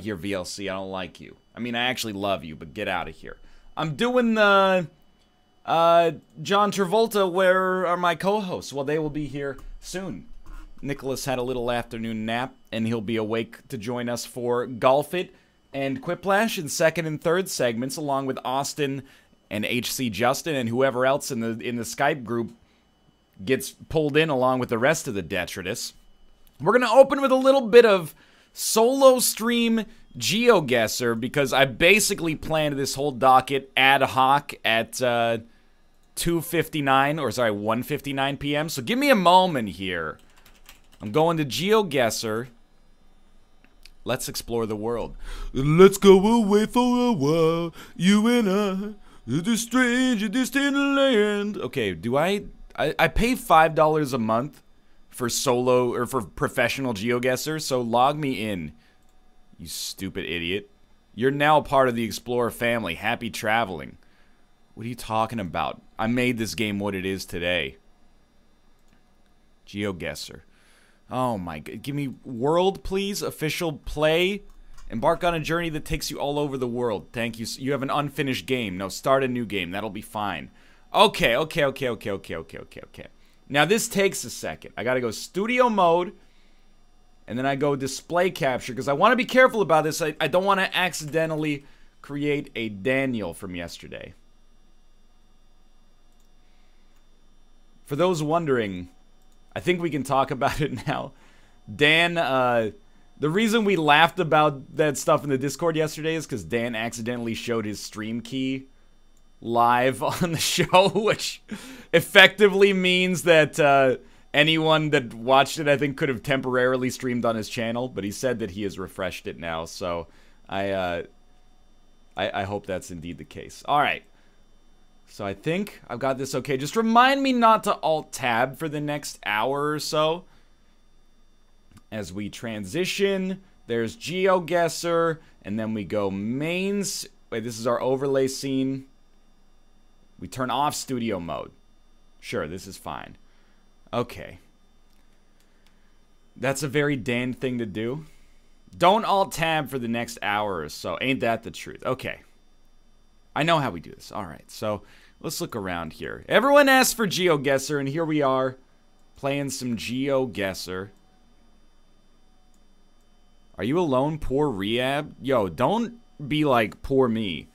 here, VLC. I don't like you. I mean, I actually love you, but get out of here. I'm doing the John Travolta. Where are my co-hosts? Well, they will be here soon. Nicholas had a little afternoon nap, and he'll be awake to join us for Golf It and Quiplash in second and third segments, along with Austin and HC Justin and whoever else in the Skype group gets pulled in along with the rest of the detritus. We're going to open with a little bit of solo stream GeoGuessr because I basically planned this whole docket ad hoc at 1:59 p.m. So give me a moment here. I'm going to GeoGuessr. Let's explore the world. Let's go away for a while, you and I, to the strange and distant land. Okay, do I pay $5 a month for solo or for professional GeoGuessr, so log me in, you stupid idiot. You're now part of the Explorer family. Happy traveling. What are you talking about? I made this game what it is today. GeoGuessr. Oh my god. Give me world, please. Official play. Embark on a journey that takes you all over the world. Thank you. You have an unfinished game. No, start a new game. That'll be fine. Okay. Now this takes a second. I gotta go studio mode. And then I go display capture. Because I want to be careful about this. I don't want to accidentally create a Daniel from yesterday. For those wondering, I think we can talk about it now. Dan, the reason we laughed about that stuff in the Discord yesterday is because Dan accidentally showed his stream key live on the show, which effectively means that anyone that watched it, I think, could have temporarily streamed on his channel, but he said that he has refreshed it now, so I hope that's indeed the case. All right. So I think I've got this okay. Just remind me not to Alt-Tab for the next hour or so. As we transition, there's GeoGuessr, and then we go mains. Wait, this is our overlay scene. We turn off studio mode. Sure, this is fine. Okay. That's a very Dan thing to do. Don't Alt-Tab for the next hour or so. Ain't that the truth? Okay. I know how we do this. All right, so let's look around here. Everyone asked for GeoGuessr, and here we are playing some GeoGuessr. Are you alone, poor Rehab? Yo, don't be like poor me.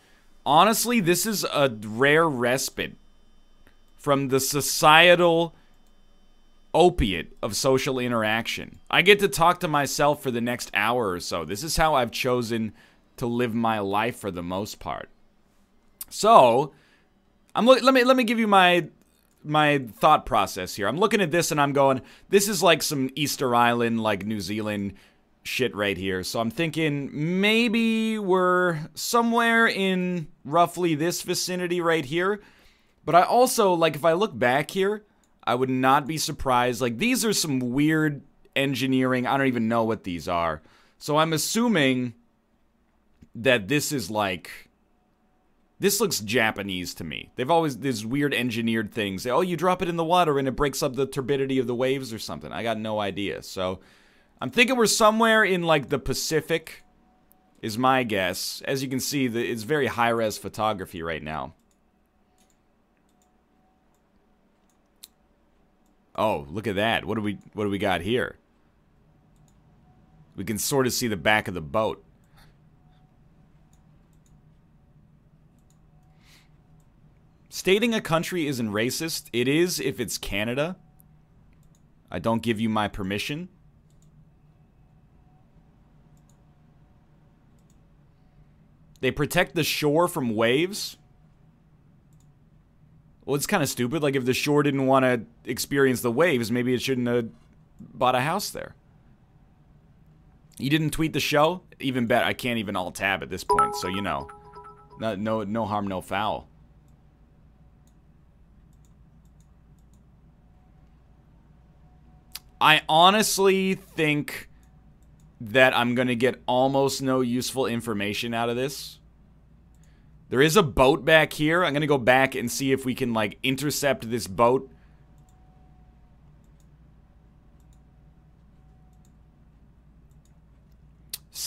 Honestly, this is a rare respite from the societal opiate of social interaction. I get to talk to myself for the next hour or so. This is how I've chosen to live my life for the most part. So, let me give you my thought process here. I'm looking at this and I'm going, this is like some Easter Island, like New Zealand shit right here. So I'm thinking maybe we're somewhere in roughly this vicinity right here. But I also, like, if I look back here, I would not be surprised. Like, these are some weird engineering. I don't even know what these are. So I'm assuming that this is like... This looks Japanese to me. They've always, these weird engineered things. Oh, you drop it in the water and it breaks up the turbidity of the waves or something. I got no idea. So, I'm thinking we're somewhere in, like, the Pacific, is my guess. As you can see, it's very high-res photography right now. Oh, look at that. What do we got here? We can sort of see the back of the boat. Stating a country isn't racist. It is if it's Canada. I don't give you my permission. They protect the shore from waves. Well, it's kind of stupid. Like, if the shore didn't want to experience the waves, maybe it shouldn't have bought a house there. You didn't tweet the show? Even better. I can't even Alt-Tab at this point, so you know. No harm, no foul. I honestly think that I'm going to get almost no useful information out of this. There is a boat back here. I'm going to go back and see if we can, like, intercept this boat.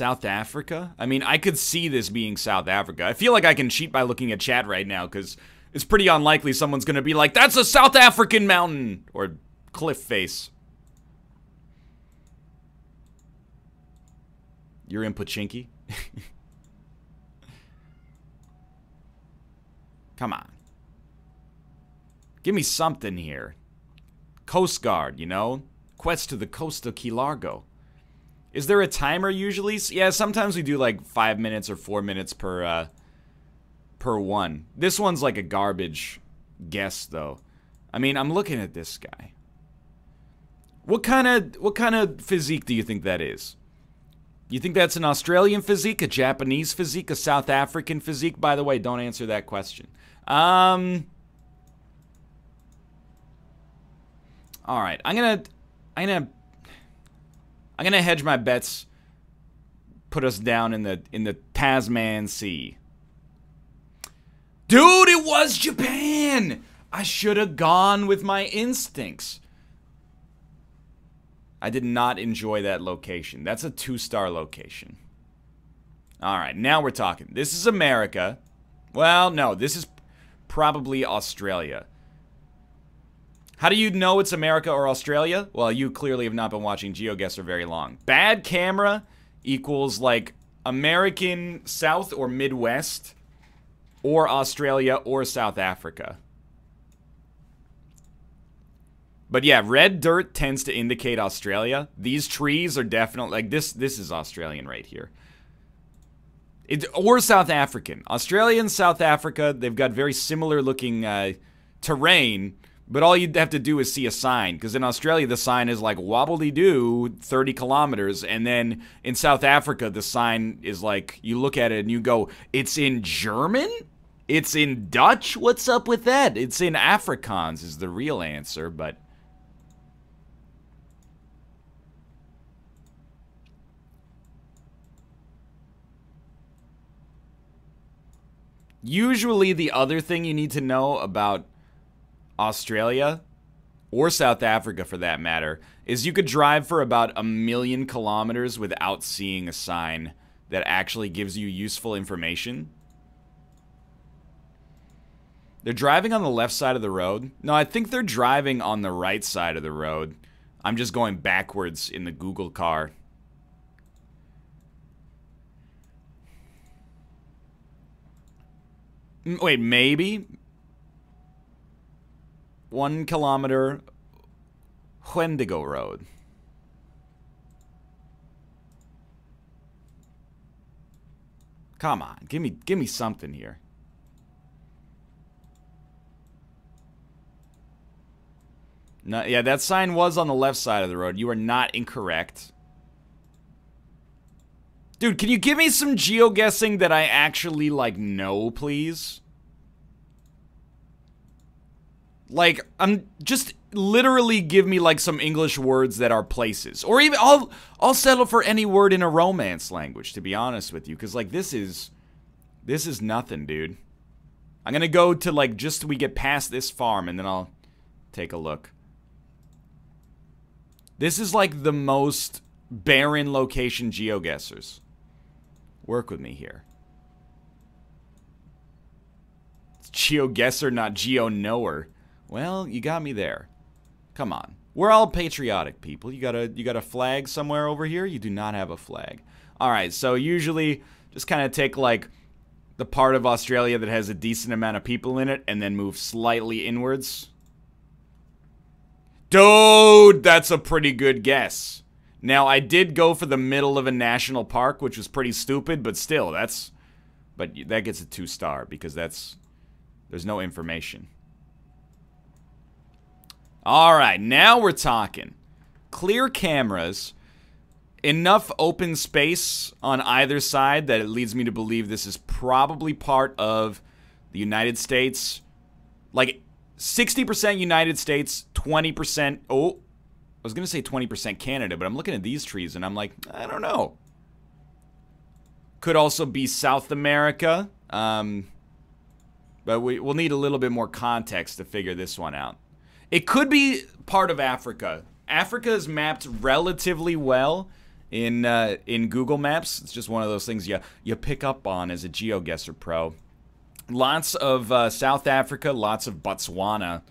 South Africa? I mean, I could see this being South Africa. I feel like I can cheat by looking at chat right now, because it's pretty unlikely someone's gonna be like, that's a South African mountain! Or cliff face. You're in Pochinki? Come on. Give me something here. Coast Guard, you know? Quest to the coast of Key Largo. Is there a timer usually? Yeah, sometimes we do like 5 minutes or 4 minutes per one. This one's like a garbage guess, though. I mean, I'm looking at this guy. What kind of physique do you think that is? You think that's an Australian physique, a Japanese physique, a South African physique? By the way, don't answer that question. All right, I'm gonna hedge my bets. Put us down in the Tasman Sea. Dude, it was Japan. I should have gone with my instincts. I did not enjoy that location. That's a 2-star location. All right, now we're talking. This is America. Well, no, this is probably Australia. How do you know it's America or Australia? Well, you clearly have not been watching GeoGuessr very long. Bad camera equals like American South or Midwest or Australia or South Africa. But yeah, red dirt tends to indicate Australia. These trees are definitely, like this is Australian right here. Or South African. Australia and South Africa, they've got very similar looking terrain, but all you'd have to do is see a sign, because in Australia the sign is like wobble-de-doo, 30 kilometers, and then in South Africa the sign is like, you look at it and you go, it's in German? It's in Dutch? What's up with that? It's in Afrikaans is the real answer, but... Usually the other thing you need to know about Australia, or South Africa for that matter, is you could drive for about 1,000,000 kilometers without seeing a sign that actually gives you useful information. They're driving on the left side of the road. No, I think they're driving on the right side of the road. I'm just going backwards in the Google car. Wait, maybe? 1 kilometer Wendigo Road. Come on, give me something here. No, yeah, that sign was on the left side of the road. You are not incorrect. Dude, can you give me some geoguessing that I actually, like, know, please? Like, just literally give me, like, some English words that are places. Or even, I'll settle for any word in a Romance language, to be honest with you. Because, like, this is nothing, dude. I'm gonna go to, like, just we get past this farm, and then I'll take a look. This is, like, the most barren location GeoGuessrs. Work with me here. It's GeoGuessr, not GeoKnower. Well, you got me there. Come on. We're all patriotic people. You got a flag somewhere over here? You do not have a flag. Alright, so usually just kind of take like the part of Australia that has a decent amount of people in it and then move slightly inwards. Dude, that's a pretty good guess. Now, I did go for the middle of a national park, which was pretty stupid, but still, but that gets a 2-star because there's no information. All right, now we're talking. Clear cameras, enough open space on either side that it leads me to believe this is probably part of the United States. Like 60% United States, 20%, I was going to say 20% Canada, but I'm looking at these trees and I'm like, I don't know. Could also be South America, but we'll need a little bit more context to figure this one out. It could be part of Africa. Africa is mapped relatively well, in Google Maps. It's just one of those things you pick up on as a GeoGuessr pro. Lots of South Africa, lots of Botswana.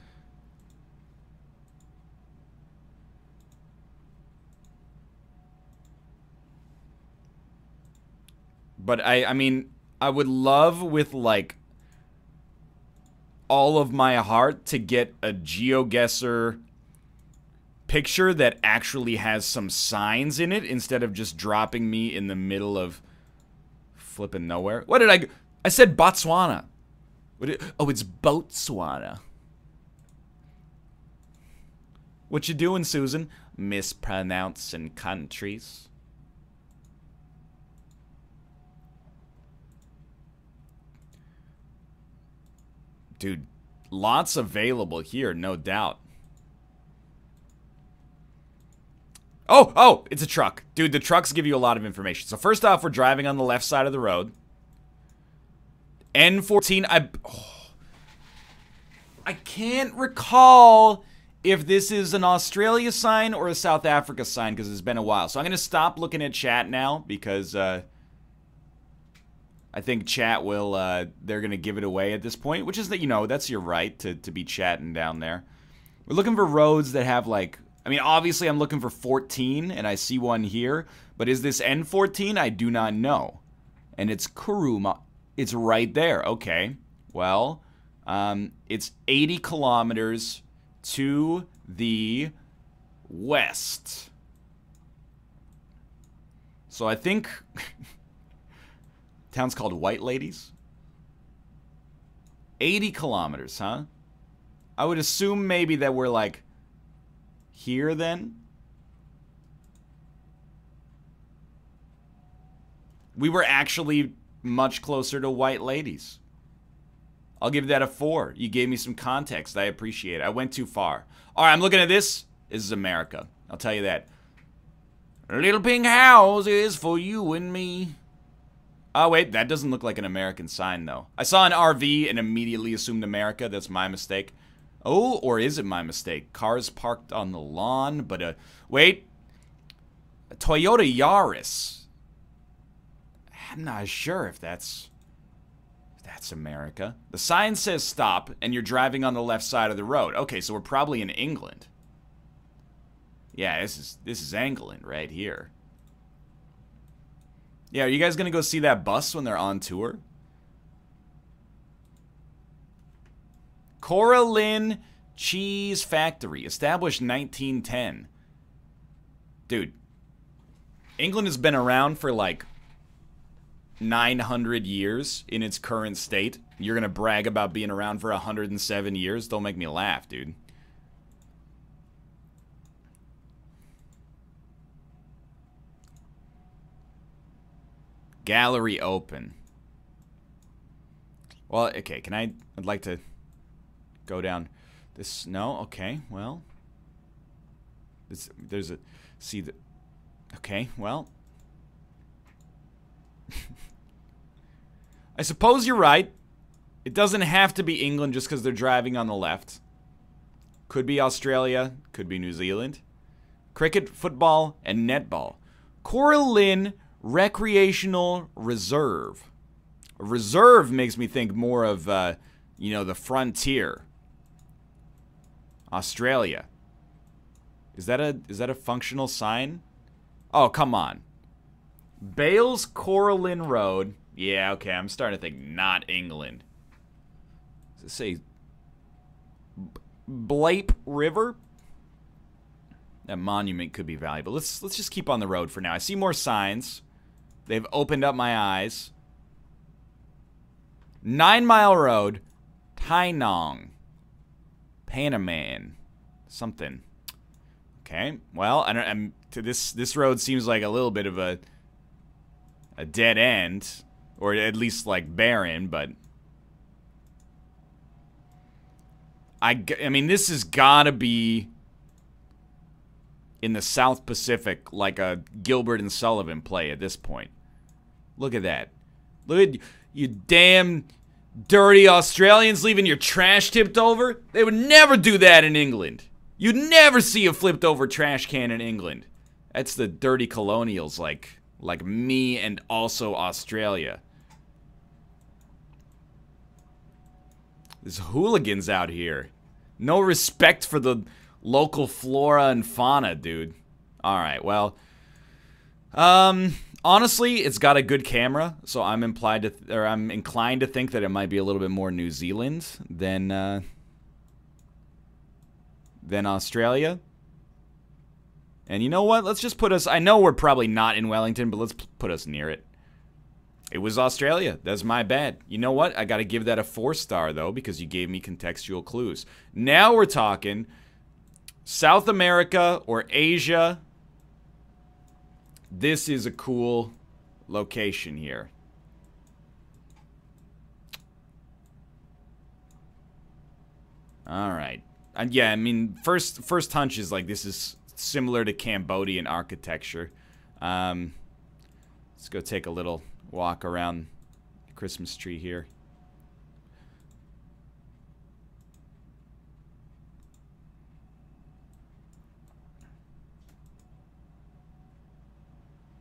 But I mean, I would love with like all of my heart to get a GeoGuessr picture that actually has some signs in it instead of just dropping me in the middle of flipping nowhere. What did I said Botswana. Oh, it's Botswana. What you doing, Susan? Mispronouncing countries. Dude, lots available here, no doubt. Oh, it's a truck. Dude, the trucks give you a lot of information. So first off, we're driving on the left side of the road. N14, I can't recall if this is an Australia sign or a South Africa sign because it's been a while. So I'm going to stop looking at chat now because I think chat will, they're going to give it away at this point, which is that, you know, that's your right to be chatting down there. We're looking for roads that have, like, I mean, obviously I'm looking for 14, and I see one here, but is this N14? I do not know. And it's Kuruma. It's right there. Okay. Well, it's 80 kilometers to the west. So I think... Town's called White Ladies. 80 kilometers, huh? I would assume maybe that we're like here then. We were actually much closer to White Ladies. I'll give that a 4. You gave me some context. I appreciate it. I went too far. All right, I'm looking at this. This is America. I'll tell you that. Little pink houses for you and me. Oh, wait, that doesn't look like an American sign, though. I saw an RV and immediately assumed America. That's my mistake. Oh, or is it my mistake? Cars parked on the lawn, but, wait. A Toyota Yaris. I'm not sure if that's America. The sign says stop, and you're driving on the left side of the road. Okay, so we're probably in England. Yeah, this is England right here. Yeah, are you guys gonna go see that bus when they're on tour? Coralin Cheese Factory, established 1910. Dude, England has been around for like 900 years in its current state. You're gonna brag about being around for 107 years? Don't make me laugh, dude. Gallery open. Well, okay, I'd like to go down this, no, okay, well. There's a, see the, okay, well. I suppose you're right. It doesn't have to be England just because they're driving on the left. Could be Australia, could be New Zealand. Cricket, football, and netball. Coralin Recreational Reserve. A reserve makes me think more of, you know, the frontier. Australia. Is that a functional sign? Oh, come on. Bales Coralin Road. Yeah, okay, I'm starting to think not England. Does it say Blape River? That monument could be valuable. Let's just keep on the road for now. I see more signs. They've opened up my eyes. 9 Mile Road, Tynong, Panaman, something. Okay, well, this road seems like a little bit of a dead end, or at least like barren. But I mean, this has got to be in the South Pacific, like a Gilbert and Sullivan play at this point. Look at that. Look at you damn dirty Australians leaving your trash tipped over. They would never do that in England. You'd never see a flipped over trash can in England. That's the dirty colonials like me and also Australia. There's hooligans out here. No respect for the local flora and fauna, dude. Alright, well. Honestly, it's got a good camera, so I'm inclined to think that it might be a little bit more New Zealand than Australia. And you know what? Let's just put us... I know we're probably not in Wellington, but let's put us near it. It was Australia. That's my bad. You know what? I gotta give that a 4-star, though, because you gave me contextual clues. Now we're talking South America or Asia. This is a cool location here. Alright. And yeah, I mean, first hunch is like this is similar to Cambodian architecture. Let's go take a little walk around the Christmas tree here.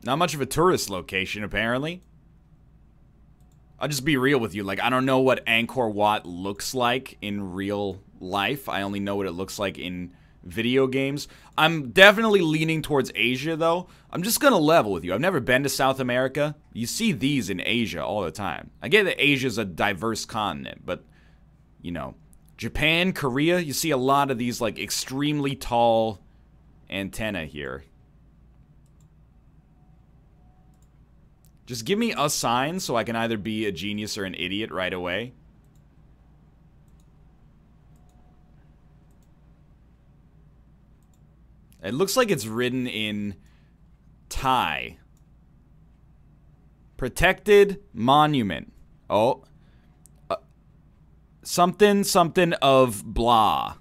Not much of a tourist location, apparently. I'll just be real with you. Like, I don't know what Angkor Wat looks like in real life. I only know what it looks like in video games. I'm definitely leaning towards Asia, though. I'm just gonna level with you. I've never been to South America. You see these in Asia all the time. I get that Asia's a diverse continent, but, you know, Japan, Korea, you see a lot of these, like, extremely tall antenna here. Just give me a sign so I can either be a genius or an idiot right away. It looks like it's written in Thai. Protected monument. Oh. Something of blah.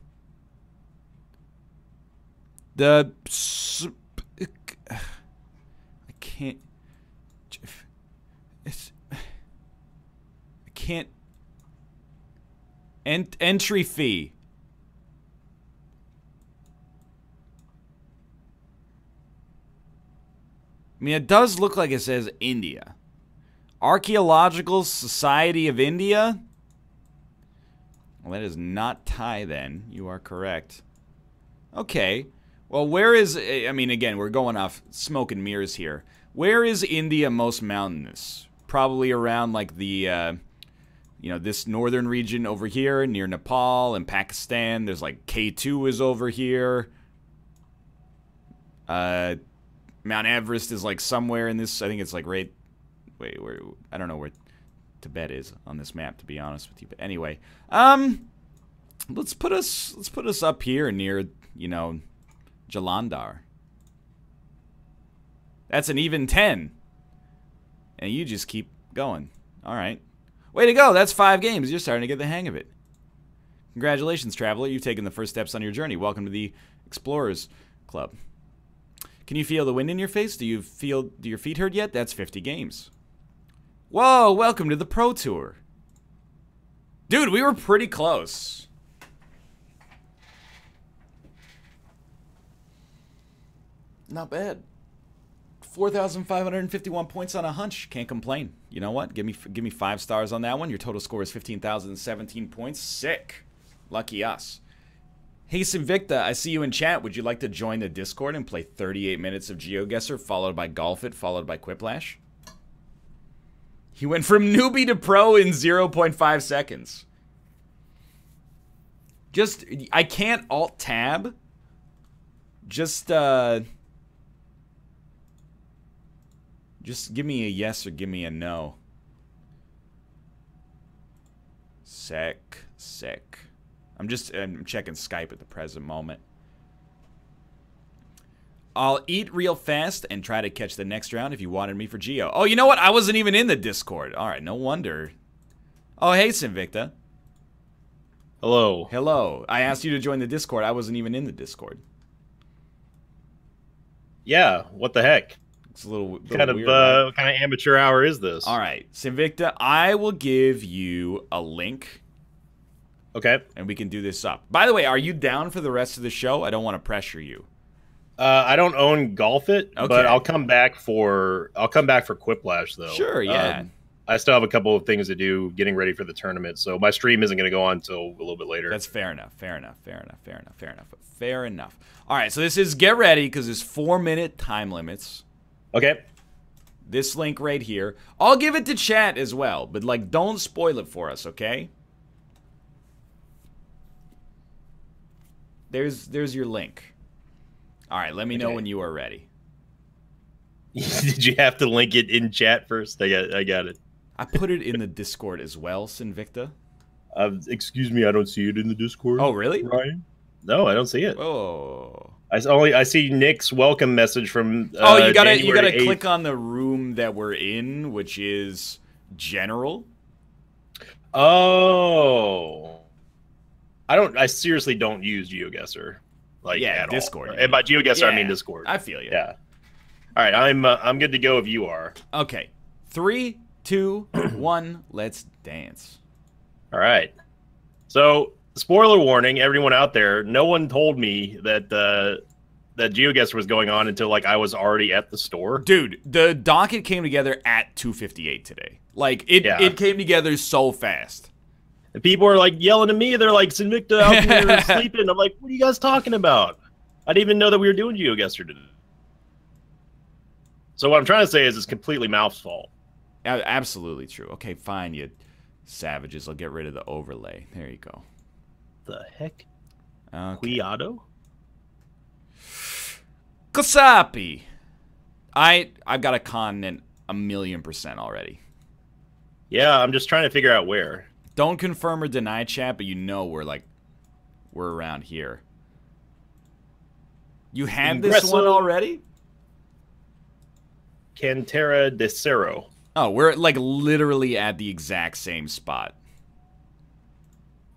I can't... I can't... Entry fee. I mean, it does look like it says India. Archaeological Society of India? Well, that is not Thai then. You are correct. Okay. Well, where is... I mean, again, we're going off smoke and mirrors here. Where is India most mountainous? Probably around, like, the, you know, this northern region over here, near Nepal and Pakistan. There's, like, K2 is over here. Mount Everest is, like, somewhere in this... I think it's, like, right... Wait, where... I don't know where Tibet is on this map, to be honest with you. But anyway, let's put us up here near, you know, Jalandhar. That's an even 10. And you just keep going. All right. Way to go. That's 5 games. You're starting to get the hang of it. Congratulations, traveler. You've taken the first steps on your journey. Welcome to the Explorers Club. Can you feel the wind in your face? Do your feet hurt yet? That's 50 games. Whoa, welcome to the Pro Tour. Dude, we were pretty close. Not bad. 4,551 points on a hunch. Can't complain. You know what? Give me 5 stars on that one. Your total score is 15,017 points. Sick. Lucky us. Hey, Invicta, I see you in chat. Would you like to join the Discord and play 38 minutes of GeoGuessr, followed by Golf It, followed by Quiplash? He went from newbie to pro in 0.5 seconds. Just, I can't Alt-Tab. Just give me a yes or give me a no. Sick. I'm checking Skype at the present moment. I'll eat real fast and try to catch the next round if you wanted me for Geo. Oh, you know what? I wasn't even in the Discord. All right, no wonder. Oh, hey, Invicta. Hello. Hello. I asked you to join the Discord. I wasn't even in the Discord. Yeah, what the heck? It's a little kind of weird, right? What kind of amateur hour is this? All right, Invicta, I will give you a link. Okay. And we can do this up. By the way, are you down for the rest of the show? I don't want to pressure you. I don't own Golf It, Okay. but I'll come back for Quiplash though. Sure, yeah. I still have a couple of things to do getting ready for the tournament, so my stream isn't going to go on until a little bit later. That's fair enough. Fair enough. Fair enough. Fair enough. Fair enough. Fair enough. All right, so this is get ready because there's 4-minute time limits. Okay. This link right here. I'll give it to chat as well, but like don't spoil it for us, okay? There's your link. All right, let me know when you are ready. Did you have to link it in chat first? I got it. I put it in the Discord as well, Invicta. Excuse me, I don't see it in the Discord. Oh, really? Ryan? No, I don't see it. Oh. I see Nick's welcome message from. You gotta January 8th. click on the room that we're in, which is general. Oh. I seriously don't use GeoGuessr. Like at Discord. all. And by GeoGuessr I mean Discord. I feel you. Yeah. All right, I'm good to go if you are. Okay. 3, 2, 1, let's dance. All right. So, spoiler warning, everyone out there, no one told me that that GeoGuessr was going on until like I was already at the store. Dude, the docket came together at 2:58 today. Like it came together so fast. And people are like yelling at me. They're like, "Invicta out here sleeping." I'm like, "What are you guys talking about? I didn't even know that we were doing GeoGuessr today." So what I'm trying to say is it's completely Mouth's fault. Absolutely true. Okay, fine, you savages. I'll get rid of the overlay. There you go. The heck? Okay. Quiado? Kasapi. I've got a continent 1,000,000% already. Yeah, I'm just trying to figure out where. Don't confirm or deny chat, but you know we're around here. You had this one already? Cantera de Cerro. Oh, we're like literally at the exact same spot.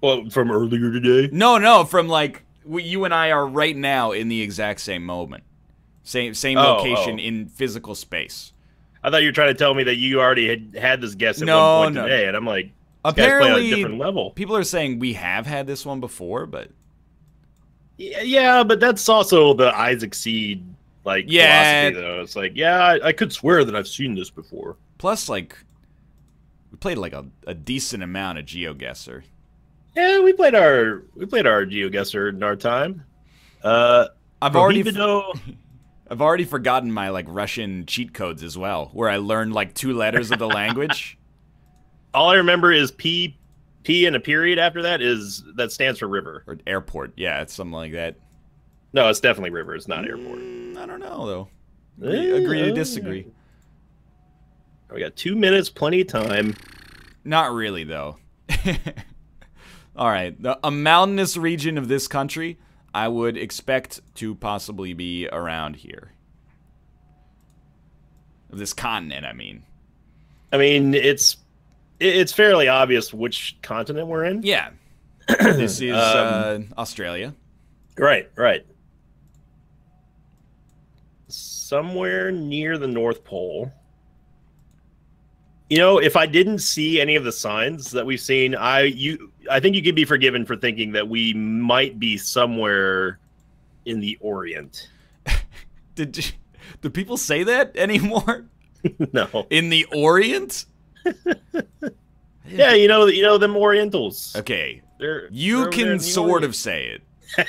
Well, from earlier today? No, from like you and I are right now in the exact same moment. Same location in physical space. I thought you were trying to tell me that you already had this guess at one point today, and I'm like, apparently, on a different level. People are saying we have had this one before, but yeah, but that's also the Isaac Seed philosophy, though. It's like, yeah, I could swear that I've seen this before. Plus, like, we played like a decent amount of GeoGuessr. Yeah, we played our GeoGuessr in our time. I've already forgotten my like Russian cheat codes as well, where I learned like 2 letters of the language. All I remember is P and a period after that stands for river or airport. Yeah, it's something like that. No, it's definitely river. It's not airport. I don't know though. Agree to disagree. We got 2 minutes, plenty of time. Not really though. All right, a mountainous region of this country, I would expect to possibly be around here. Of this continent, I mean. I mean, it's fairly obvious which continent we're in. Yeah. This is Australia. Right. Somewhere near the North Pole. You know, if I didn't see any of the signs that we've seen, I think you could be forgiven for thinking that we might be somewhere in the Orient. Do people say that anymore? No. In the Orient? Yeah, you know them Orientals. Okay. They're can sort of say it,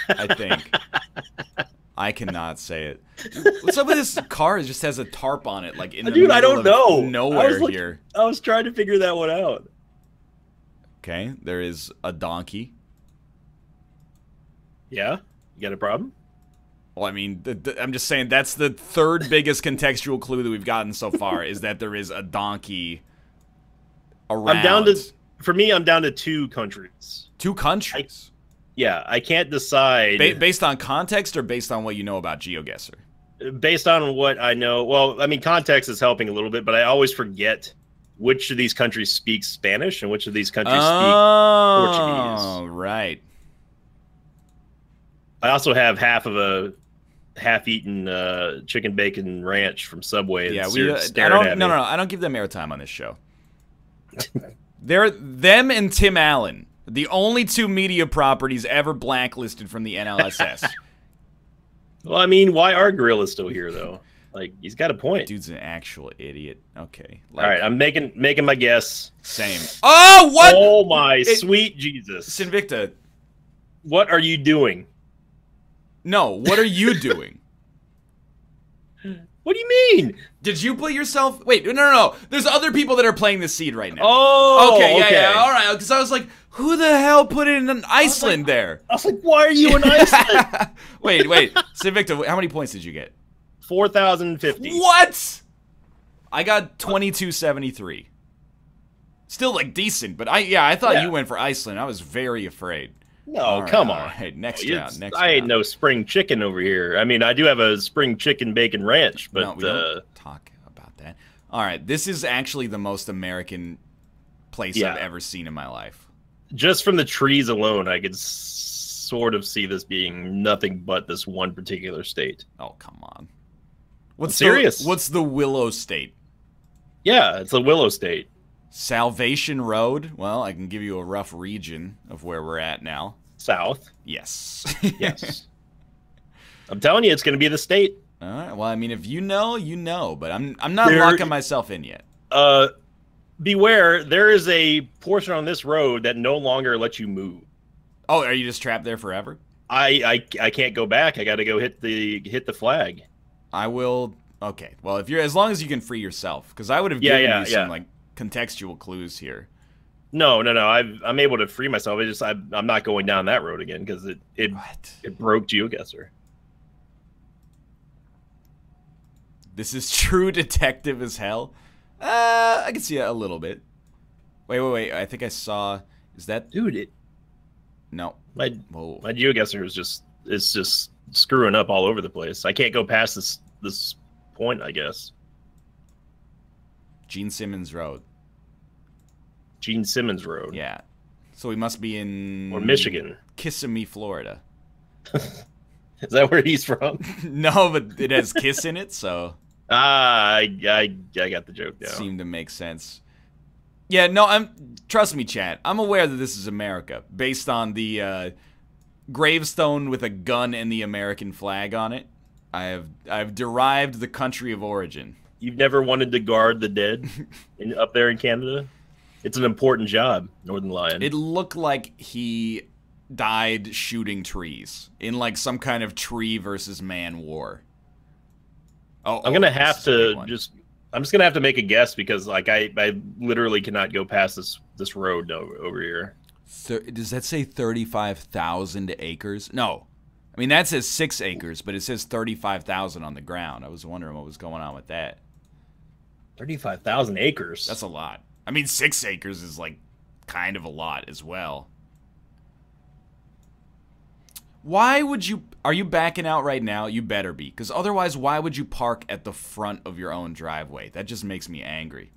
I think. I cannot say it. What's up with this car? It just has a tarp on it, like in the middle I don't know. Nowhere here. I was trying to figure that one out. Okay, there is a donkey. Yeah, you got a problem? Well, I mean, I'm just saying that's the 3rd biggest contextual clue that we've gotten so far is that there is a donkey around. I'm down to 2 countries. 2 countries? Yeah, I can't decide. Based on context or based on what you know about GeoGuessr? Based on what I know. Well, I mean, context is helping a little bit, but I always forget which of these countries speak Spanish and which of these countries speak Portuguese. Oh, right. I also have half of a half-eaten chicken bacon ranch from Subway. Yeah, I don't give them airtime on this show. Them and Tim Allen. The only 2 media properties ever blacklisted from the NLSS. Well, I mean, why are gorillas still here though? Like, he's got a point. Dude's an actual idiot. Okay. All right, I'm making my guess. Same. Oh, what? Oh my sweet Jesus! It's Invicta. What are you doing? No, what are you doing? What do you mean? Did you put yourself? Wait, no. There's other people that are playing this seed right now. Oh, okay, yeah, all right. Because I was like, who the hell put in an Iceland there? I was like, why are you in Iceland? wait. Invicta, how many points did you get? 4,050. What? I got 2273. Still like decent, but I thought you went for Iceland. I was very afraid. No, come on. Right, next round. I ain't no spring chicken over here. I mean, I do have a spring chicken bacon ranch, but no, we don't talk about that. All right, this is actually the most American place I've ever seen in my life. Just from the trees alone, I could sort of see this being nothing but this one particular state. Oh, come on. What's serious? What's the Willow State? Yeah, it's the Willow State. Salvation Road. Well, I can give you a rough region of where we're at now. South. Yes. Yes. I'm telling you, it's going to be the state. All right. Well, I mean, if you know, you know, but I'm not locking myself in yet. Beware, there is a portion on this road that no longer lets you move. Oh, are you just trapped there forever? I can't go back. I got to go hit the flag. I will. Okay. Well, if you're as long as you can free yourself, because I would have given you some like contextual clues here. No. I'm able to free myself. I'm not going down that road again because it broke GeoGuessr. This is true detective as hell. I can see it a little bit. Wait. I think I saw. Is that dude? No. My GeoGuessr is just screwing up all over the place. I can't go past this point, I guess. Gene Simmons Road. Gene Simmons Road. Yeah. So we must be in Michigan. Kissimmee, Florida. Is that where he's from? No, but it has kiss in it, so. I got the joke now. Seemed to make sense. Yeah, no, trust me, chat. I'm aware that this is America, based on the gravestone with a gun and the American flag on it. I've derived the country of origin. You've never wanted to guard the dead up there in Canada? It's an important job, Northernlion. It looked like he died shooting trees in like some kind of tree versus man war. I'm gonna have to I'm just gonna have to make a guess because like I literally cannot go past this road over here. Does that say 35,000 acres? No. I mean, that says 6 acres, but it says 35,000 on the ground. I was wondering what was going on with that. 35,000 acres? That's a lot. I mean, 6 acres is, like, kind of a lot as well. Why would you... Are you backing out right now? You better be. Because otherwise, why would you park at the front of your own driveway? That just makes me angry.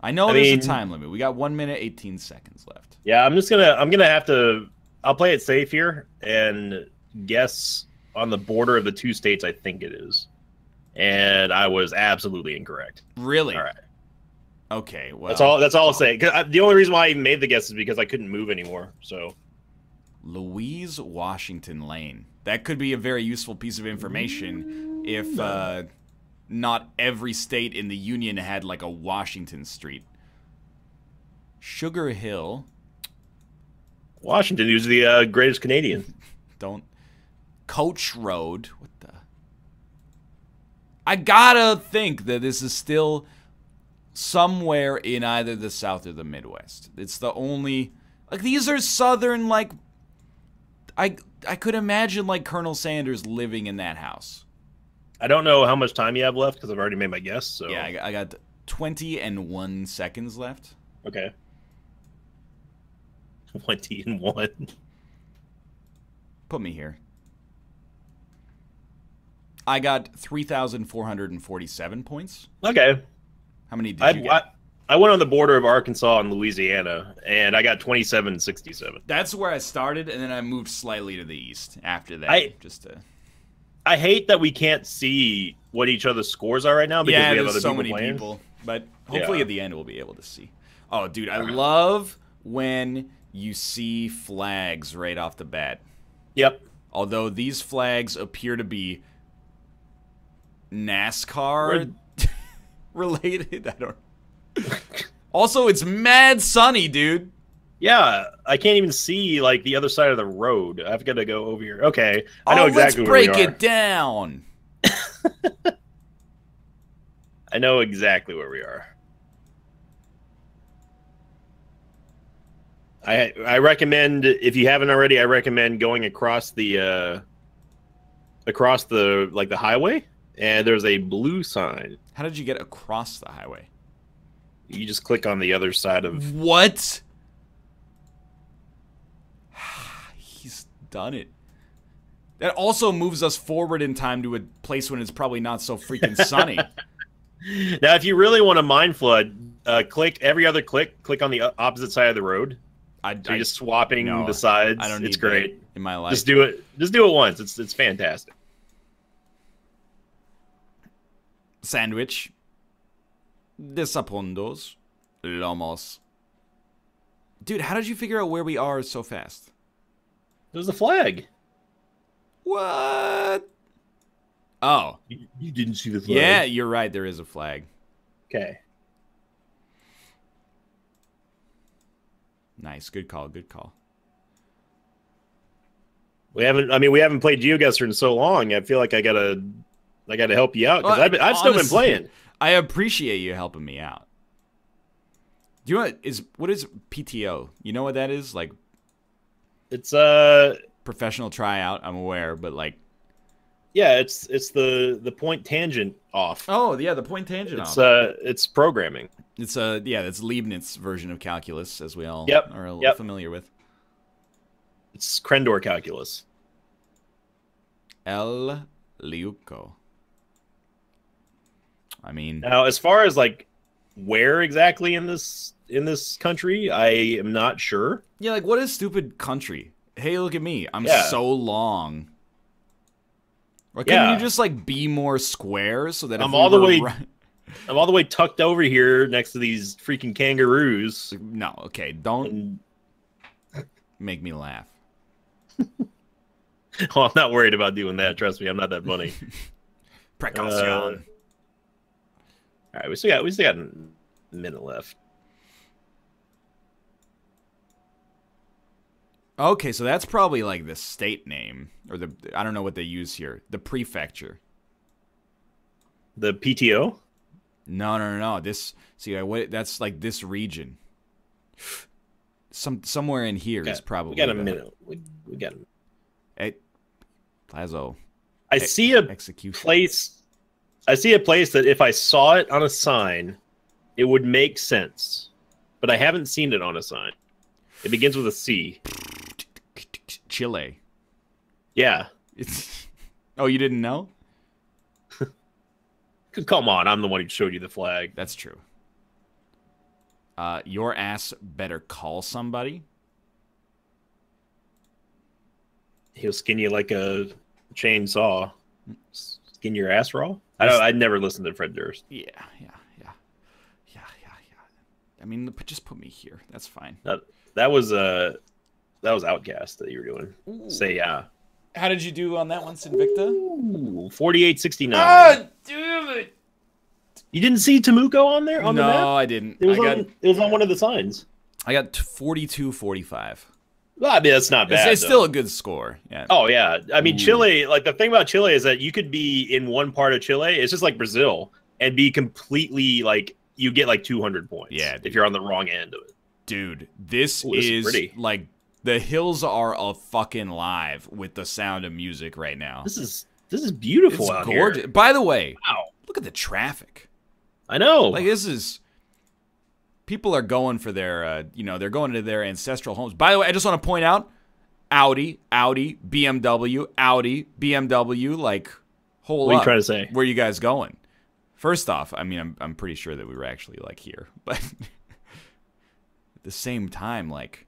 I know there's a time limit. We got 1 minute, 18 seconds left. Yeah, I'm gonna have to... I'll play it safe here and guess on the border of the 2 states I think it is. And I was absolutely incorrect. Really? All right. Okay, well... That's all I'll say. 'Cause the only reason why I made the guess is because I couldn't move anymore, so... Louise Washington Lane. That could be a very useful piece of information if not every state in the Union had, like, a Washington Street. Sugar Hill. Washington, who's the greatest Canadian. Don't... Coach Road. What the... I gotta think that this is still somewhere in either the South or the Midwest. It's the only... Like, these are southern, like... I could imagine, like, Colonel Sanders living in that house. I don't know how much time you have left, because I've already made my guess, so... Yeah, I got 21 seconds left. Okay. 21. Put me here. I got 3,447 points. Okay. How many did you get? I went on the border of Arkansas and Louisiana, and I got 2767. That's where I started, and then I moved slightly to the east after that. I hate that we can't see what each other's scores are right now because we have other so people playing. People. But hopefully at the end we'll be able to see. Oh, dude, I love when you see flags right off the bat. Yep. Although these flags appear to be NASCAR related. I don't. Also, it's mad sunny, dude. Yeah, I can't even see like the other side of the road. I've got to go over here. Okay, I know exactly where we are. Let's break it down. I know exactly where we are. I recommend, if you haven't already, I recommend going across the like the highway, and there's a blue sign. How did you get across the highway? You just click on the other side of... What? He's done it. That also moves us forward in time to a place when it's probably not so freaking sunny. Now, if you really want to mind flood, click every other click on the opposite side of the road. So you're just swapping the sides. I don't need it's great in my life. Just do it. Just do it once. It's fantastic. Sandwich. Desapondos. Lomos. Dude, how did you figure out where we are so fast? There's a flag. What? Oh. You didn't see the flag? Yeah, you're right. There is a flag. Okay. Nice. Good call. Good call. We haven't played GeoGuessr in so long. I feel like I gotta help you out because I've still been playing. I appreciate you helping me out. Do you know what is PTO? You know what that is? Like, it's professional tryout. I'm aware, but like, yeah, it's the point tangent off. Oh yeah, the point tangent off. It's programming. It's that's Leibniz version of calculus, as we all are familiar with. It's Krendor calculus. El Liuco. I mean, now as far as like where exactly in this country, I am not sure. Yeah, like what is stupid country? Hey, look at me. I'm so long. Or can you just like be more square so that I'm all the way tucked over here next to these freaking kangaroos. No, okay, don't make me laugh. Well, I'm not worried about doing that. Trust me, I'm not that funny. Precaution. All right, we still got a minute left. Okay, so that's probably like the state name, or I don't know what they use here. The prefecture. The PTO? No. That's like this region. Somewhere in here is probably. We got a minute. We got a minute. Plazo. I see a place that if I saw it on a sign, it would make sense. But I haven't seen it on a sign. It begins with a C. Chile. Yeah. Oh, you didn't know? Come on, I'm the one who showed you the flag. That's true. Your ass better call somebody. He'll skin you like a chainsaw. Skin your ass raw? I'd never listened to Fred Durst. Yeah. I mean, just put me here. That's fine. That was Outcast that you were doing. Ooh. Say yeah. How did you do on that one, Invicta? 48-69. Ah, damn it! You didn't see Temuco on there? On the map? No, I didn't. It was on one of the signs. I got 42-45. Well, I mean, that's not bad. It's still a good score. Yeah. Oh, yeah. I mean, Chile, like the thing about Chile is that you could be in one part of Chile. It's just like Brazil and be completely like you get like 200 points. Yeah. If you're on the wrong end of it. Dude, this is pretty. Like the hills are a fucking live with the sound of music right now. This is beautiful. It's gorgeous. Here. By the way, wow. Look at the traffic. I know. Like this is. People are going for their, they're going to their ancestral homes. By the way, I just want to point out, Audi, BMW, like, hold up. What are you trying to say? Where are you guys going? First off, I mean, I'm pretty sure that we were actually, like, here. But at the same time, like,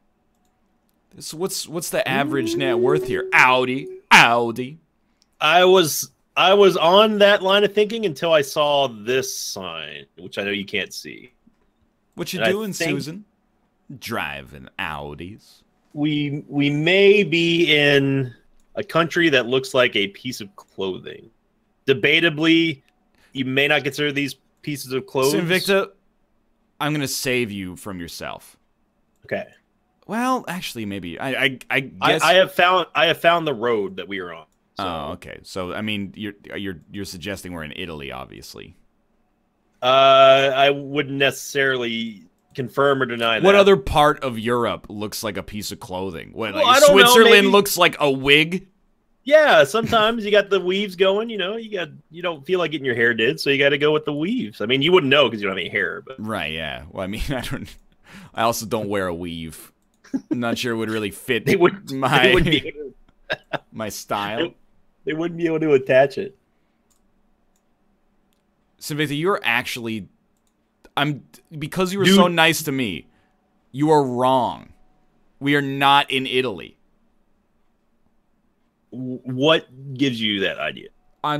what's the average net worth here? Audi. I was on that line of thinking until I saw this sign, which I know you can't see. What you doing, Susan? Driving Audis. we may be in a country that looks like a piece of clothing. Debatably, you may not consider these pieces of clothes. So Invicta, I'm gonna save you from yourself. Okay. Well, actually, maybe I guess I have found the road that we are on. So. Oh, okay. So I mean, you're suggesting we're in Italy, obviously. I wouldn't necessarily confirm or deny that. What other part of Europe looks like a piece of clothing? What, Well, like I don't know, Switzerland maybe... looks like a wig? Yeah, sometimes you got the weaves going, you know, you don't feel like getting your hair did, so you got to go with the weaves. I mean, you wouldn't know because you don't have any hair, but Right, yeah. Well, I mean, I also don't wear a weave. I'm not sure it would really fit my style. They wouldn't be able to attach it. So, Victor, you're actually... because you were so nice to me, you are wrong. We are not in Italy. What gives you that idea?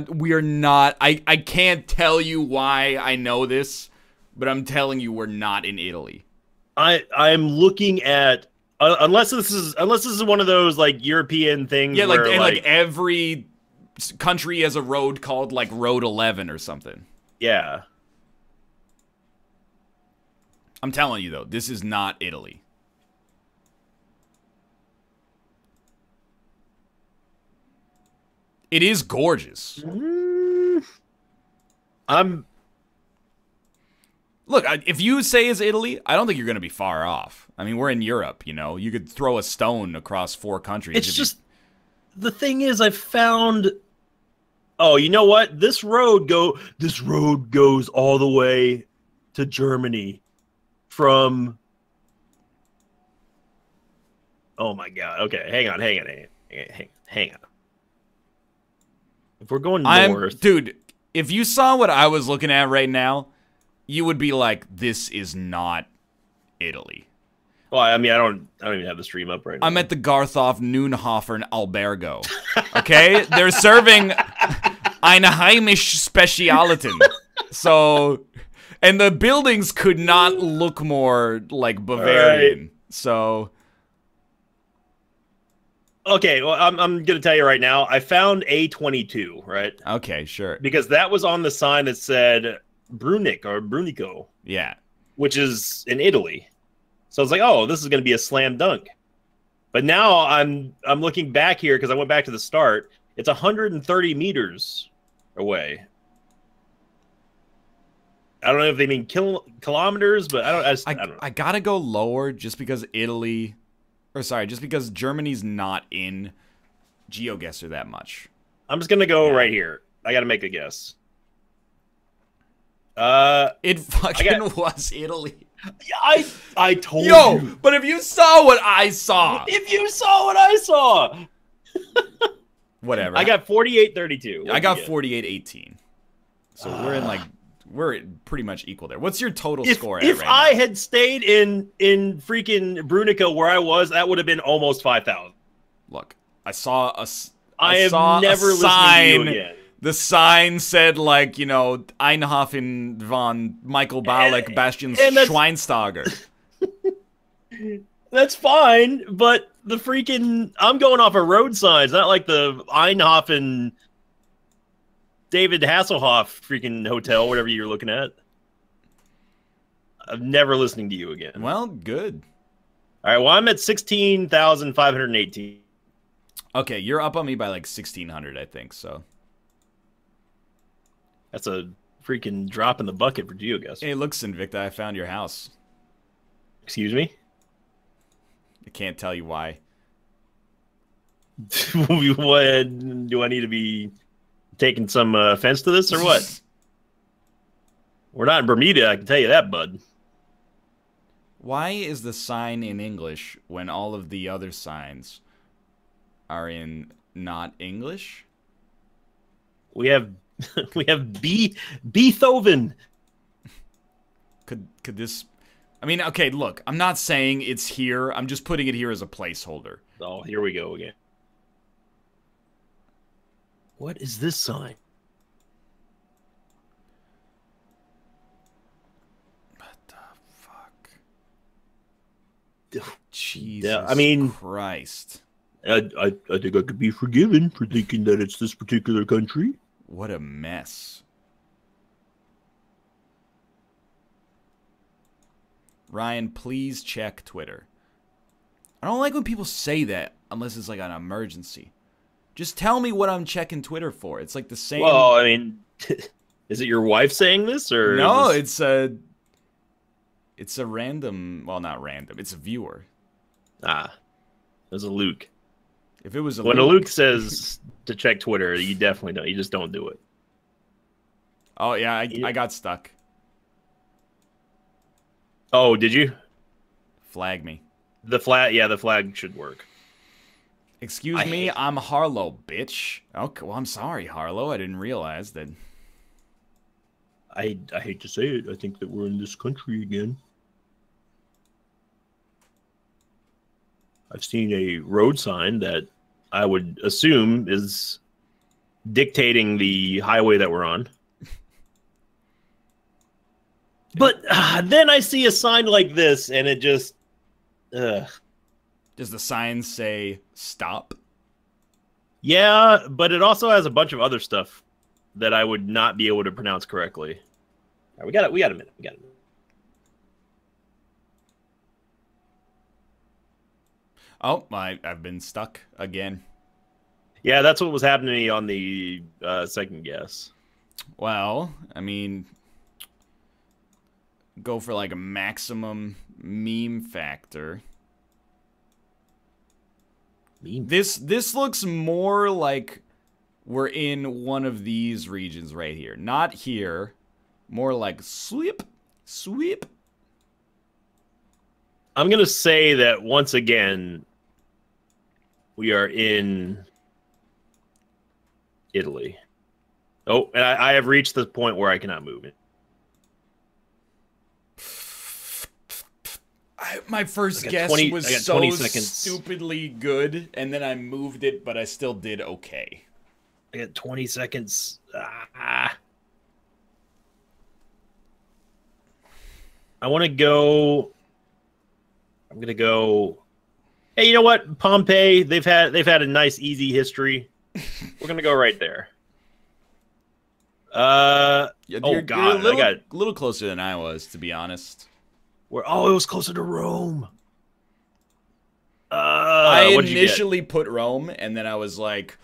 We are not... I can't tell you why I know this, but I'm telling you we're not in Italy. I'm looking at... unless this is one of those, like, European things yeah, where, like every country has a road called, like, Road 11 or something. Yeah. I'm telling you, though, this is not Italy. It is gorgeous. Look, if you say it's Italy, I don't think you're going to be far off. I mean, we're in Europe, you know. You could throw a stone across 4 countries. It's just... The thing is, I found... Oh, you know what? This road goes all the way to Germany from... Oh my god. Okay, hang on. If we're going north... Dude, if you saw what I was looking at right now, you would be like, this is not Italy. Well, I mean, I don't even have the stream up right now. I'm at the Garthof Noonhofer Albergo. Okay? They're serving eine heimisch Spezialitin. So, and the buildings could not look more like Bavarian. Right. So... Okay, well, I'm going to tell you right now. I found A22, right? Okay, sure. Because that was on the sign that said Brunic or Brunico. Yeah. Which is in Italy. So I was like, oh, this is going to be a slam dunk. But now I'm looking back here because I went back to the start. It's 130 meters away. I don't know if they mean kilometers, but I don't know. I got to go lower just because Italy... Or sorry, just because Germany's not in GeoGuessr that much. I'm just going to go right here. I got to make a guess. It fucking was Italy. I told you. Yo, but if you saw what I saw. If you saw what I saw. Whatever. I got 48-32. I got 48-18. So we're pretty much equal there. What's your total score at right now? If I had stayed in freaking Brunica where I was, that would have been almost 5,000. Look, I saw a never listened to you again. The sign said, like, you know, Einhofen von Michael Ballack, Bastian Schweinsteiger. That's fine, but the freaking... I'm going off of road signs, not like the Einhofen... David Hasselhoff freaking hotel, whatever you're looking at. I'm never listening to you again. Well, good. All right, well, I'm at 16,518. Okay, you're up on me by like 1,600, I think, so. That's a freaking drop in the bucket for GeoGuessr. Hey, look, Invicta, I found your house. Excuse me? I can't tell you why. What, do I need to be... taking some offense to this or what? We're not in Bermuda, I can tell you that, bud. Why is the sign in English when all of the other signs are in not English? We have Beethoven. Could this... I mean, okay, look, I'm not saying it's here. I'm just putting it here as a placeholder. Oh, here we go again. What is this sign? What the fuck? Jesus Yeah, I mean, Christ. I think I could be forgiven for thinking that it's this particular country. What a mess. Ryan, please check Twitter. I don't like when people say that unless it's like an emergency. Just tell me what I'm checking Twitter for. It's like the same. Well, I mean, is it your wife saying this or no? is this... It's a random. Well, not random. It's a viewer. Ah, it was a Luke. If it was a when Luke, a Luke says to check Twitter, you definitely don't. You just don't do it. Oh yeah, I got stuck. Oh, did you? Flag me. The flag should work. Excuse me, I'm Harlow, bitch. Okay, well, I'm sorry, Harlow. I didn't realize that. I hate to say it. I think that we're in this country again. I've seen a road sign that I would assume is dictating the highway that we're on. But then I see a sign like this, and it just... Does the sign say stop? Yeah, but it also has a bunch of other stuff that I would not be able to pronounce correctly. All right, we got a minute. We got a minute. Oh, I've been stuck again. Yeah, that's what was happening to me on the second guess. Well, I mean, go for like a maximum meme factor. This looks more like we're in one of these regions right here. Not here. More like sweep. I'm going to say that once again, we are in Italy. Oh, and I have reached the point where I cannot move it. My first guess was so stupidly good, and then I moved it, but I still did okay. I got 20 seconds. I want to go. I'm going to go. Hey, you know what? Pompeii, they've had a nice, easy history. We're going to go right there. You're a little closer than I was, to be honest. It was closer to Rome. I initially put Rome, and then I was like,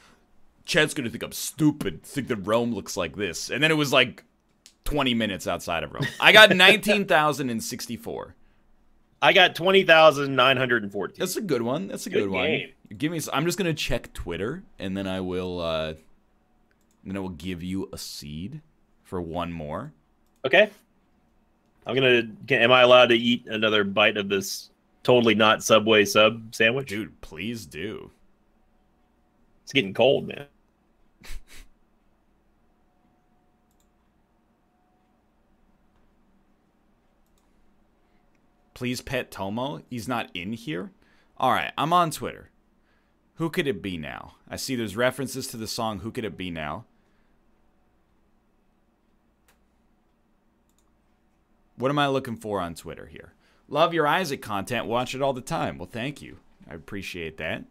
Chad's gonna think I'm stupid, think that Rome looks like this. And then it was like 20 minutes outside of Rome. I got 19,064. I got 20,914. That's a good one. That's a good one. Give me. I'm just gonna check Twitter, and then I will give you a seed for one more. Okay. Am I allowed to eat another bite of this totally not Subway sub sandwich? Dude, please do. It's getting cold, man. Please pet Tomo. He's not in here. All right, I'm on Twitter. Who could it be now? I see there's references to the song Who Could It Be Now? What am I looking for on Twitter here? Love your Isaac content. Watch it all the time. Well, thank you. I appreciate that.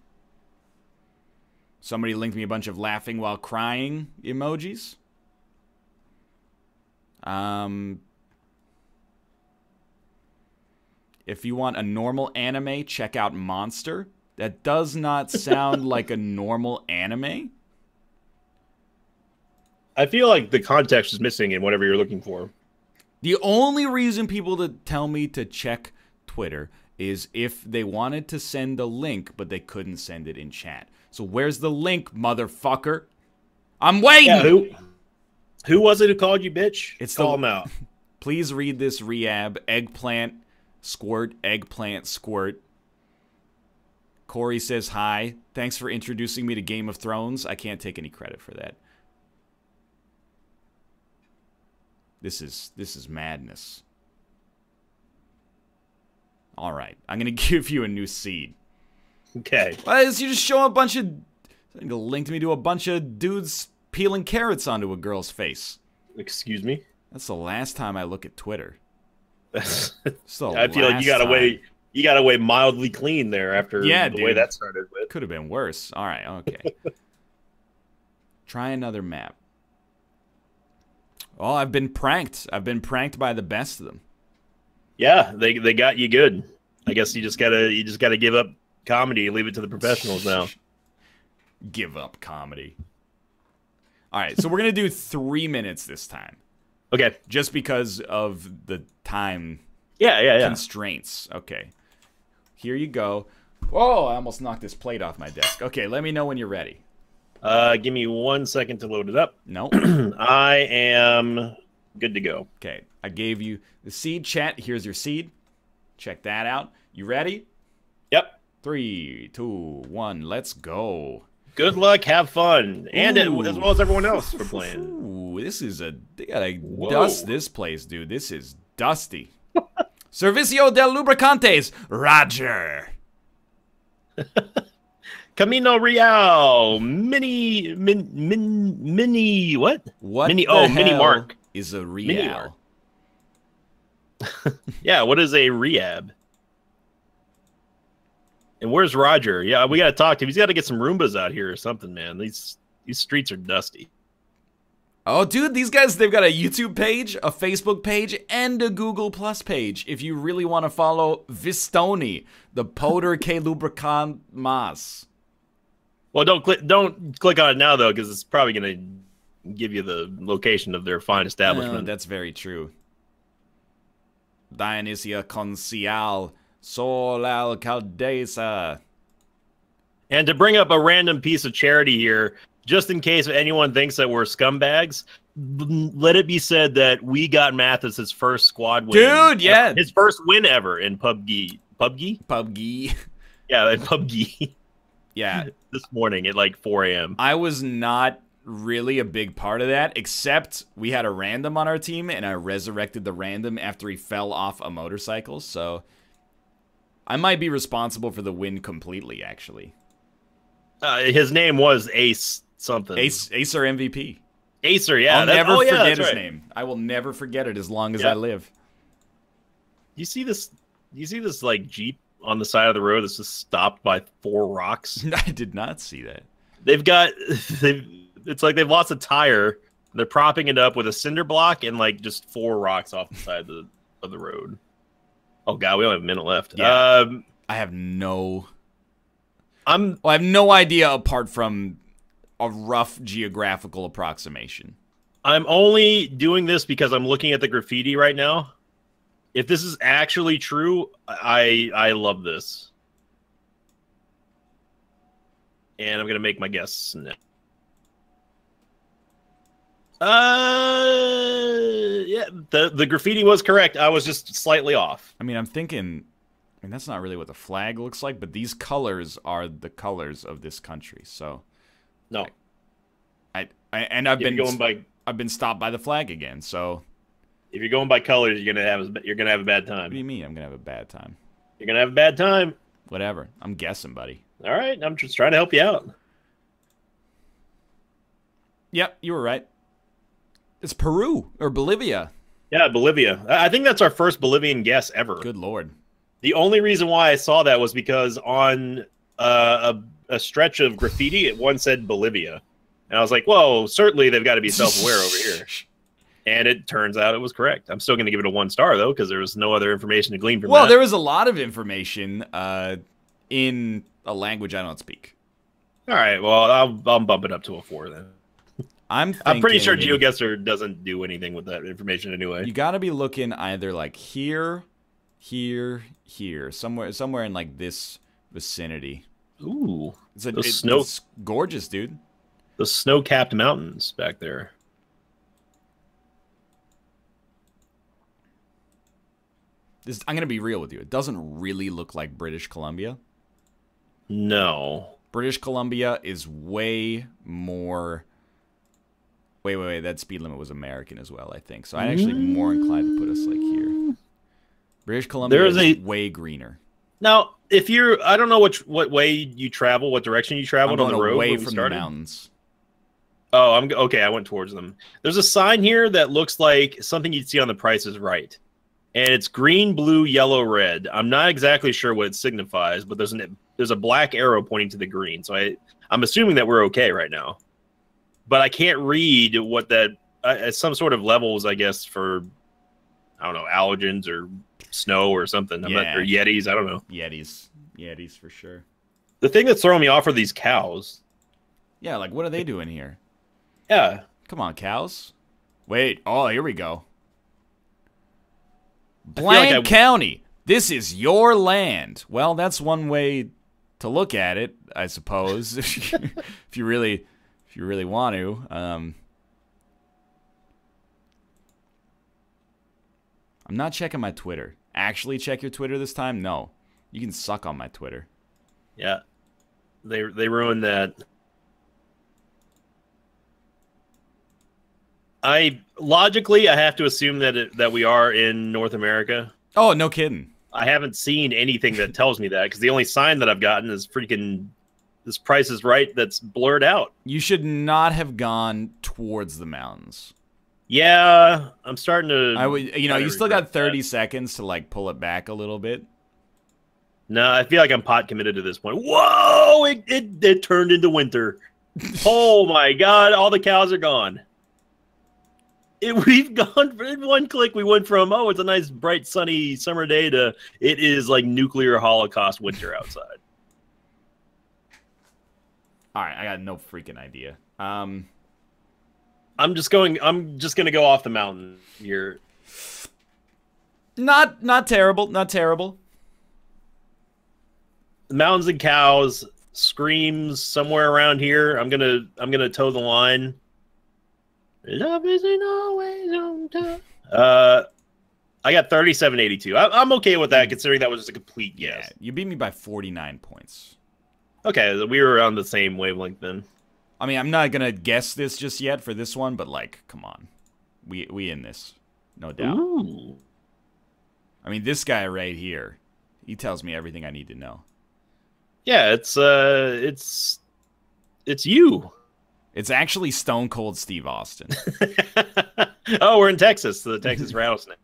Somebody linked me a bunch of laughing while crying emojis. If you want a normal anime, check out Monster. That does not sound like a normal anime. I feel like the context is missing in whatever you're looking for. The only reason people to tell me to check Twitter is if they wanted to send a link, but they couldn't send it in chat. So where's the link, motherfucker? I'm waiting! Yeah, who was it who called you bitch? Call him out. Please read this rehab. Eggplant, squirt, eggplant, squirt. Corey says hi. Thanks for introducing me to Game of Thrones. I can't take any credit for that. This is madness. All right, I'm gonna give you a new seed. Okay. Well, you just show a bunch of linked me to a bunch of dudes peeling carrots onto a girl's face. Excuse me. That's the last time I look at Twitter. I feel like you gotta wait. You got away mildly clean there after the way that started with. Could have been worse. All right, okay. Try another map. Oh, I've been pranked. I've been pranked by the best of them. Yeah, they got you good. I guess you just gotta give up comedy and leave it to the professionals now. Give up comedy. All right, so we're gonna do 3 minutes this time. Okay. Just because of the time constraints. Okay. Here you go. Whoa, I almost knocked this plate off my desk. Okay, let me know when you're ready. Give me 1 second to load it up. No. I am good to go. Okay, I gave you the seed, chat. Here's your seed. Check that out. You ready? Yep. 3, 2, 1, let's go. Good luck, have fun, and as well as everyone else for playing. Ooh, this is they gotta dust this place, dude. This is dusty. Servicio del Lubricantes, Roger. Camino Real, mini what? What? Mini Mark is a Real. Yeah, what is a Rehab? And where's Roger? Yeah, we got to talk to him. He's got to get some Roombas out here or something, man. These streets are dusty. Oh, dude, these guys, they've got a YouTube page, a Facebook page, and a Google Plus page. If you really want to follow Vistoni, the Poder que Lubricant Mas. Well, don't click on it now, though, because it's probably going to give you the location of their fine establishment. That's very true. Dionysia Concial. Sol Alcaldesa. And to bring up a random piece of charity here, just in case anyone thinks that we're scumbags, let it be said that we got Mathis' first squad win. Dude, yeah. His first win ever in PUBG. PUBG? PUBG. Yeah, in PUBG. Yeah. This morning at like 4 a.m. I was not really a big part of that, except we had a random on our team, and I resurrected the random after he fell off a motorcycle, so I might be responsible for the win completely, actually. His name was Ace something. Acer MVP. Acer, yeah. I'll never forget his name. I will never forget it as long as I live. You see this like Jeep on the side of the road that's just stopped by 4 rocks? I did not see that. It's like they've lost a tire. They're propping it up with a cinder block and like just 4 rocks off the side of the road. Oh god, we only have a minute left. Yeah. I have no idea apart from a rough geographical approximation. I'm only doing this because I'm looking at the graffiti right now. If this is actually true, I love this. And I'm gonna make my guess now. Yeah, the graffiti was correct. I was just slightly off. I mean, I'm thinking, that's not really what the flag looks like, but these colors are the colors of this country. So, no, I've been stopped by the flag again. So, if you're going by colors, you're gonna have a bad time. What do you mean I'm gonna have a bad time? You're gonna have a bad time. Whatever. I'm guessing, buddy. All right, I'm just trying to help you out. Yep, you were right. It's Peru or Bolivia. Yeah, Bolivia. I think that's our first Bolivian guess ever. Good Lord. The only reason why I saw that was because on a stretch of graffiti, it once said Bolivia. And I was like, whoa, certainly they've got to be self-aware over here. And it turns out it was correct. I'm still going to give it a 1 star, though, because there was no other information to glean from that. Well, there was a lot of information in a language I don't speak. All right, well, I'll bump it up to a 4 then. I'm pretty sure GeoGuessr doesn't do anything with that information anyway. You got to be looking either like here, somewhere in like this vicinity. Ooh, it's gorgeous, dude. The snow-capped mountains back there. I'm gonna be real with you. It doesn't really look like British Columbia. No, British Columbia is way more. Wait. That speed limit was American as well, I think. So I'm actually more inclined to put us like here. British Columbia is way greener. Now, if you're, I don't know what way you travel, what direction you traveled on the road. Away from the mountains. Oh, okay. I went towards them. There's a sign here that looks like something you'd see on The Price is Right. and it's green, blue, yellow, red. I'm not exactly sure what it signifies, but there's a black arrow pointing to the green. So I'm assuming that we're okay right now. But I can't read what that some sort of levels, I guess, for I don't know, allergens or snow or something. Or Yetis. I don't know. Yetis for sure. The thing that's throwing me off are these cows. Yeah, like what are they doing here? Yeah. Come on, cows. Wait. Oh, here we go. Blank County. This is your land. Well, that's one way to look at it, I suppose. if you really want to. I'm not checking my Twitter. Actually check your Twitter this time? No. You can suck on my Twitter. Yeah. They ruined that. Logically I have to assume that we are in North America. Oh, no kidding. I haven't seen anything that tells me that because the only sign that I've gotten is freaking "This Price is Right" that's blurred out. You should not have gone towards the mountains. Yeah, I'm starting to. I would, you still got 30 seconds to like pull it back a little bit. No, I feel like I'm pot committed to this point. Whoa! It turned into winter. Oh my god! All the cows are gone. We've gone in one click. We went from it's a nice bright sunny summer day to it is like nuclear holocaust winter outside. All right, I got no freaking idea. I'm just gonna go off the mountain here. Not terrible. Not terrible. Mountains and cows screams somewhere around here. I'm gonna toe the line. Love isn't always on time. I got 3782. I'm okay with that, considering that was just a complete guess. Yeah, you beat me by 49 points. Okay, we were on the same wavelength then. I mean, I'm not gonna guess this just yet for this one, but like, come on, we in this, no doubt. Ooh. I mean, this guy right here, he tells me everything I need to know. Yeah, it's you. It's actually Stone Cold Steve Austin. Oh, we're in Texas, the Texas rattlesnake.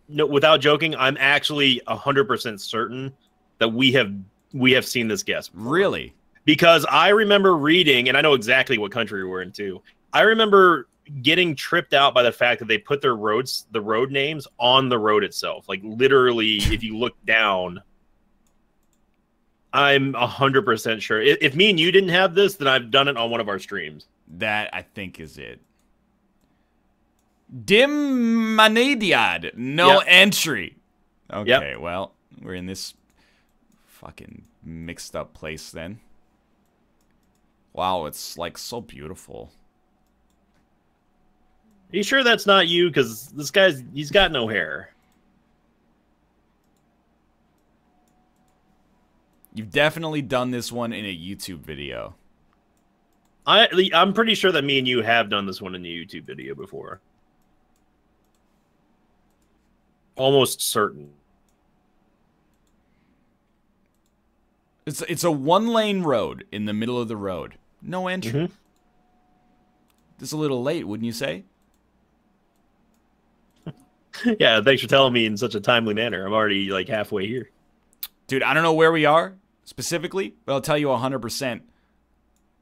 No, without joking, I'm actually 100% certain that we have seen this guess before. Really? Because I remember reading, and I know exactly what country we're in too. I remember getting tripped out by the fact that they put the road names on the road itself. Like literally, if you look down, I'm 100% sure. If me and you didn't have this, then I've done it on one of our streams. That, I think, is it. Dimmanadiad. No entry. Okay, well, we're in this fucking mixed up place then. Wow, it's like so beautiful. Are you sure that's not you? Because this he's got no hair. You've definitely done this one in a YouTube video. I'm pretty sure that me and you have done this one in a YouTube video before. Almost certain. It's a one-lane road in the middle of the road. No entry. Mm-hmm. Just a little late, wouldn't you say? Yeah, thanks for telling me in such a timely manner. I'm already like halfway here. Dude, I don't know where we are specifically, but I'll tell you 100%.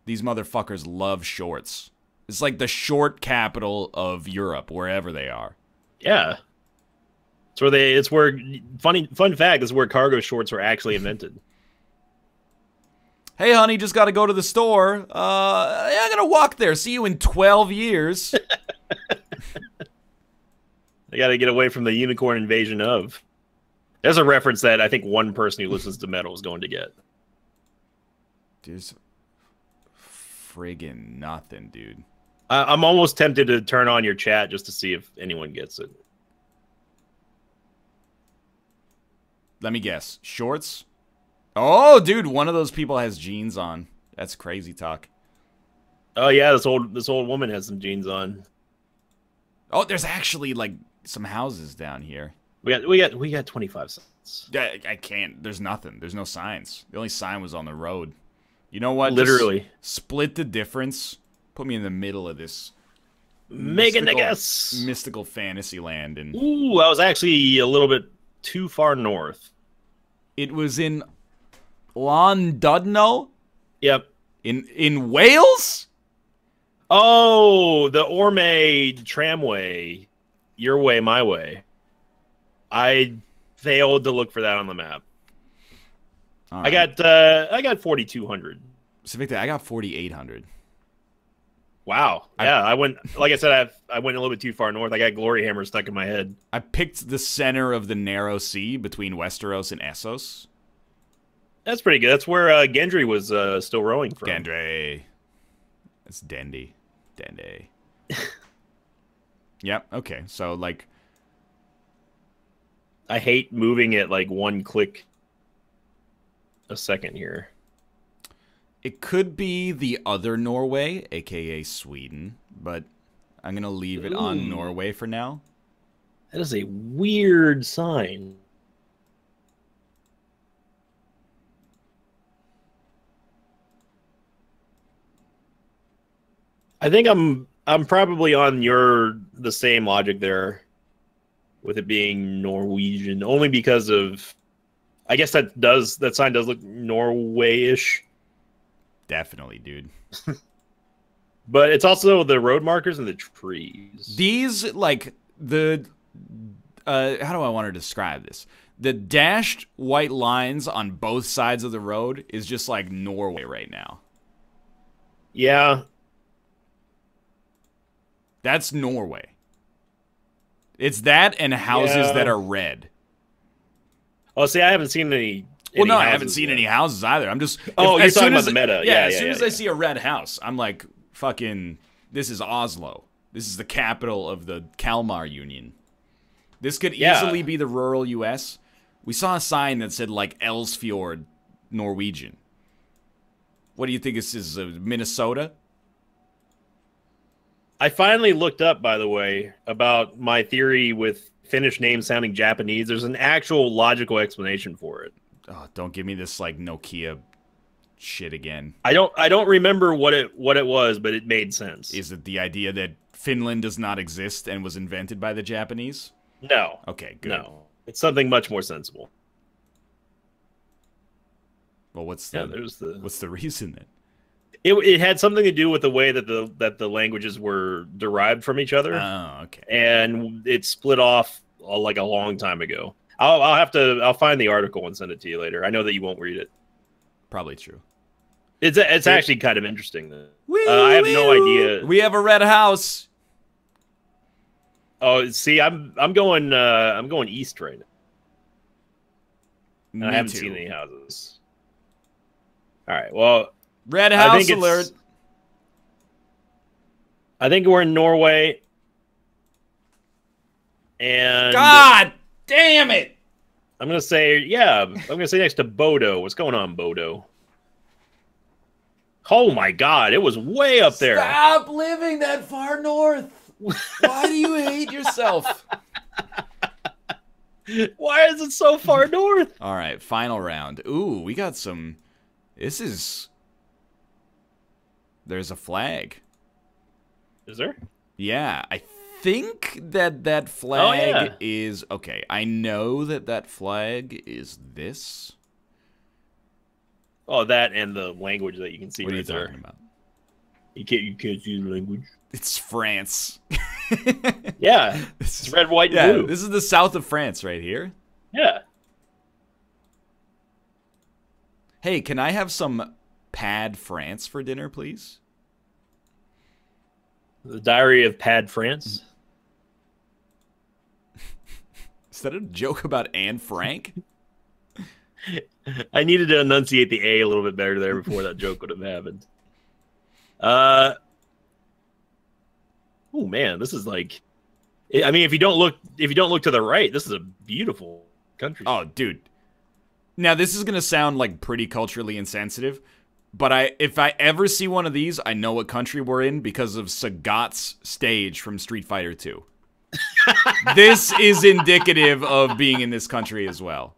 These motherfuckers love shorts. It's like the short capital of Europe, wherever they are. Yeah. Fun fact, this is where cargo shorts were actually invented. Hey, honey, just got to go to the store. I'm going to walk there. See you in 12 years. I got to get away from the unicorn invasion of. There's a reference that I think one person who listens to metal is going to get. There's friggin' nothing, dude. I'm almost tempted to turn on your chat just to see if anyone gets it. Let me guess. Shorts? Oh, dude, one of those people has jeans on. That's crazy talk. Oh yeah, this old woman has some jeans on. Oh, there's actually like some houses down here. We got 25 cents. I can't. There's nothing. There's no signs. The only sign was on the road. You know what? Literally. Just split the difference. Put me in the middle of this Making a guess. Mystical fantasy land. And ooh, I was actually a little bit too far north. it was in Llandudno? Yep. In Wales? Oh, the Orme tramway. Your way, my way. I failed to look for that on the map. Right. I got 4,200. So Victor, I got 4,800. Wow. Yeah, I went. Like I said, I went a little bit too far north. I got Glory Hammer stuck in my head. I picked the center of the narrow sea between Westeros and Essos. That's pretty good. That's where Gendry was still rowing from. Gendry. It's Dendy. Yep. Okay. So like, I hate moving it like one click a second here. It could be the other Norway, aka Sweden, but I'm gonna leave it on Norway for now. That is a weird sign. I think I'm probably on the same logic there, with it being Norwegian, only because of, I guess that sign does look Norway-ish. Definitely, dude. But it's also the road markers and the trees. These, like, the... how do I want to describe this? The dashed white lines on both sides of the road is just like Norway right now. Yeah. That's Norway. It's that and houses that are red. Oh, see, I haven't seen any... Well, no, I haven't seen any houses either. I'm just... Oh, you're talking about the meta. Yeah, as soon as I see a red house, I'm like, fucking, this is Oslo. This is the capital of the Kalmar Union. This could easily be the rural U.S. We saw a sign that said, like, Ellsfjord, Norwegian. What do you think this is, Minnesota? I finally looked up, by the way, about my theory with Finnish names sounding Japanese. There's an actual logical explanation for it. Oh, don't give me this like Nokia shit again. I don't remember what it was, but it made sense. Is it the idea that Finland does not exist and was invented by the Japanese? No. Okay, good. No. It's something much more sensible. Well, what's the reason then? It had something to do with the way that the languages were derived from each other. Oh, okay. And it split off like a long time ago. I'll find the article and send it to you later. I know that you won't read it. Probably true. It's actually kind of interesting. I have no idea. We have a red house. Oh, see, I'm going east right now. I haven't seen any houses. All right. Well, red house alert. I think we're in Norway. And God damn it! I'm gonna say next to Bodo. What's going on, Bodo? Oh my God, it was way up there. Stop living that far north. Why do you hate yourself? Why is it so far north? All right, final round. Ooh, we got some. There's a flag. Is there? Yeah, I think that flag is... Okay, I know that flag is this. Oh, that and the language that you can see right there. What are you talking about? You can't see the language. It's France. Yeah, it's red, white, and blue. This is the south of France right here. Yeah. Hey, can I have some Pad France for dinner, please? The Diary of Pad France. Is that a joke about Anne Frank? I needed to enunciate the A little bit better there before that joke would have happened. Oh man, this is like, I mean, if you don't look to the right, this is a beautiful country. Oh, dude. Now this is gonna sound like pretty culturally insensitive, but if I ever see one of these, I know what country we're in because of Sagat's stage from Street Fighter 2. This is indicative of being in this country as well.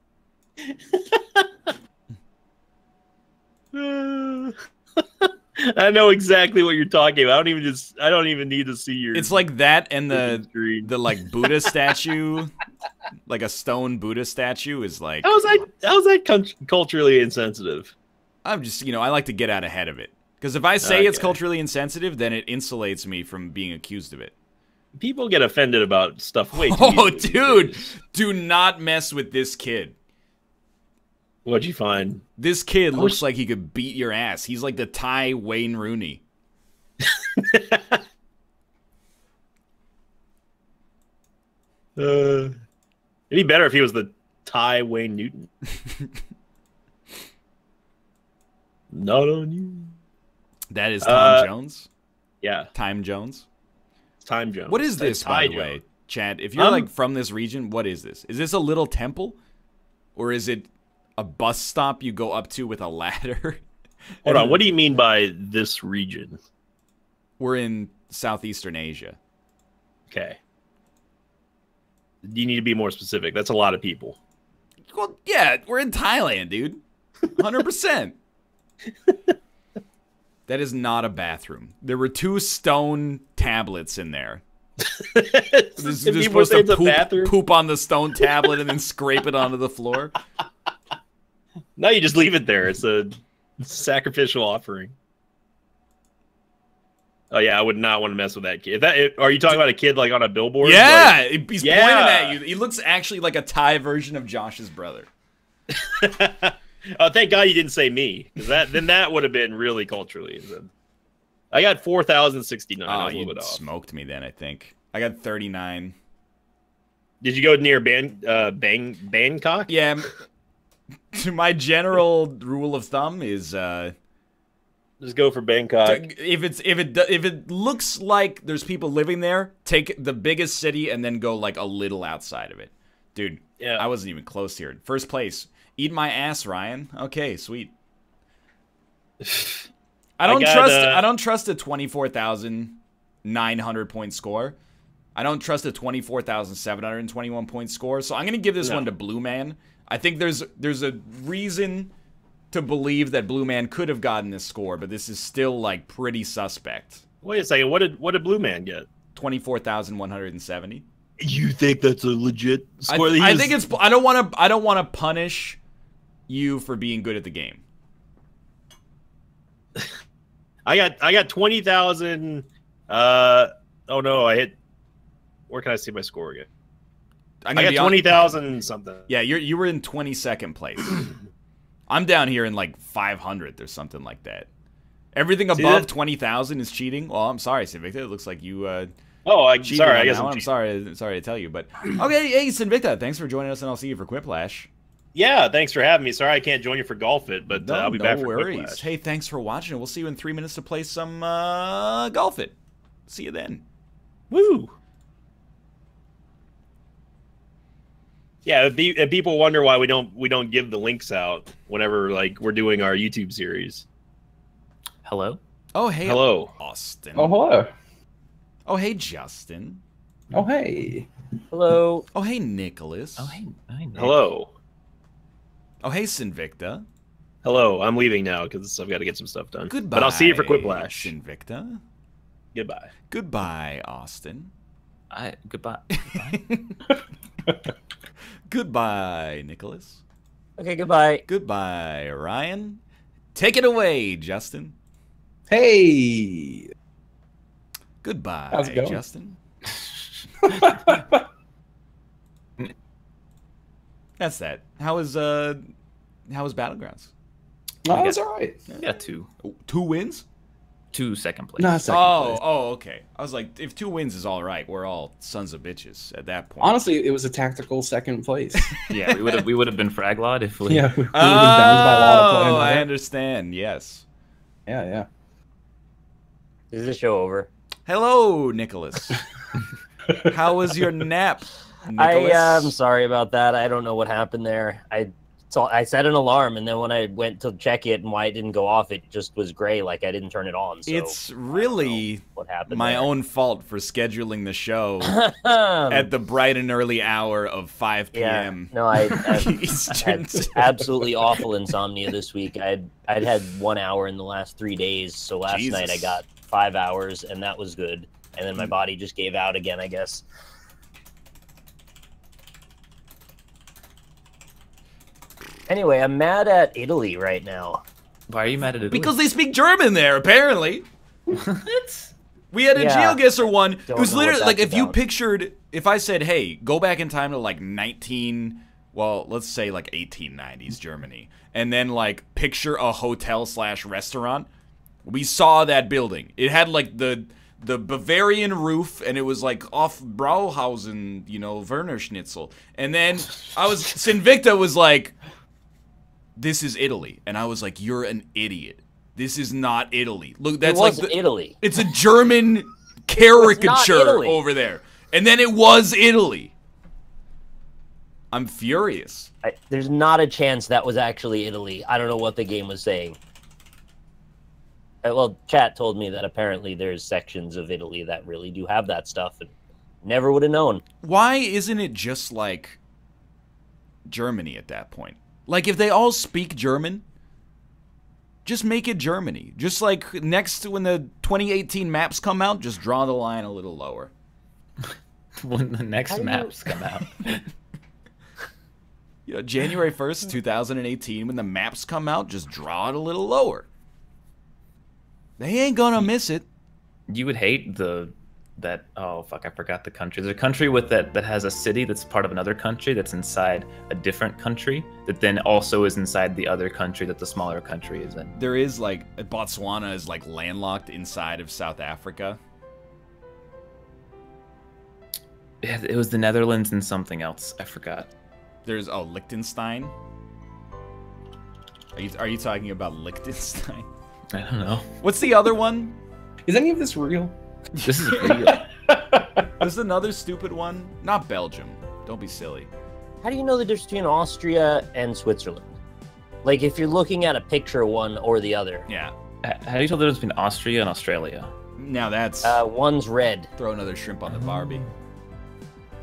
I know exactly what you're talking about. I don't even need to see your. It's like that and screen. the like Buddha statue, like a stone Buddha statue is like. How's that culturally insensitive? I'm just, I like to get out ahead of it. Because if I say it's culturally insensitive, then it insulates me from being accused of it. People get offended about stuff way too Oh, easily. dude, do not mess with this kid. What'd you find? This kid looks like he could beat your ass. He's like the Thai Wayne Rooney. It'd be better if he was the Thai Wayne Newton. Not on you. That is Tom Jones? Yeah. Time Jones? Time Jones. What is this, by the way, Chad? If you're like from this region, what is this? Is this a little temple? Or is it a bus stop you go up to with a ladder? Hold on, what do you mean by this region? We're in Southeastern Asia. Okay. You need to be more specific. That's a lot of people. Well, yeah, we're in Thailand, dude. 100%. That is not a bathroom. There were 2 stone tablets in there. They're supposed to poop on the stone tablet and then scrape it onto the floor. No, you just leave it there. It's a sacrificial offering. Oh yeah, I would not want to mess with that kid. Are you talking about a kid like on a billboard? Yeah, he's pointing at you. He looks actually like a Thai version of Josh's brother. Oh, thank God you didn't say me, because then that would have been really culturally. I got 4,069. Oh, you smoked me then. I think I got 39. Did you go near Bangkok? Yeah. My general rule of thumb is just go for Bangkok. If it looks like there's people living there, take the biggest city and then go like a little outside of it. Dude, yeah. I wasn't even close here. First place. Eat my ass, Ryan. Okay, sweet. I don't trust a 24,900 point score. I don't trust a 24,721 point score. So I'm going to give this one to Blue Man. I think there's a reason to believe that Blue Man could have gotten this score, but this is still like pretty suspect. Wait a second. What did Blue Man get? 24,170. You think that's a legit score? I think it's. I don't want to punish you for being good at the game. I got 20,000. Oh no, I hit. Where can I see my score again? I got 20,000 something. Yeah, you were in 22nd place. I'm down here in like 500 or something like that. Everything above 20,000 is cheating. Well, I'm sorry, Invicta. It looks like you. I'm sorry. I guess I'm sorry to tell you, but okay. Hey, Invicta, thanks for joining us, and I'll see you for Quiplash. Yeah, thanks for having me. Sorry I can't join you for Golf It, but I'll be back for Quiplash. Hey, thanks for watching, and we'll see you in 3 minutes to play some Golf It. See you then. Woo! Yeah, if people wonder why we don't give the links out whenever like we're doing our YouTube series. Hello. Oh hey. Hello, Austin. Oh hello. Oh hey, Justin. Oh hey. Hello. Oh hey, Nicholas. Oh hey. Nick. Hello. Oh hey, Invicta. Hello. I'm leaving now because I've got to get some stuff done. Goodbye. But I'll see you for Quiplash. Invicta. Goodbye. Goodbye, Austin. Goodbye. Goodbye, Nicholas. Okay, goodbye. Goodbye, Ryan. Take it away, Justin. Hey. Goodbye, How's it going? Justin. That's that. How was Battlegrounds? No, that's all right. Yeah, 2. 2 wins? 2 second place. No, second place. Oh, okay. I was like, if 2 wins is all right, we're all sons of bitches at that point. Honestly, it was a tactical second place. Yeah, we would have been fraglawed if we. Yeah, we would have been down by a lot of play. I understand. Yes. Yeah. Is the show over? Hello, Nicholas. How was your nap, Nicholas? I'm sorry about that. I don't know what happened there. I So I set an alarm, and then when I went to check it and why it didn't go off, it just was gray, like I didn't turn it on. So It's really what happened my there. own fault for scheduling the show at the bright and early hour of 5 p.m. Yeah, no, I Eastern. had absolutely awful insomnia this week. I'd had 1 hour in the last 3 days, so last Jesus. night I got 5 hours, and that was good. And then my body just gave out again, I guess. Anyway, I'm mad at Italy right now. Why are you mad at Italy? Because they speak German there, apparently. What? We had a Yeah. GeoGuessr one Don't who's know what literally like, that's if you about. pictured, if I said, hey, go back in time to like let's say like 1890s Germany, and then like picture a hotel/restaurant, we saw that building. It had like the Bavarian roof, and it was like off Brauhausen, you know, Werner Schnitzel. And then Invicta was like, this is Italy. And I was like, you're an idiot. This is not Italy. Look, that's like Italy. It's a German caricature Italy. over there. And then it was Italy. I'm furious. There's not a chance that was actually Italy. I don't know what the game was saying. Well, chat told me that apparently there's sections of Italy that really do have that stuff, and never would have known. Why isn't it just like Germany at that point? Like, if they all speak German, just make it Germany. Just like next, when the 2018 maps come out, just draw the line a little lower. When the next maps come out. You know, January 1st, 2018, when the maps come out, just draw it a little lower. They ain't gonna miss it. You would hate oh fuck, I forgot the country. There's a country with that has a city that's part of another country that's inside a different country that then also is inside the other country that the smaller country is in. There is like, Botswana is like landlocked inside of South Africa. Yeah, it was the Netherlands and something else. I forgot. There's Liechtenstein. Are you talking about Liechtenstein? I don't know. What's the other one? Is any of this real? This is real. There's another stupid one. Not Belgium. Don't be silly. How do you know the difference between Austria and Switzerland? Like, if you're looking at a picture, one or the other. Yeah. How do you tell the difference between Austria and Australia? Now that's One's red. throw another shrimp on the Barbie.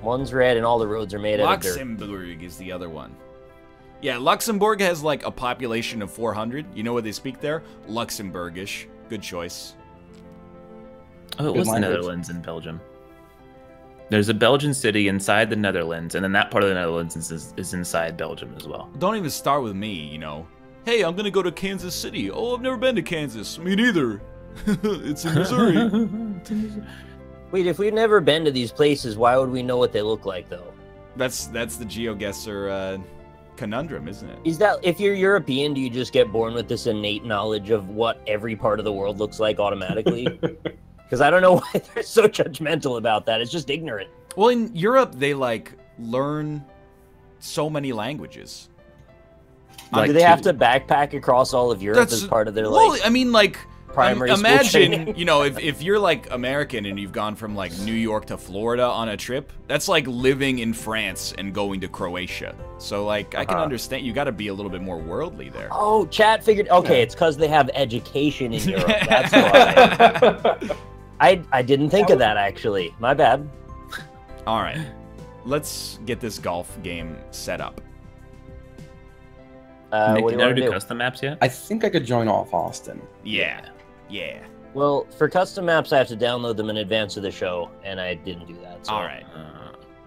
One's red, and all the roads are made out of dirt. Luxembourg is the other one. Yeah, Luxembourg has like a population of 400. You know what they speak there? Luxembourgish. Good choice. Oh, it Good was the language. Netherlands and Belgium. There's a Belgian city inside the Netherlands, and then that part of the Netherlands is inside Belgium as well. Don't even start with me, you know. Hey, I'm gonna go to Kansas City. Oh, I've never been to Kansas. Me neither. It's in Missouri. Wait, if we've never been to these places, why would we know what they look like, though? That's the GeoGuessr conundrum, isn't it? Is that, if you're European, do you just get born with this innate knowledge of what every part of the world looks like automatically? Because I don't know why they're so judgmental about that. It's just ignorant. Well, in Europe, they like learn so many languages. Do they have to backpack across all of Europe as part of their, well, like, I mean, like, primary school imagine, training? you know, if you're like American and you've gone from like New York to Florida on a trip, that's like living in France and going to Croatia. So like, I can understand, you got to be a little bit more worldly there. Oh, chat figured. Okay, it's because they have education in Europe. That's why. I didn't think of that, actually. My bad. All right, let's get this golf game set up. Nick, What you do you never want to do do? custom maps yet? I think I could join off Austin. Yeah, yeah. Well, for custom maps, I have to download them in advance of the show, and I didn't do that. So All right,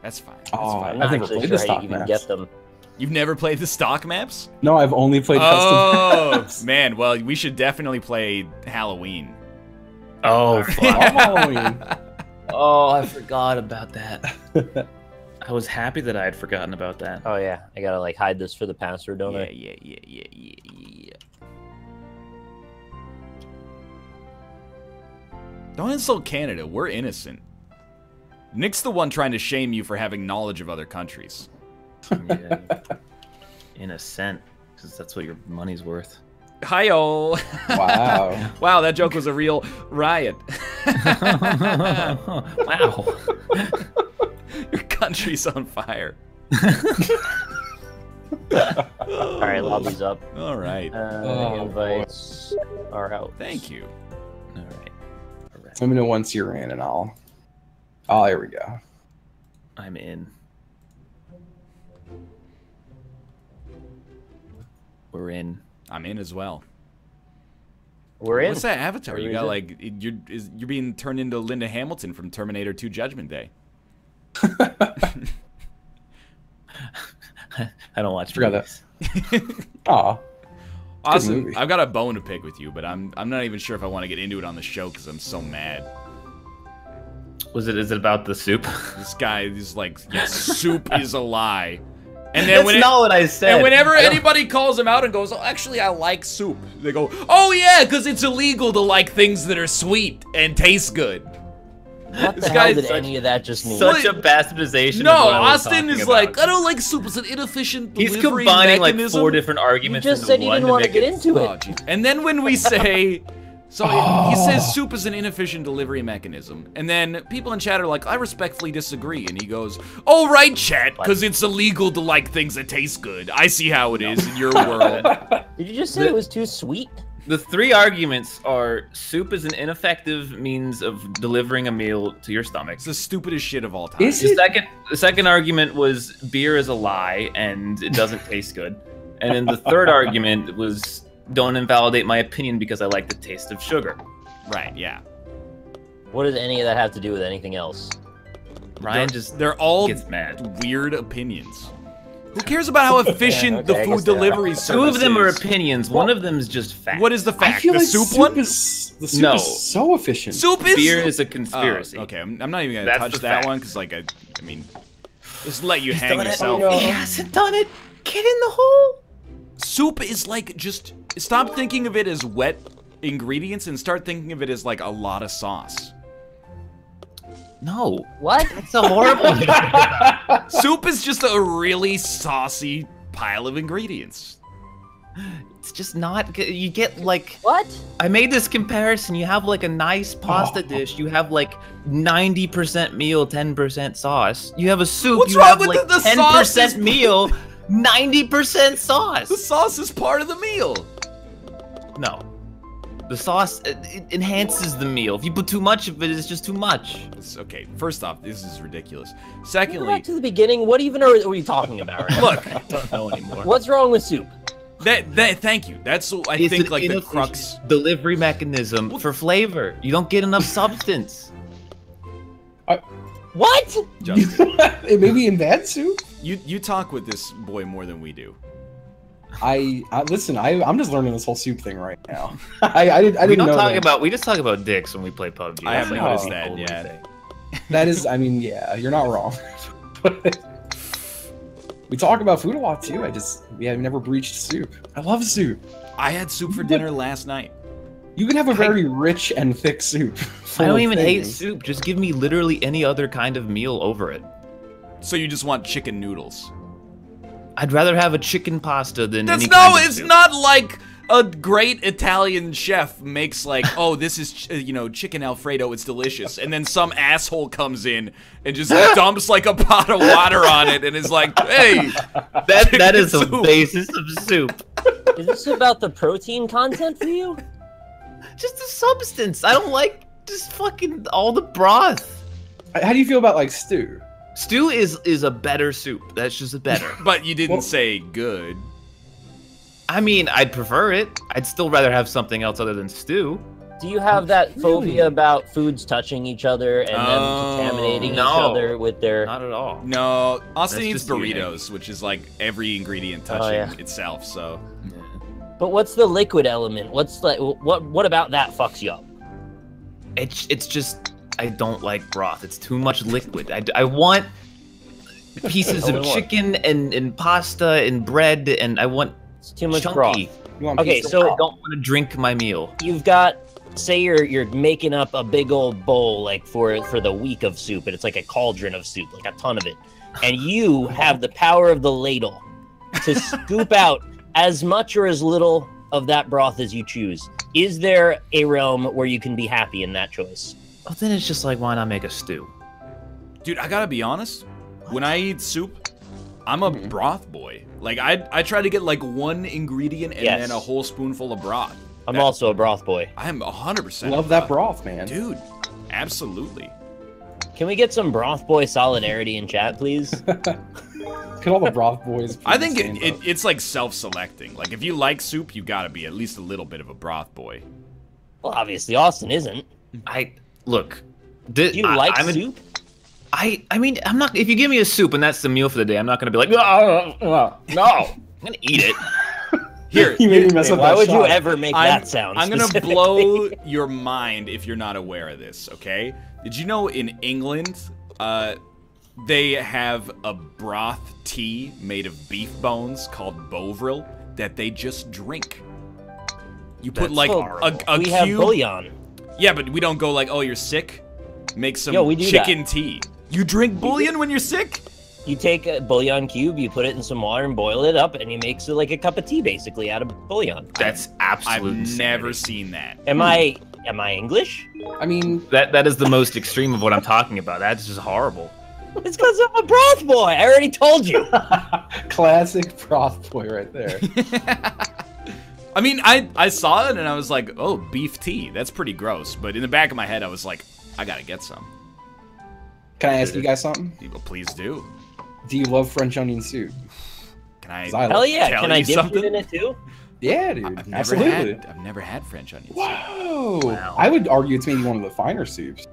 that's fine. That's Oh, fine. I'm not I've never actually played sure the how you stock even maps. get them. You've never played the stock maps? No, I've only played Oh, custom maps. man. Well, we should definitely play Halloween. Oh, fuck. Halloween. Oh, I forgot about that. I was happy that I had forgotten about that. Oh yeah, I gotta like hide this for the password, don't Yeah, I? yeah. Don't insult Canada. We're innocent. Nick's the one trying to shame you for having knowledge of other countries. Yeah. In a cent, because that's what your money's worth. Hi-oh. Wow. Wow, that joke was a real riot. Wow. Your country's on fire. All right, lobby's up. All right. Invites are out. Thank you. All right. Let me know once you're in, and I'll. Oh, there we go. I'm in. We're in. I'm in as well. We're in. What's that avatar? You Where got is like you're being turned into Linda Hamilton from Terminator 2: Judgment Day. I don't watch Forgot movies. Aw. Austin, movie. I've got a bone to pick with you, but I'm not even sure if I want to get into it on the show because I'm so mad. Is it about the soup? This guy is like, yes, soup is a lie. And then That's not what I said. And whenever anybody calls him out and goes, oh, actually, I like soup, they go, oh yeah, because it's illegal to like things that are sweet and taste good. What This the hell guy's did such- any of that just mean? Such a bastardization. No, of what I was Austin talking is like, about. I don't like soup. It's an inefficient He's delivery combining like mechanism. 4 different You arguments. just into said you one didn't want to make get into Oh, it. geez. And then when we say, so he says soup is an inefficient delivery mechanism, and then people in chat are like, I respectfully disagree, and he goes, oh right, chat, because it's illegal to like things that taste good. I see how it is in your world. Did you just say it was too sweet? The 3 arguments are soup is an ineffective means of delivering a meal to your stomach. It's the stupidest shit of all time. Is The it? second argument was beer is a lie and it doesn't taste good. And then the third argument was don't invalidate my opinion because I like the taste of sugar. Right, yeah. What does any of that have to do with anything else? Ryan just They're all gets mad. weird opinions. Who cares about how efficient Okay, the I food guess they are. delivery service 2 of them are is? opinions. One of them is just fact. What is the I fact? feel The like soup soup one? is the soup No. is so efficient. Soup is Beer is a Oh, conspiracy. okay, I'm not even gonna That's touch the that fact. one because, like, I mean, just let you He's hang done it. yourself. Oh, no. He hasn't done it. Get in the hole. Soup is like just stop thinking of it as wet ingredients and start thinking of it as like a lot of sauce. No. What? It's a horrible. Soup is just a really saucy pile of ingredients. It's just not good. You get like What? I made this comparison. You have like a nice pasta dish. You have like 90% meal, 10% sauce. You have a soup. What's you wrong have with like the sauce 10% is- meal, 90% sauce. The sauce is part of the meal. No. The sauce it enhances the meal. If you put too much of it, it's just too much. Okay, first off, this is ridiculous. Go Secondly, back to the beginning. What even are we talking about right now? look, I don't know anymore. What's wrong with soup? thank you. That's I It's think an like the inefficient crux. delivery mechanism for flavor. You don't get enough substance. What? Justin, It may be in bad soup. you talk with this boy more than we do. I listen. I'm just learning this whole soup thing right now. I didn't We don't know talk that. about. We just talk about dicks when we play PUBG. I That's have like noticed what that, people yeah. say. That is, I mean, yeah, you're not wrong. We talk about food a lot too. We have never breached soup. I love soup. I had soup for dinner last night. You can have a very rich and thick soup. I full don't of even hate things. soup. Just give me literally any other kind of meal over it. So you just want chicken noodles? I'd rather have a chicken pasta than That's any kind of it's soup. not like a great Italian chef makes like, oh, this is chicken Alfredo. It's delicious, and then some asshole comes in and just dumps like a pot of water on it and is like, hey, That is the soup. basis of soup. Is this about the protein content for you? Just the substance. I don't like just fucking all the broth. How do you feel about like stew? Stew is a better soup. That's just a better. but you didn't Well- say good. I mean, I'd prefer it. I'd still rather have something else other than stew. Do you have that Really? phobia about foods touching each other and them Oh, contaminating each no. other with their? Not at all. No, Austin That's eats just unique. burritos, which is like every ingredient Oh, touching yeah. itself. So But what's the liquid element? What's like what about that fucks you up? It's just I don't like broth. It's too much liquid. I want pieces Only of one. chicken and pasta and bread, and I want It's too much chunky. broth. You want Okay, pizza? so- I don't want to drink my meal. You've got, say you're making up a big old bowl like for the week of soup, and it's like a cauldron of soup, like a ton of it, and you have the power of the ladle to scoop out as much or as little of that broth as you choose. Is there a realm where you can be happy in that choice? Well, then it's just like, why not make a stew? dude, I gotta be honest. When I eat soup, I'm a broth boy. Like, I try to get, like, one ingredient and then a whole spoonful of broth. I'm also a broth boy. I am 100% Love that broth, man. Dude, absolutely. Can we get some broth boy solidarity in chat, please? Look at all the broth boys. I think it's like self-selecting. Like, if you like soup, you gotta be at least a little bit of a broth boy. Well, obviously, Austin isn't. Look. Do you like soup? I mean, I'm not. If you give me a soup and that's the meal for the day, I'm not gonna be like, no, I'm gonna eat it. Here, you made me mess up why that would shot. you ever make that sound? I'm gonna blow your mind if you're not aware of this. Okay? Did you know in England, they have a broth tea made of beef bones called Bovril that they just drink. You put like a we have cube. bouillon. Yeah, but we don't go like, oh, you're sick? Make some we do chicken that. tea. You drink bouillon when you're sick? You take a bouillon cube, you put it in some water and boil it up, and you make like a cup of tea basically out of bouillon. That's absolute. I've never seen that. Am I English? I mean, that is the most extreme of what I'm talking about. That's just horrible. It's because I'm a broth boy. I already told you. classic broth boy right there. I mean, I saw it and I was like, oh, beef tea. That's pretty gross. But in the back of my head, I was like, I gotta get some. Can I ask you guys something? People, please do. Do you love French onion soup? Can I? Hell yeah! tell Can I you dip something? it in it too? Yeah, dude. Absolutely. I've never had French onion soup. Whoa. Wow. I would argue it's maybe one of the finer soups.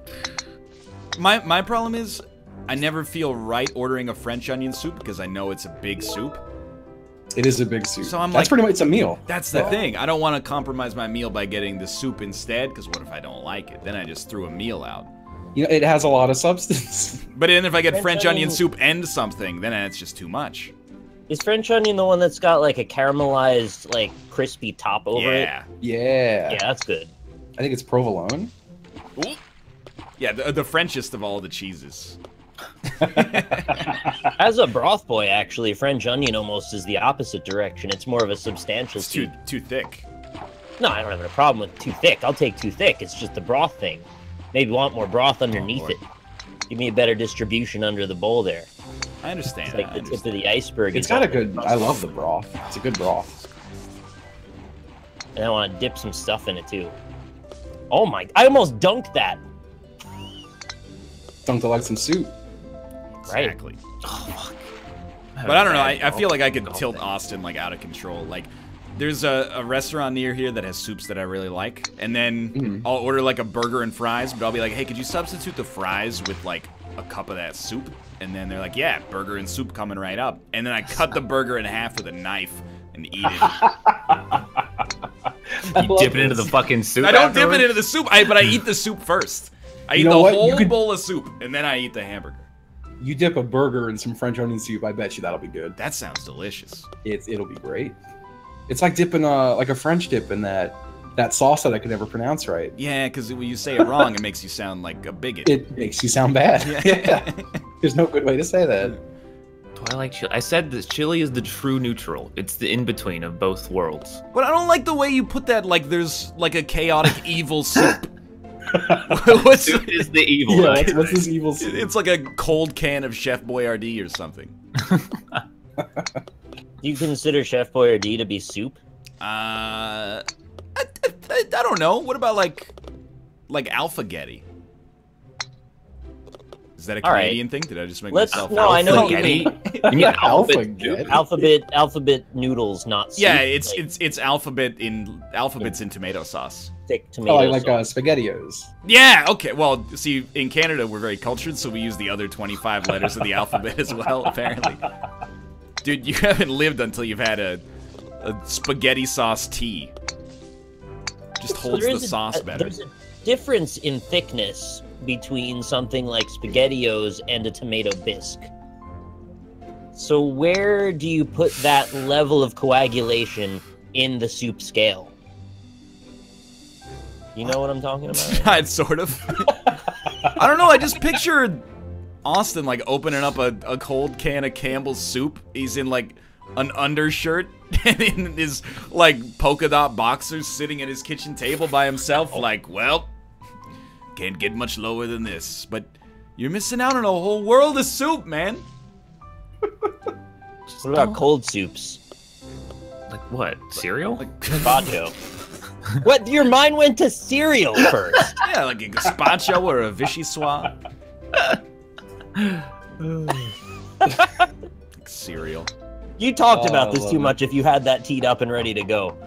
My problem is, I never feel right ordering a French onion soup because I know it's a big soup. It is a big soup. So I'm That's like, pretty much it's a meal. That's the thing. I don't want to compromise my meal by getting the soup instead, because what if I don't like it? Then I just threw a meal out. You know, it has a lot of substance. But then if I get French French onion onion- soup and something, then it's just too much. Is French onion the one that's got like a caramelized, like crispy top over it? Yeah. Yeah. Yeah, that's good. I think it's provolone. Ooh. Yeah, the Frenchest of all the cheeses. As a broth boy, actually, French onion almost is the opposite direction. It's more of a substantial It's soup. too thick. No, I don't have a problem with too thick. I'll take too thick. It's just the broth thing. Maybe want more broth underneath Lord. it. Give me a better distribution under the bowl there. I understand. It's like I the tip understand. of the iceberg. It's is got a up. good. I love the broth. It's a good broth. And I want to dip some stuff in it too. Oh my! I almost dunked that. Dunked it like some soup. Right. Exactly. But I don't know. I feel like I could tilt Austin like out of control. Like, there's a restaurant near here that has soups that I really like, and then I'll order like a burger and fries, but I'll be like, hey, could you substitute the fries with like a cup of that soup? And then they're like, yeah, burger and soup coming right up. And then I cut the burger in half with a knife and eat it. You dip it into the fucking soup. I don't dip afterwards? it into the soup, but I eat the soup first. I eat know the what? whole You could- bowl of soup, and then I eat the hamburger. You dip a burger in some French onion soup. I bet you that'll be good. That sounds delicious. It'll be great. It's like dipping like a French dip in that sauce that I could never pronounce right. Yeah, because when you say it wrong, it makes you sound like a bigot. It makes you sound bad. Yeah. There's no good way to say that. Do I like chili? I said that chili is the true neutral. It's the in-between of both worlds. But I don't like the way you put that, like there's like a chaotic evil soup. What's Soup is the evil. Yeah, right? what's this evil soup? It's like a cold can of Chef Boyardee or something. Do you consider Chef Boyardee to be soup? I don't know. What about like Alphagetti? Is that a All right. Canadian thing? Did I just make Let's- myself? no, I know what you Alphagetti? mean. You mean Alpha alphabet? Alphabet noodles, not soup. Yeah, it's like alphabets in tomato sauce. thick Oh, tomato like sauce. SpaghettiOs. Yeah, okay. Well, see, in Canada we're very cultured, so we use the other 25 letters of the alphabet as well, apparently. Dude, you haven't lived until you've had a spaghetti sauce tea. Just holds there the is sauce better. There's a difference in thickness between something like SpaghettiOs and a tomato bisque. So where do you put that level of coagulation in the soup scale? You know what I'm talking about? I'd sort of. I don't know, I just pictured Austin like opening up a cold can of Campbell's soup. He's in like an undershirt and in his like polka dot boxers sitting at his kitchen table by himself, like, well, can't get much lower than this. But you're missing out on a whole world of soup, man. Just What about don't- cold soups? Like what? Cereal? Like, Gazpacho. What? Your mind went to cereal first. yeah, like a gazpacho or a vichyssoise. Like cereal. You talked Oh, about I this love too it. much if you had that teed up and ready to go.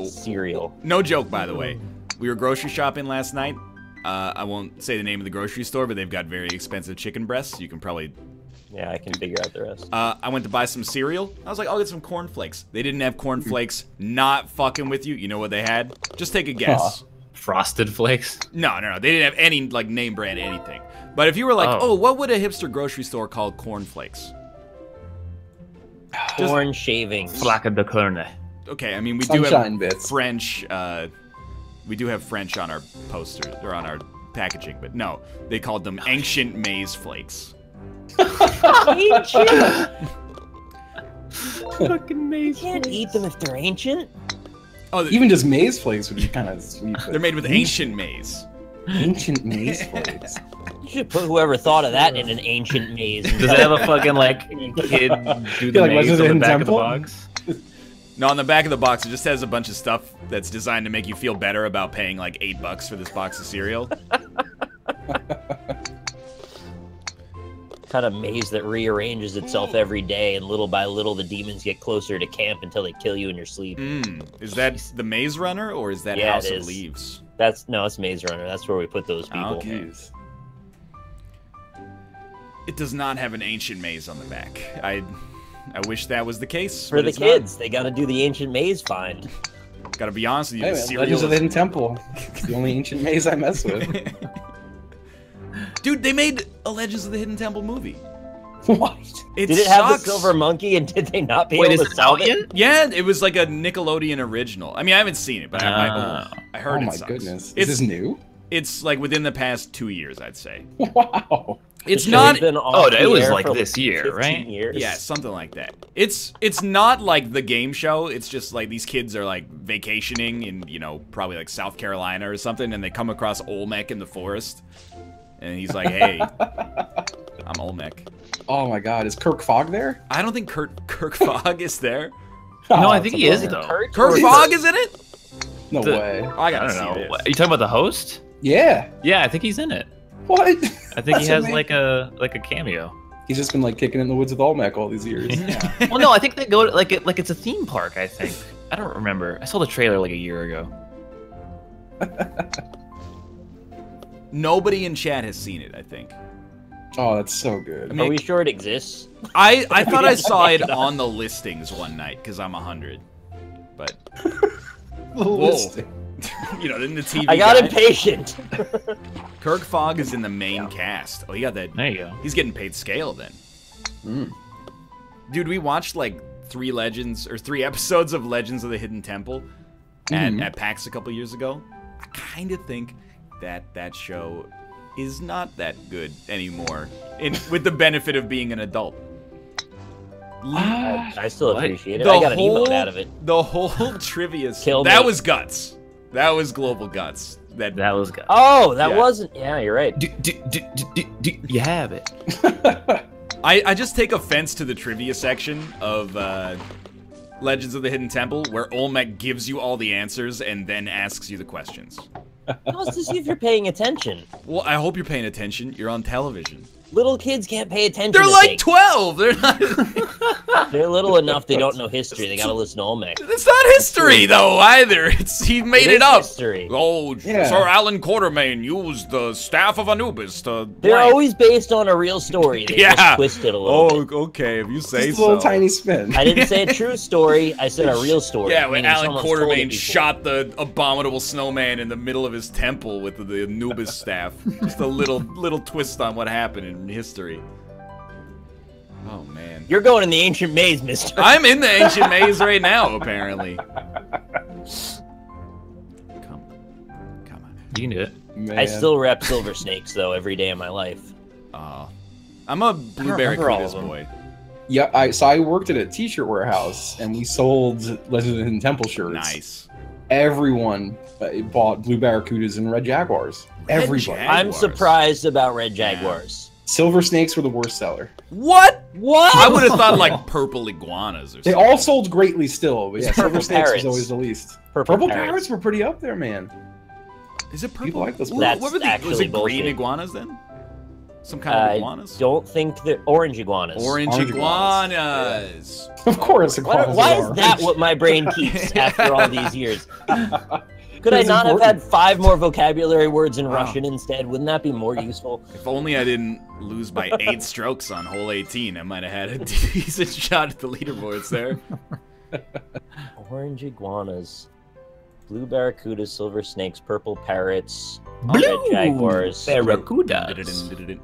Cereal. No joke, by the way. We were grocery shopping last night. I won't say the name of the grocery store, but they've got very expensive chicken breasts. You can probably... Yeah, I can figure out the rest. I went to buy some cereal. I was like, I'll get some cornflakes. They didn't have cornflakes. Not fucking with you. You know what they had? Just take a guess. Frosted Flakes? No. They didn't have any, like, name brand anything. But if you were like, Oh. oh, what would a hipster grocery store call cornflakes? Corn shavings. Flaca de carne. Okay, I mean, we do Sunshine have bits. French, we do have French on our posters, or on our packaging, but no, they called them ancient maize flakes. Ancient? Fucking You can't eat them if they're ancient. Oh, Even just maize flakes would be kind of sweet. but they're made with ancient maize. ancient maize flakes. You should put whoever thought of that in an ancient maze. Does it have a fucking, like, kid do the like maze Legends on of the back of the Temple? box? No, on the back of the box, it just has a bunch of stuff that's designed to make you feel better about paying like $8 for this box of cereal. Kind of maze that rearranges itself every day, and little by little the demons get closer to camp until they kill you in your sleep. Is that the Maze Runner, or is that Yeah, House it of is. Leaves? No, it's Maze Runner. That's where we put those people. Okay. It does not have an ancient maze on the back. I wish that was the case. For but the it's kids, they got to do the ancient maze find. Not. Gotta be honest with you, Hey, the man, cereal Legends of the is- Hidden Temple. It's the only ancient maze I mess with. Dude, they made a Legends of the Hidden Temple movie. What? It Did it have sucks. the silver monkey, and did they not be Wait, able is to it solve out it? yet? Yeah, it was like a Nickelodeon original. I mean, I haven't seen it, but I heard Oh it my sucks. goodness. It's, Is this new? it's like within the past 2 years, I'd say. Wow. It's The not... show's been off Oh, the it was air like for this year, 15 right? Years. Yeah, something like that. It's not like the game show. It's just like these kids are like vacationing in, you know, probably like South Carolina or something, and they come across Olmec in the forest. And he's like, hey, I'm Olmec. Oh my god, is Kirk Fogg there? I don't think Kirk Fogg is there. No, I Oh, think it's he a is, bummer. though. Kirk Fogg is in it? No The- way. Oh, I I gotta don't see know. this. Are you talking about the host? Yeah. Yeah, I think he's in it. What? I think That's he has amazing. like a cameo. He's just been like kicking it in the woods with Olmec all these years. Well, no, I think they go to, like it's a theme park. I think. I don't remember. I saw the trailer like a year ago. Nobody in chat has seen it, I think. Oh, that's so good. I Are mean, we sure it exists? I thought I saw it on the listings one night because I'm 100. But, The listing. you know, in the TV I got guide, impatient. Kirk Fogg is in the main cast. Oh, he got that. There you go. He's getting paid scale then. Mm. Dude, we watched like 3 episodes of Legends of the Hidden Temple at PAX a couple years ago. I kind of think that show is not that good anymore, with the benefit of being an adult. I still What? appreciate it. I got an emote out of it. The whole trivia. Kill that me. was guts. That was global guts. That That was good. Oh, that Yeah. wasn't. Yeah, you're right. You have it. I just take offense to the trivia section of Legends of the Hidden Temple, where Olmec gives you all the answers and then asks you the questions. No, it's to see if you're paying attention. Well, I hope you're paying attention. You're on television. Little kids can't pay attention. They're to like things. 12. They're not. They're little enough they don't know history. They gotta listen to Olmec. It's not history though either. He made it is up. history. Oh, Yeah. Sir Alan Quatermain used the staff of Anubis to. They're blank. always based on a real story. They Yeah. just twist it a little bit. okay. If you say Just a little tiny spin. I didn't say a true story. I said a real story. Yeah, when meaning Alan someone's told it Quatermain before. shot the abominable snowman in the middle of his temple with the Anubis staff. Just a little twist on what happened in history. Oh man. You're going in the ancient maze, mister. I'm in the ancient maze right now, apparently. Come on. You can do it. Man. I still rep silver snakes, though, every day of my life. I'm a Blue remember all Barracudas of them. boy. Yeah, so I worked at a t-shirt warehouse, and we sold Legends of the Hidden Temple shirts. Nice. Everyone bought Blue Barracudas and Red Jaguars. Everybody. Jag- I'm Jaguars. surprised about red Yeah. jaguars. Silver snakes were the worst seller. What? What? I would have thought like purple iguanas or They something. all sold greatly still, but yeah, Purple silver snakes parrots. was always the least. Purple parrots parrots were pretty up there, man. Is it purple? People like those. That's What were the, was actually it green bullshit. iguanas then? Some kind of iguanas? Don't think they're orange iguanas. Orange Orange iguanas. Of course, Why, iguanas why are is that orange. what my brain keeps after all these years? Could I It's not important. have had 5 more vocabulary words in Russian instead? Wouldn't that be more useful? If only I didn't lose by 8 strokes on hole 18, I might have had a decent shot at the leaderboards there. Orange iguanas, blue barracudas, silver snakes, purple parrots, Blue red jaguars. barracuda.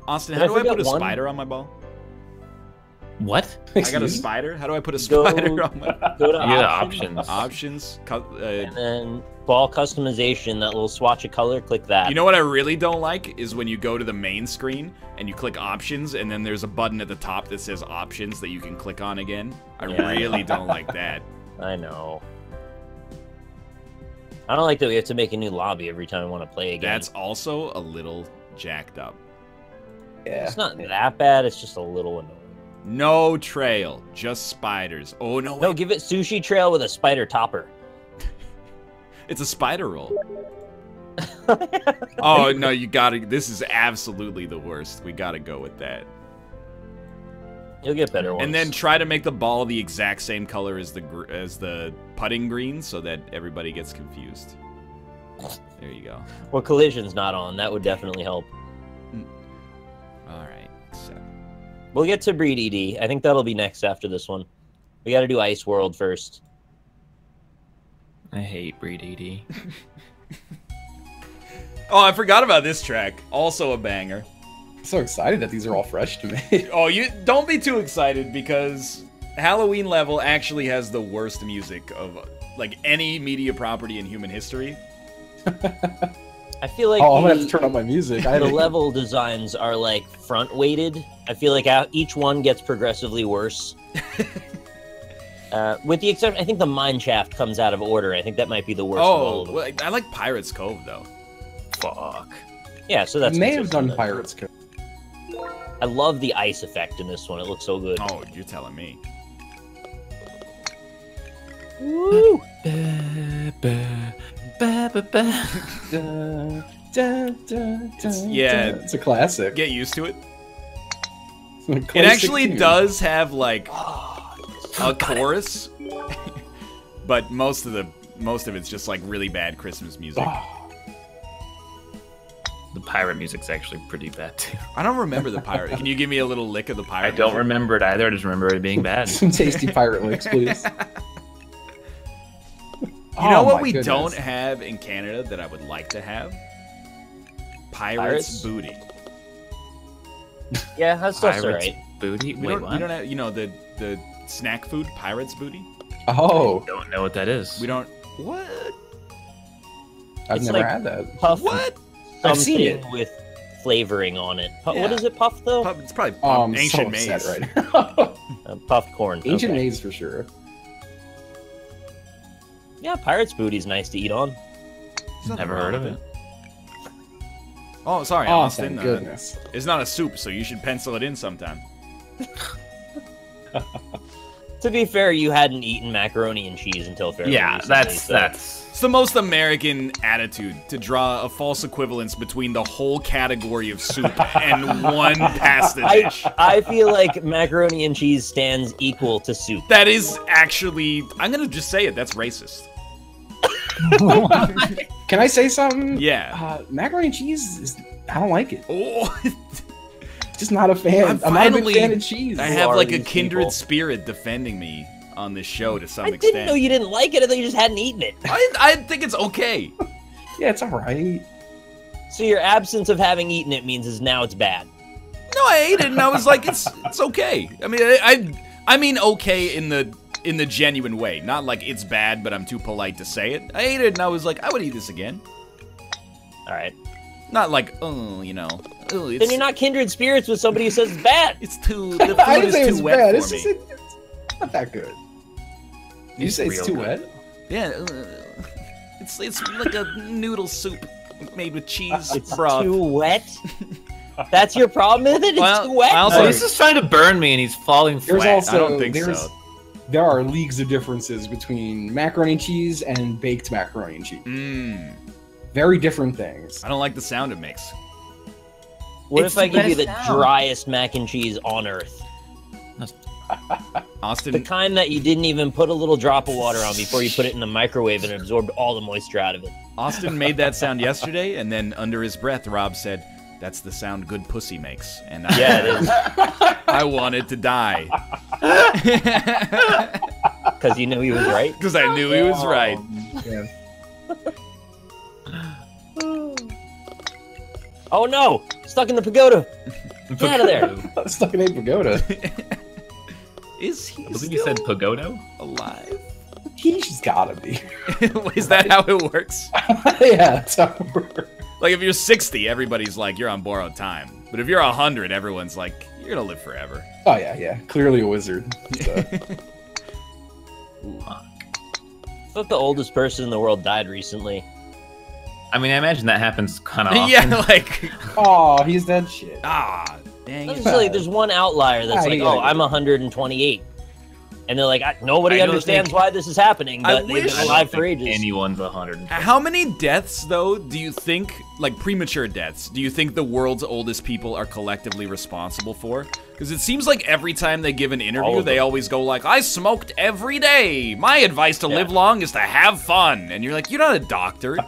Austin, Did how I do I put forget a one? spider on my ball? What? I got a Excuse me? spider? How do I put a Go- spider on my Go to Yeah, options, options. options? and then ball customization, that little swatch of color, click that. You know what I really don't like is when you go to the main screen and you click options and then there's a button at the top that says options that you can click on again. I Yeah, I really know. don't like that. I know. I don't like that we have to make a new lobby every time we want to play again. That's also a little jacked up. Yeah. It's not that bad, it's just a little annoying. No trail, just spiders. Oh no, No, wait. give it sushi trail with a spider topper. It's a spider roll. Oh no, you gotta. This is absolutely the worst. We gotta go with that. You'll get better ones. And then try to make the ball the exact same color as the putting green, so that everybody gets confused. There you go. Well, collision's not on. That would definitely help. All right. So. We'll get to Breed ED. I think that'll be next after this one. We got to do Ice World first. I hate Breed ED. Oh, I forgot about this track. Also a banger. I'm so excited that these are all fresh to me. Oh, you don't be too excited because Halloween Level actually has the worst music of like any media property in human history. I feel like Oh, I'm gonna have to turn up my music. I the level designs are like front weighted. I feel like each one gets progressively worse. With the exception, I think the mine shaft comes out of order. I think that might be the worst of all Oh, of them. well, I like Pirates Cove though. Fuck. Yeah, so that's may have consistent done then. Pirates Code. I love the ice effect in this one. It looks so good. Oh, you're telling me. Woo! Yeah. It's a classic. Get used to it. Classic It actually tune. does have like a chorus, but most of it's just like really bad Christmas music. The pirate music's actually pretty bad too. I don't remember the pirate. Can you give me a little lick of the pirate? I don't music? remember it either. I just remember it being bad. Some tasty pirate licks, please. You know Oh what my we goodness. don't have in Canada that I would like to have? Pirates? Booty. Yeah, that stuff's Pirates alright. booty? We Wait, don't, what? we don't have, you know, the snack food, Pirates Booty? Oh, Don't know what that is. We don't. What? I've It's never like- had that. Puff What? I've seen something with flavoring on it. Yeah. What is it, puff though? It's probably Oh, I'm ancient so maize. upset right now. Puff corn. Ancient okay. maize for sure. Yeah, pirate's booty's nice to eat on. There's nothing Never wrong heard of with it. Oh, sorry, Oh, Austin. thank goodness. It's not a soup, so you should pencil it in sometime. To be fair, you hadn't eaten macaroni and cheese until fairly Yeah, recently, that's so- that's. It's the most American attitude to draw a false equivalence between the whole category of soup and one pasta dish. I feel like macaroni and cheese stands equal to soup. That is actually, I'm gonna just say it, that's racist. Can I say something? Yeah. Macaroni and cheese is. I don't like it. Oh, Just not a fan. I'm not a big fan of cheese. I Who have are like a these kindred people? spirit defending me on this show to some I extent. didn't know you didn't like it. I thought you just hadn't eaten it. I think it's okay. Yeah, it's alright. So your absence of having eaten it means is now it's bad. No, I ate it and I was like, it's okay. I mean, I mean okay in the genuine way, not like it's bad, but I'm too polite to say it. I ate it and I was like, I would eat this again. All right. Not like, oh, you know, oh, Then you're not kindred spirits with somebody who says it's bad. It's too. The I food didn't is say it too was wet bad. for It's me. just it's not that good. You say it's real too good. wet? Yeah, it's like a noodle soup made with cheese It's broth. too wet. That's your problem with it? It's Well, too wet? I also- He's just trying to burn me, and he's falling There's flat. also I don't think so. There are leagues of differences between macaroni and cheese and baked macaroni and cheese. Mmm. Very different things. I don't like the sound it makes. What It's if I the give you the best sound. driest mac and cheese on earth? The Austin, kind that you didn't even put a little drop of water on before you put it in the microwave and it absorbed all the moisture out of it. Austin made that sound yesterday, and then under his breath, Rob said, "That's the sound good pussy makes." And I, Yeah, it is. I wanted to die Because you knew he was right. because I knew he was right. Yeah. Oh no! Stuck in the pagoda! Get out of there! Stuck in a pagoda. Is he I believe still you said Pagodo? alive? He's gotta be. Is that how it works? Yeah, that's how it works. Like, if you're 60, everybody's like, you're on borrowed time. But if you're 100, everyone's like, you're gonna live forever. Oh yeah. Clearly a wizard. So. I thought the oldest person in the world died recently. I mean, I imagine that happens kind of often. Yeah, like, Oh, he's dead shit. dang There's, it. like, there's one outlier that's Ah, like, yeah, oh, yeah. I'm 128. And they're like, nobody I don't understands think- why this is happening, I but they've wish- been I don't alive for think ages. Anyone's 100. How many deaths, though, do you think, like premature deaths, do you think the world's oldest people are collectively responsible for? Because it seems like every time they give an All interview, of they them. always go like, I smoked every day. My advice to live long is to have fun. And you're like, you're not a doctor.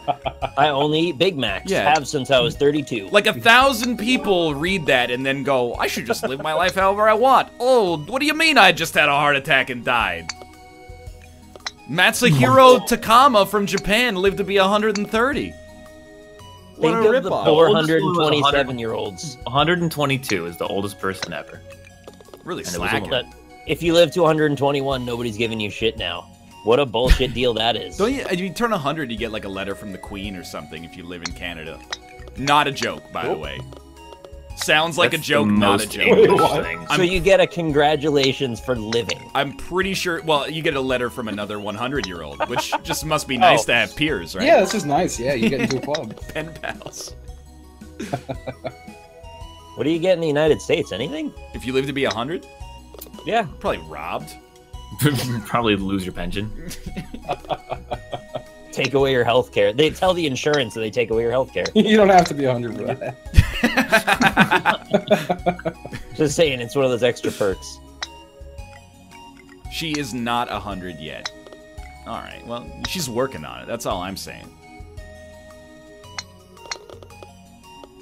I only eat Big Macs. Yeah. Have since I was 32. Like 1,000 people read that and then go, I should just live my life however I want. Oh, what do you mean I just had a heart attack and died? Matsuhiro Takama from Japan lived to be 130. What Think a of the ripoff. poor Oldest one was 127-year-olds. 122 is the oldest person ever. Really And it was a slacking. woman. If you live to 121, nobody's giving you shit now. What a bullshit deal that is. Don't you, if you turn 100, you get like a letter from the Queen or something if you live in Canada. Not a joke, by the way. Sounds like That's a joke, the not a most joke. English What? thing. So you get a congratulations for living. I'm pretty sure, well, you get a letter from another 100-year-old, which just must be nice to have peers, right? Yeah, this is nice. Yeah, you get into a club. Pen pals. What do you get in the United States? Anything? If you live to be 100, Yeah. probably robbed. Probably lose your pension. Take away your health care. They tell the insurance that they take away your health care. You don't have to be 100 for that. Just saying, it's one of those extra perks. She is not 100 yet. All right, well, she's working on it. That's all I'm saying.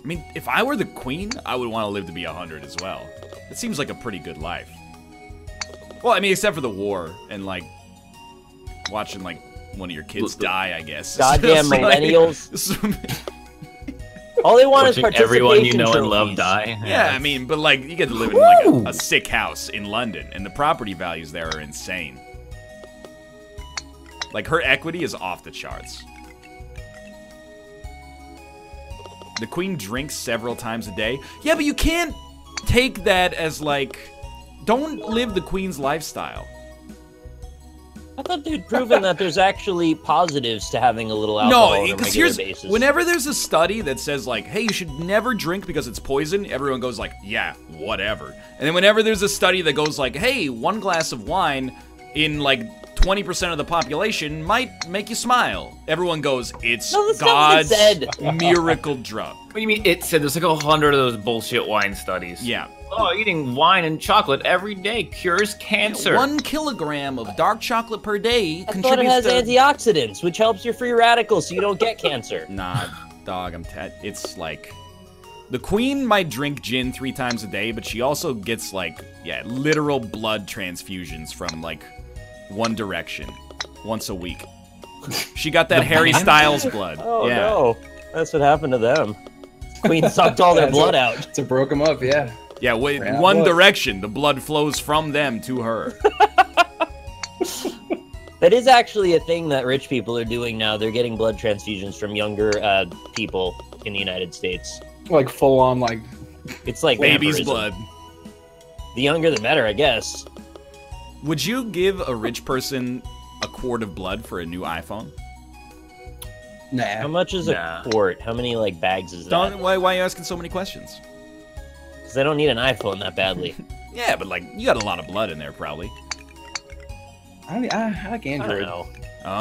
I mean, if I were the Queen, I would want to live to be 100 as well. It seems like a pretty good life. Well, I mean, except for the war and, like, watching, like, one of your kids die, I guess. Goddamn It's like- millennials. All they want is Watching participation everyone you know and love trophies. die. Yeah, I mean, but, like, you get to live in, like, a sick house in London, and the property values there are insane. Like, her equity is off the charts. The Queen drinks several times a day. Yeah, but you can't take that as, like, don't live the Queen's lifestyle. I thought they'd proven that there's actually positives to having a little alcohol on a because regular here's basis. whenever there's a study that says like, hey, you should never drink because it's poison, everyone goes like, yeah, whatever. And then whenever there's a study that goes like, hey, one glass of wine in like 20% of the population might make you smile, everyone goes, it's No, that's not what God's it said. miracle drug. What do you mean it said there's like 100 of those bullshit wine studies? Yeah. Oh, eating wine and chocolate every day cures cancer. 1 kilogram of dark chocolate per day I thought it contributes has to... antioxidants, which helps your free radicals so you don't get cancer. Nah, dog, it's like... The Queen might drink gin 3 times a day, but she also gets, like, yeah, literal blood transfusions from, like, One Direction once a week. She got that Harry Styles blood. Oh yeah. no, that's what happened to them. Queen sucked all their Yeah, blood out. To broke him up, yeah. Yeah, Yeah, One blood. Direction, the blood flows from them to her. That is actually a thing that rich people are doing now. They're getting blood transfusions from younger people in the United States. Like full on, like It's like Baby's vampirism. blood. The younger, the better, I guess. Would you give a rich person a quart of blood for a new iPhone? How nah. much is Nah. a quart? How many like bags is that? Don't, why are you asking so many questions? Because I don't need an iPhone that badly. Yeah, but like you got a lot of blood in there, probably. I like I don't Android. know.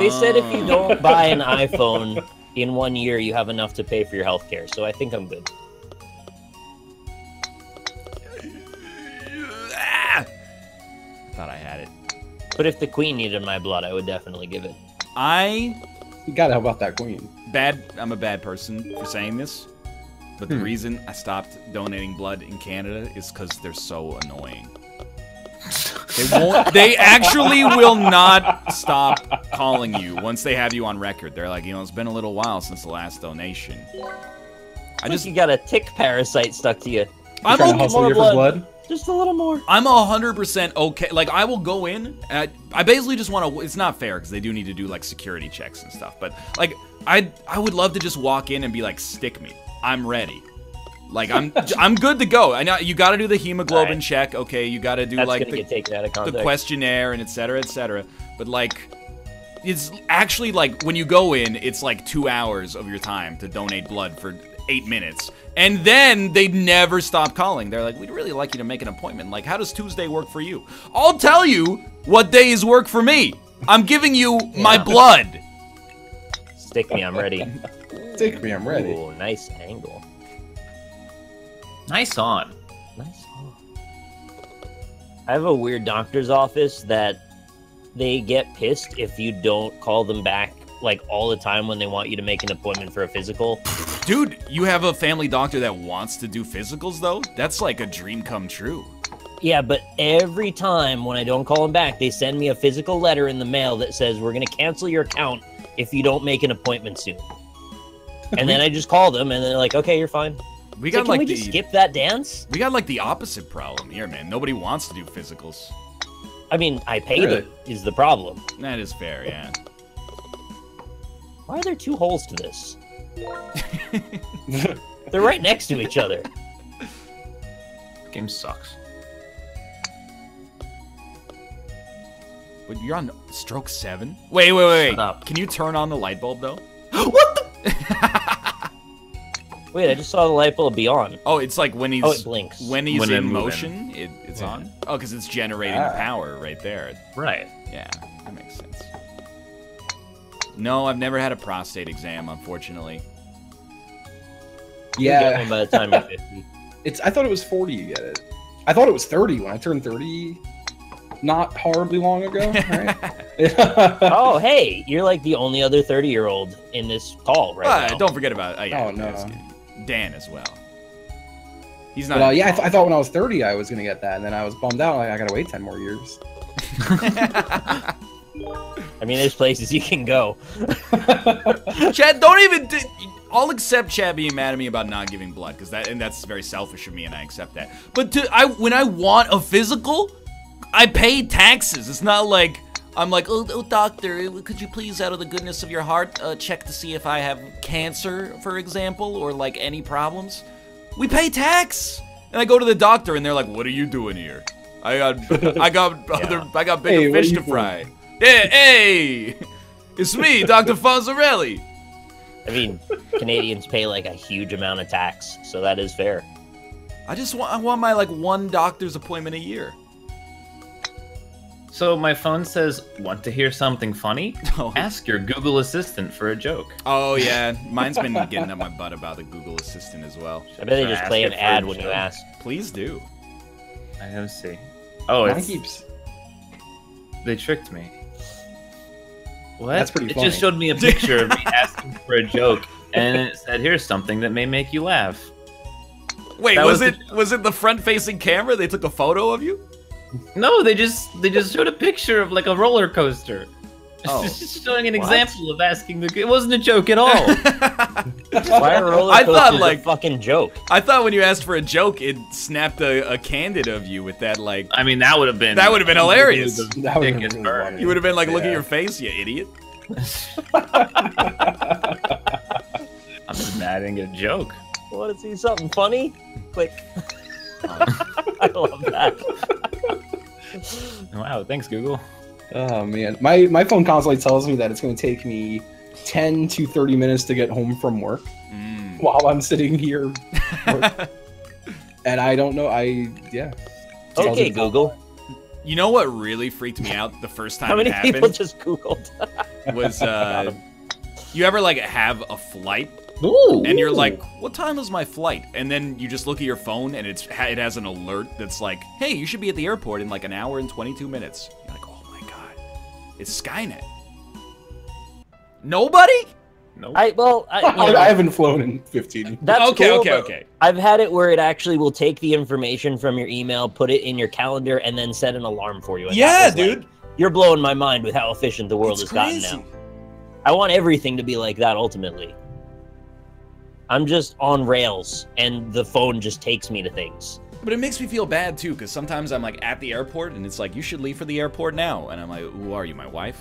They said if you Oh. don't buy an iPhone in 1 year, you have enough to pay for your healthcare. So I think I'm good. Ah! Thought I had it. But if the queen needed my blood, I would definitely give it. You gotta help out that queen. I'm a bad person for saying this, but the reason I stopped donating blood in Canada is because they're so annoying. They actually will not stop calling you once they have you on record. They're like, it's been a little while since the last donation. You got a tick parasite stuck to you. I'm Trying to okay. hustle more you for blood. Just a little more. I'm 100% okay. Like, I will go in, and I basically just want to... It's not fair, because they do need to do, like, security checks and stuff. But, like, I would love to just walk in and be like, stick me. I'm ready. Like, I'm good to go. I know you got to do the hemoglobin check. Okay, you got to do, That's like, gonna get taken out of the context. questionnaire and et cetera, et cetera. But, like... It's actually, like, when you go in, it's, like, 2 hours of your time to donate blood for 8 minutes. And then they never stop calling. They're like, we'd really like you to make an appointment. Like, how does Tuesday work for you? I'll tell you what days work for me. I'm giving you my blood. Stick me, I'm ready. Stick me, I'm ready. Ooh, nice angle. Nice on. Nice. I have a weird doctor's office that they get pissed if you don't call them back like all the time when they want you to make an appointment for a physical. Dude, you have a family doctor that wants to do physicals, though? That's like a dream come true. Yeah, but every time when I don't call them back, they send me a physical letter in the mail that says, we're going to cancel your account if you don't make an appointment soon. And then I just call them, and they're like, okay, you're fine. We So got can like we the just skip that dance? we got like the opposite problem here, man. Nobody wants to do physicals. I mean, I paid Really? it, is the problem. That is fair, yeah. Why are there 2 holes to this? They're right next to each other. Game sucks. But you're on stroke 7? Wait. Shut up. Can you turn on the light bulb, though? Wait, I just saw the light bulb be on. Oh, it's like when he's Oh, it blinks. when he's When in I'm moving. motion, it's Yeah. on. Oh, because it's generating Ah. power right there. Right. Yeah, that makes sense. No, I've never had a prostate exam, unfortunately. You'll get Yeah, one by the time you're 50. I thought it was 40 you get it. I thought it was 30 when I turned 30 not horribly long ago, right? Oh, hey, you're like the only other 30-year-old in this call right now. Don't forget about Oh, no. Dan as well. He's not. But, yeah, I thought when I was 30 I was going to get that, and then I was bummed out. Like, I got to wait 10 more years. I mean, there's places you can go. Chad, don't even. I'll accept Chad being mad at me about not giving blood, because that's very selfish of me, and I accept that. But when I want a physical, I pay taxes. It's not like I'm like, oh, doctor, could you please, out of the goodness of your heart, check to see if I have cancer, for example, or like any problems. We pay tax, and I go to the doctor, and they're like, what are you doing here? I got bigger what are fish you to fry. Hey, it's me, Dr. Fonzarelli. I mean, Canadians pay like a huge amount of tax, so that is fair. I want my like one doctor's appointment a year. So my phone says, want to hear something funny? Oh. Ask your Google Assistant for a joke. Oh yeah, mine's been getting up my butt about the Google Assistant as well. I bet they Should I just ask play it an for ad a when you joke? ask. Please do. I gotta see. Oh, Mine it's, keeps... they tricked me. What? That's pretty It funny. just showed me a picture of me asking for a joke, and it said, here's something that may make you laugh. Wait, That was was it the front-facing camera? They took a photo of you? No, they just showed a picture of like a roller coaster. Oh. It's just showing an What? example of asking the. It wasn't a joke at all. Why are roller I coasters thought, like- a fucking joke? I thought when you asked for a joke, it snapped a candid of you with that like. I mean, that would have been. hilarious. The That would've been biggest really burn. funny. You would have been like, look at Yeah. your face, you idiot. I'm just mad I didn't get a joke. Want to see something funny? Click. I love that. Wow, thanks, Google. Oh, man. My phone constantly tells me that it's going to take me 10 to 30 minutes to get home from work Mm. while I'm sitting here. And I don't know. Yeah. Okay, Google. You know what really freaked me out the first time How many it happened? people just Googled? Was you ever like have a flight Ooh. and you're like, what time is my flight? And then you just look at your phone and it has an alert that's like, hey, you should be at the airport in like an hour and 22 minutes. You're like, oh my god, it's Skynet. Nobody? Nope. I haven't flown in 15. That's Okay, cool, okay, but okay. I've had it where it actually will take the information from your email, put it in your calendar, and then set an alarm for you. And Yeah, that was, like, dude. you're blowing my mind with how efficient the world It's has gotten crazy. now. I want everything to be like that ultimately. I'm just on rails, and the phone just takes me to things. But it makes me feel bad too, because sometimes I'm like at the airport and it's like, you should leave for the airport now. And I'm like, who are you, my wife?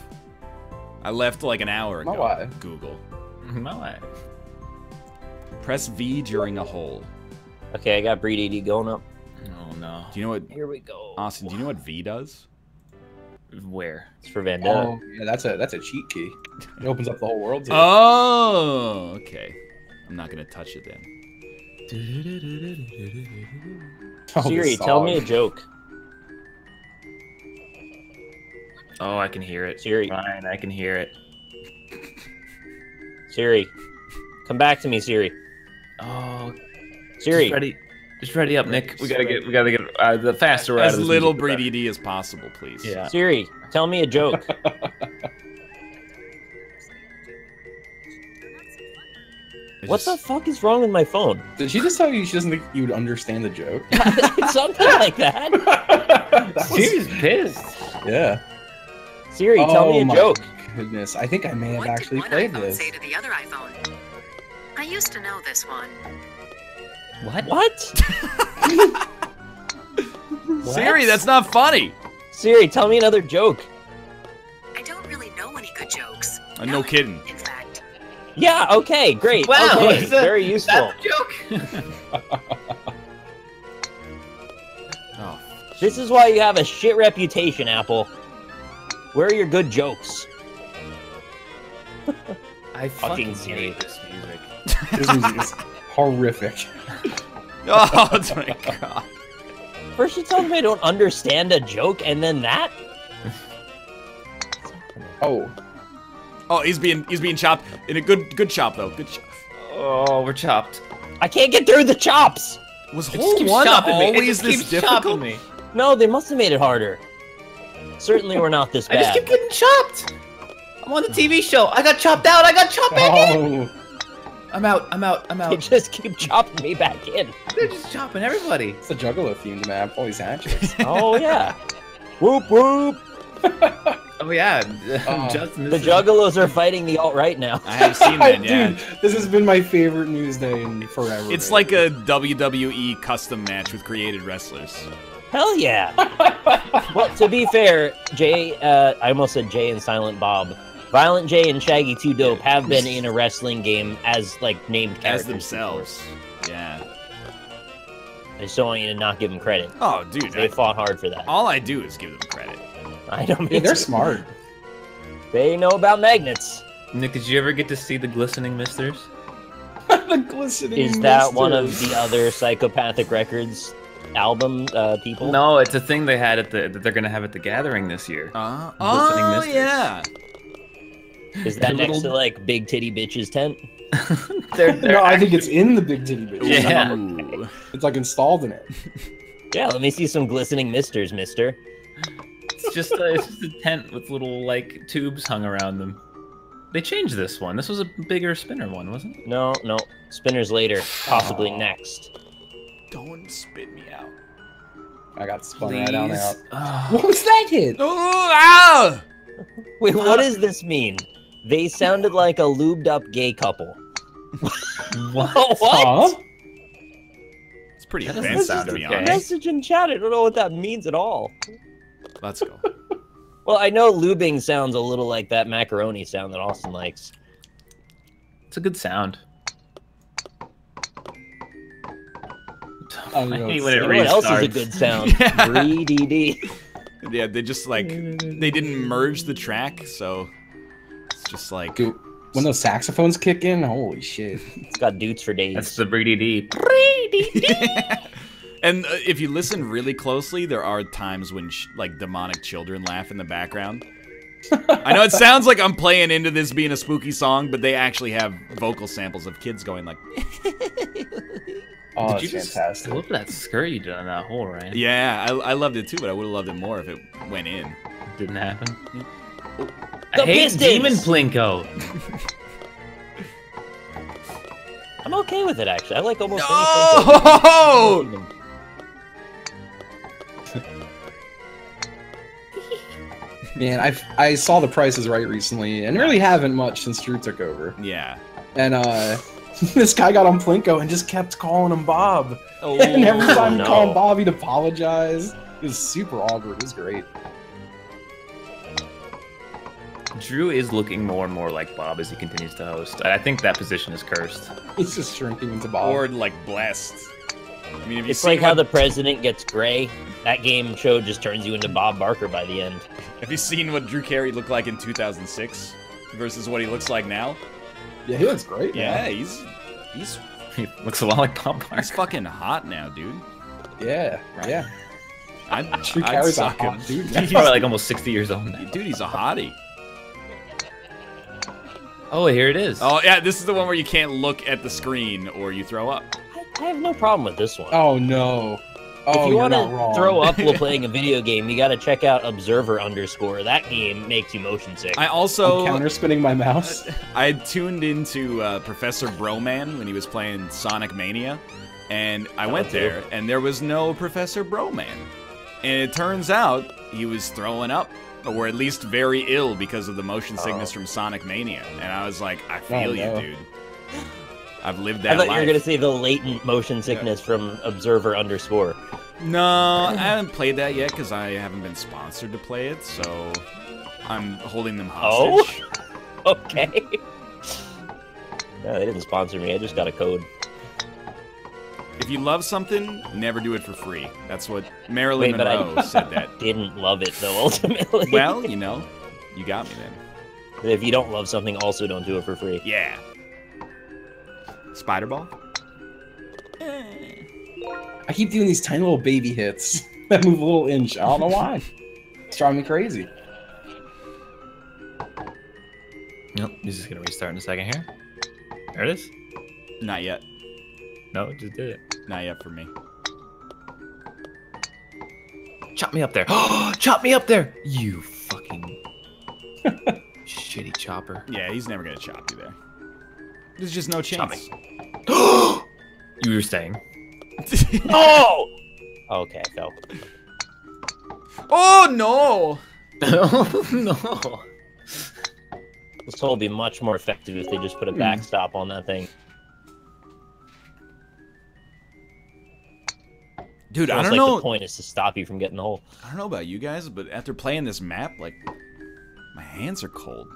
I left like an hour ago. My wife. Google. My wife. Press V during a hole. Okay, I got Breed AD going up. Oh no. Do you know what, Here we go. Austin, do you know what V does? Where? It's for Vendetta. Oh, yeah, that's a cheat key. It opens up the whole world. To you. Oh, okay. I'm not going to touch it then. Oh, Siri, this tell me a song. joke. Oh, I can hear it. Siri. Fine, I can hear it. Siri. Come back to me, Siri. Oh, Siri. just ready up, Nick. We gotta get the faster route. As little Breed ED as possible, please. Yeah. Siri, tell me a joke. What the fuck is wrong with my phone? Did she just tell you she doesn't think you would understand the joke? Something like that. She's pissed. Yeah. Siri, tell me a my joke. Goodness, I think I may have What actually did one played iPhone this. say to the other iPhone? I used to know this one. What? What? Siri, that's not funny. Siri, tell me another joke. I don't really know any good jokes. No None, kidding. In fact, Yeah, okay, great. Wow, okay, is that- very useful. That's a joke. Oh, This is why you have a shit reputation, Apple. Where are your good jokes? I Fucking fucking Siri. hate this music. This music is horrific. oh my god. First you tell me I don't understand a joke, and then that? Oh, Oh, he's being chopped in a good chop though. Good chop. Oh, we're chopped. I can't get through the chops! Was It just hole keeps one chopping me. It always just this keeps difficult? chopping me. No, they must have made it harder. Certainly we're not this I just keep bad. getting chopped. I'm on the TV show. I got chopped out. I got chopped back in. oh, I'm out. I'm out. I'm They out. just keep chopping me back in. They're just chopping everybody. it's a Juggalo themed map. All these hatchets. Oh, yeah. Whoop, whoop. Oh yeah, Oh. Justin. The This is- Juggalos are fighting the alt-right now. I have seen that, yeah. Dude, this has been my favorite news day in forever. It's man. like a WWE custom match with created wrestlers. Hell yeah. Well, to be fair, Jay, I almost said Jay and Silent Bob. Violent J and Shaggy 2 Dope have been in a wrestling game as, like, named characters. As themselves. Yeah. I just don't want you to not give them credit. Oh, dude. They fought hard for that. All I do is give them credit. I don't Yeah, mean they're to. smart. They know about magnets. Nick, did you ever get to see the Glistening Misters? The glistening Is that one of misters. the other Psychopathic Records album people? No, it's a thing they had that they're gonna have at the gathering this year. Glistening Oh, Misters. yeah. Is that They're next to, little- like, Big Titty Bitch's tent? they're No, I think it's in the Big Titty Bitch. Yeah. Ooh. It's like installed in it. Yeah, let me see some glistening misters, mister. it's just a tent with little like tubes hung around them. They changed this one. This was a bigger spinner one, wasn't it? No, no. Spinners later. Possibly next. Don't spit me out. I got spun right on out. Oh, What was that hit? Oh, ah! Wait, what does this mean? They sounded like a lubed up gay couple. what? What? Huh? It's pretty That doesn't offensive, sound to be okay. honest. Message in chat. I don't know what that means at all. Let's go. Well, I know lubing sounds a little like that macaroni sound that Austin likes. It's a good sound. I don't know I what hate to when say. it You know what else is a restarts. good sound? Yeah. Breed. Yeah, they just like they didn't merge the track, so it's just like Dude, when those saxophones kick in, holy shit. It's got dudes for days. That's the Breedy D. And if you listen really closely, there are times when like demonic children laugh in the background. I know it sounds like I'm playing into this being a spooky song, but they actually have vocal samples of kids going like. Oh, Did that's you just fantastic. look at that skirt you did on that hole, right? Yeah, I loved it too, but I would have loved it more if it went in. Didn't happen. The I hate Pistons! Demon Plinko. I'm okay with it, actually. I like almost Oh! anything. Man, I saw The Price is Right recently, and really haven't much since Drew took over. Yeah. And this guy got on Plinko and just kept calling him Bob. Oh, And every time no. he called him Bob, he'd apologize. It was super awkward. It was great. Drew is looking more and more like Bob as he continues to host. I think that position is cursed. He's just shrinking into Bob. Or like blessed. I mean, if you It's see like how the president gets gray. That game show just turns you into Bob Barker by the end. have you seen what Drew Carey looked like in 2006 versus what he looks like now? Yeah, he looks great. Yeah, man. he's He looks a lot like Bob he's Barker. fucking hot now, dude. Yeah, yeah. Drew I'd Carey's a suck him. hot dude. He's probably like almost 60 years old now. Dude, he's a hottie. Oh, here it is. Oh yeah, this is the one where you can't look at the screen or you throw up. I have no problem with this one. Oh no. Oh, if you you're want not to wrong. throw up while playing a video game, you got to check out Observer _. That game makes you motion sick. I also I'm counter spinning my mouse. I had tuned into Professor Broman when he was playing Sonic Mania, and I went too. there, and there was no Professor Broman. And it turns out he was throwing up, or at least very ill because of the motion sickness from Sonic Mania. And I was like, I feel no. you, dude. I've lived I that thought life. you were going to say the latent motion sickness from Observer _. No, I haven't played that yet because I haven't been sponsored to play it, so I'm holding them hostage. Okay. No, they didn't sponsor me. I just got a code. If you love something, never do it for free. That's what Marilyn Wait, but I- Monroe said that. Didn't love it, though, ultimately. Well, you know, you got me then. If you don't love something, also don't do it for free. Yeah. Spider Ball? I keep doing these tiny little baby hits that move a little inch. I don't know why. It's driving me crazy. Nope, he's just gonna restart in a second here. There it is. Not yet. No, it just did it. Not yet for me. Chop me up there. Chop me up there! You fucking shitty chopper. Yeah, he's never gonna chop you there. There's just no chance. You were saying. Oh! Okay, I fell. Oh no! Oh no. This hole would be much more effective if they just put a backstop on that thing. Dude, I Almost don't like know. the point is to stop you from getting the hole. I don't know about you guys, but after playing this map, like, my hands are cold.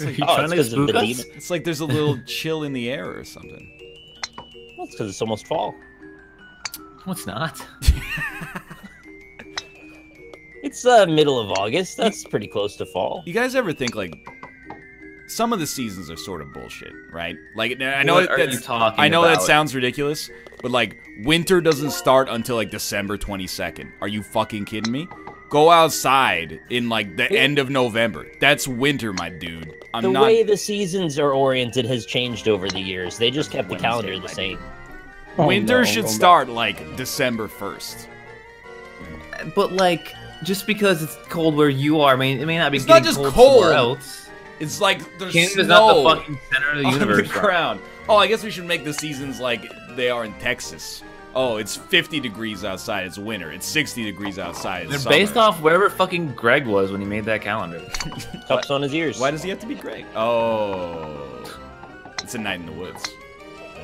Are you Oh, trying it's to 'cause of spook the us? demon. It's like there's a little chill in the air or something. Well, it's because it's almost fall. No, it's not. It's middle of August. That's pretty close to fall. You guys ever think, like, some of the seasons are sort of bullshit, right? Like, I know What are that's- you talking I know that about? sounds ridiculous, but like winter doesn't start until like December 22nd. Are you fucking kidding me? Go outside in like the end of November. That's winter, my dude. I'm The not. way the seasons are oriented has changed over the years. They just kept the Wednesday, calendar the my same. Oh, Winter no, should oh, no. start like December 1st. But like, just because it's cold where you are, I mean, it may not be It's not getting just cold somewhere cold. else. It's like there's Canada's snow not the fucking center of the on universe. the ground. Oh, I guess we should make the seasons like they are in Texas. Oh, it's 50 degrees outside. It's winter. It's 60 degrees outside. It's They're summer. based off wherever fucking Greg was when he made that calendar. Cups on his ears. Why does he have to be Greg? Oh, it's a night in the woods.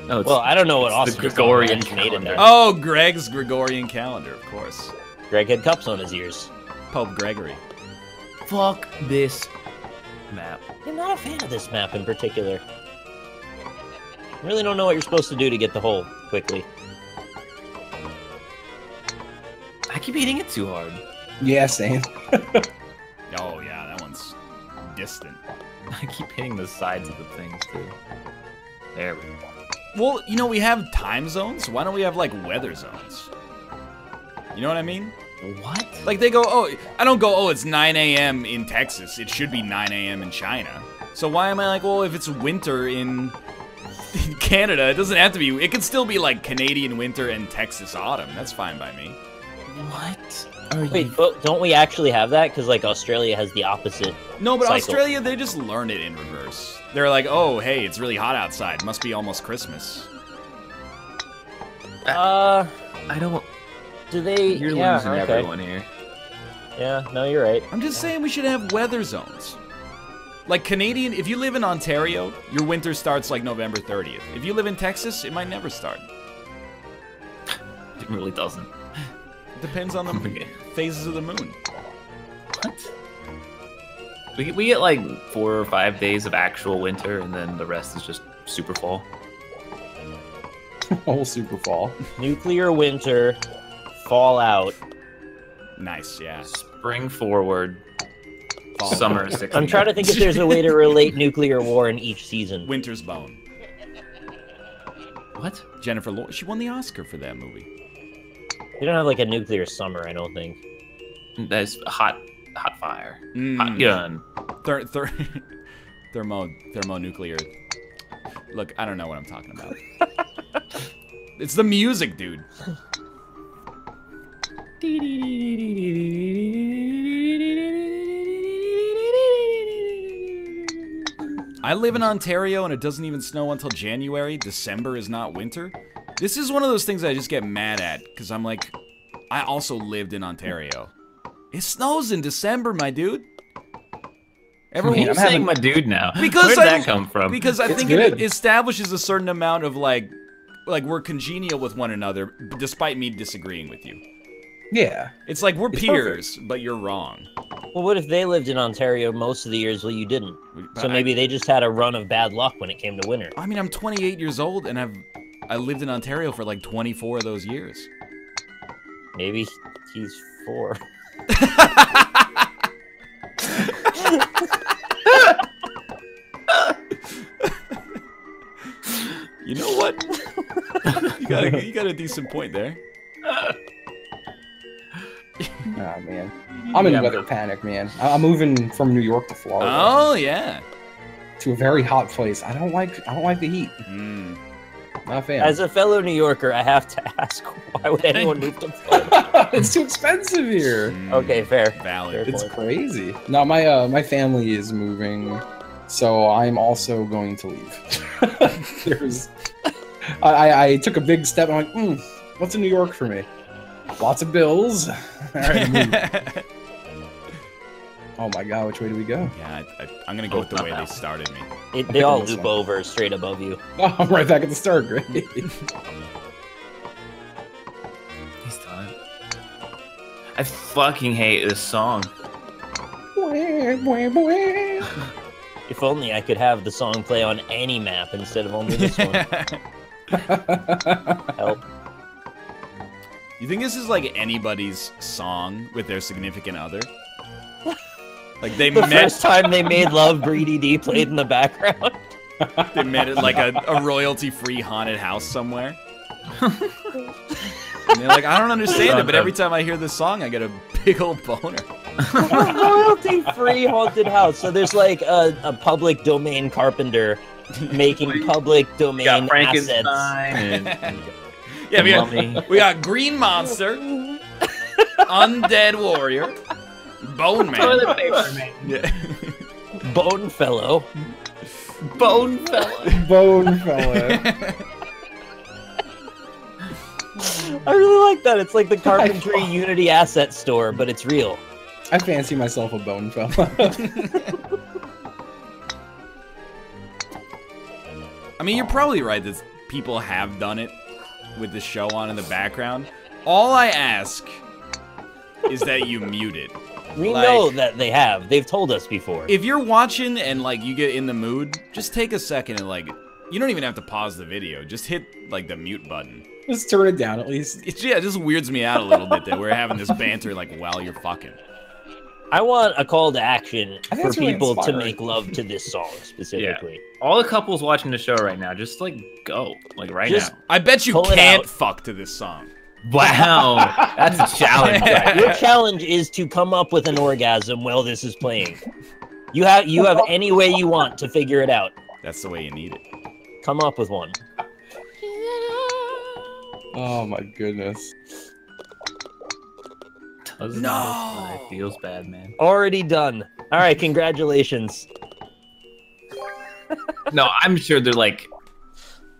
No, it's, Well, I don't know what it's Austin the Gregorian made in calendar. there. Oh, Greg's Gregorian calendar, of course. Greg had cups on his ears. Pope Gregory. Fuck this map. I'm not a fan of this map in particular. I really don't know what you're supposed to do to get the hole quickly. I keep hitting it too hard. Yeah, same. Oh yeah, that one's distant. I keep hitting the sides of the things too. There we go. Well, you know, we have time zones. Why don't we have, like, weather zones? You know what I mean? What? Like, they go, oh, I don't go, oh, it's 9 a.m. in Texas. It should be 9 a.m. in China. So why am I like, well, if it's winter in Canada, it doesn't have to be. It could still be, like, Canadian winter and Texas autumn. That's fine by me. What? Wait, but don't we actually have that? Because, like, Australia has the opposite. No, but cycle. Australia, they just learn it in reverse. They're like, oh, hey, it's really hot outside. Must be almost Christmas. I don't. Do they? You're yeah, losing okay. everyone here. Yeah, no, you're right. I'm just saying we should have weather zones. Like Canadian, if you live in Ontario, your winter starts like November 30th. If you live in Texas, it might never start. It really doesn't. Depends on the phases of the moon. What? We get like 4 or 5 days of actual winter, and then the rest is just super fall. Whole super fall. Nuclear winter, fallout. Nice, yeah. Spring forward, Fall. summer 6. I'm trying to think if there's a way to relate nuclear war in each season. Winter's Bone. What? Jennifer Lawrence, she won the Oscar for that movie. You don't have like a nuclear summer, I don't think. That's hot fire. Mm. Hot gun. Thermonuclear. Look, I don't know what I'm talking about. It's the music, dude. I live in Ontario and it doesn't even snow until January. December is not winter. This is one of those things I just get mad at because I'm like, I also lived in Ontario. It snows in December, my dude. Everyone, You're saying my dude now. because Where did that come from? Because I It's think good. it establishes a certain amount of like we're congenial with one another, despite me disagreeing with you. Yeah. It's like we're It's peers, but you're wrong. Well, what if they lived in Ontario most of the years while you didn't? But So maybe they just had a run of bad luck when it came to winter. I mean, I'm 28 years old, and I lived in Ontario for like 24 of those years. Maybe he's 4. You know what? you got a decent point there. Oh man, I'm in weather panic, man. I'm moving from New York to Florida Oh yeah. to a very hot place. I don't like the heat. Mm. Not a fan. As a fellow New Yorker, I have to ask, why would anyone move to Florida? It's too expensive here. Mm. Okay, fair. Valid. Fair It's point. crazy. No, my family is moving, so I'm also going to leave. I took a big step. I'm like, what's in New York for me? Lots of bills. All right, move. Oh my god, which way do we go? Yeah, I'm gonna go with the way they started me. They all this loop one. over straight above you. Oh, I'm right back at the start. Great. He's done. I fucking hate this song. If only I could have the song play on any map instead of only this one. Help. You think this is like anybody's song with their significant other? Like they The met, first time they made Love, Breedy D played in the background. they met at like a royalty-free haunted house somewhere. And they're like, I don't understand it, but every time I hear this song, I get a big old boner. Royalty-free haunted house. So there's like a public domain carpenter making public domain Got assets. Frankenstein and Yeah, we got Green Monster, Undead Warrior, Bone Man. toilet paper man. Yeah. Bone Fellow. Bone fella. Bone fella. I really like that. It's like the Carpentry Unity asset store, but it's real. I fancy myself a bone fella. I mean, you're probably right that people have done it with the show on in the background. All I ask is that you mute it. We Like- know that they have. They've told us before. If you're watching and like you get in the mood, just take a second and like, you don't even have to pause the video. Just hit like the mute button. Just turn it down at least. It just weirds me out a little bit that we're having this banter like while you're fucking. I want a call to action I think for it's really people to inspiring. make love to this song specifically. All the couples watching the show right now, just like go, like right Just- now. I bet you Pull it can't out. fuck to this song. Wow, that's a challenge. Right Your there. challenge is to come up with an orgasm while this is playing. You have any way you want to figure it out. That's the way you need it. Come up with one. Oh my goodness. Doesn't No. It feels bad, man. Already done. All right, congratulations. No, I'm sure they're like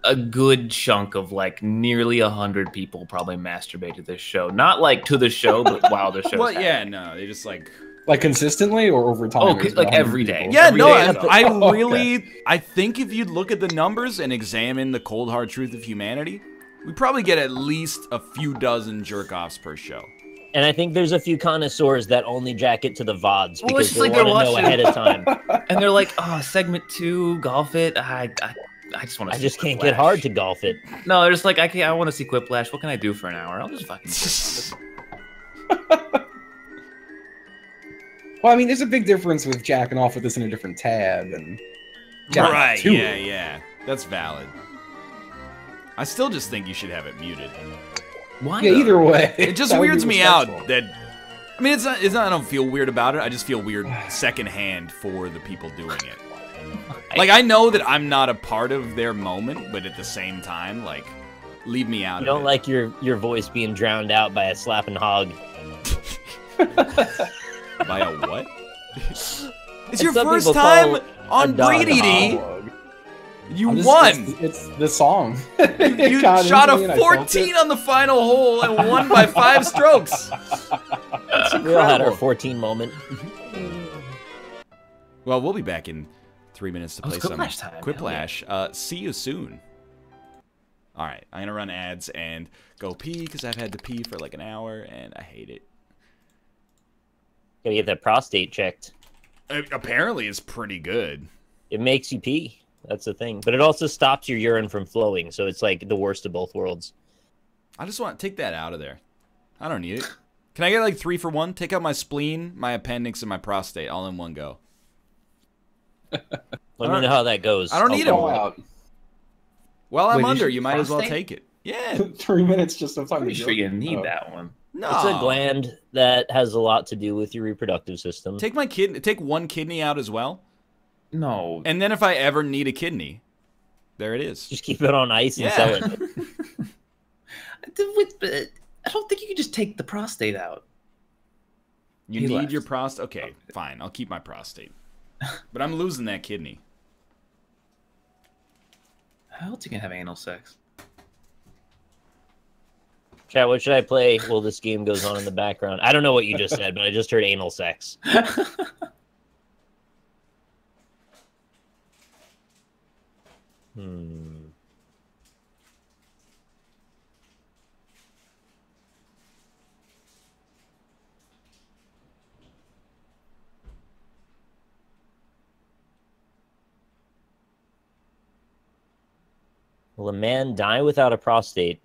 a good chunk of like nearly 100 people probably masturbate to this show. Not like to the show, but while the show's Well, yeah, happening. no, they just like. Like consistently or over time? Oh, Is it like 100 every day. people? Yeah, Every no, day I, is I Okay. really, I think if you look at the numbers and examine the cold hard truth of humanity, we probably get at least a few dozen jerk-offs per show. And I think there's a few connoisseurs that only jack it to the VODs Well, it's because just they like they're want to know watching- ahead of time. And they're like, oh, segment 2, golf it. I just want to. I just can't get hard to golf it. No, they're just like, I want to see Quiplash. What can I do for an hour? I'll just fucking. Well, I mean, there's a big difference with jacking off with this in a different tab and jacking off Right, to yeah, it. yeah. That's valid. I still just think you should have it muted. Why? Yeah, either way. It just that would be weirds me out respectful. that. I mean, it's not. I don't feel weird about it. I just feel weird secondhand for the people doing it. Like, I know that I'm not a part of their moment, but at the same time, like, leave me out You of don't it. like your voice being drowned out by a slapping hog. By a what? It's And your some first people time call on a dog a Breedy. Hog. You I'm just- won. It's the song. You Got shot into me a and I felt 14 it. on the final hole and won by 5 strokes. We all had our incredible. 14 moment. Well, we'll be back in 3 minutes to Oh, play it's some Quiplash time. Hell Quiplash. See you soon. All right, I'm gonna run ads and go pee because I've had to pee for like an hour and I hate it. Gotta get that prostate checked. Apparently, it's pretty good. It makes you pee. That's the thing. But it also stops your urine from flowing, so it's like the worst of both worlds. I just want to take that out of there. I don't need it. Can I get like 3 for 1? Take out my spleen, my appendix, and my prostate all in one go. Let me know how that goes. I don't need Call them. out. Well, I'm Wait, you under. should You might as well prostate? take it. Yeah. 3 minutes just of time I'm to pretty sure do you it. need Oh. that one. No. It's a gland that has a lot to do with your reproductive system. Take my kidney. Take one kidney out as well. No. And then if I ever need a kidney, there it is. Just keep it on ice and Yeah. sell it. I don't think you can just take the prostate out. You He need left. your prostate. Okay, fine. I'll keep my prostate. But I'm losing that kidney. How else you can have anal sex? Chat, what should I play while this game goes on in the background? I don't know what you just said, but I just heard anal sex. Will a man die without a prostate?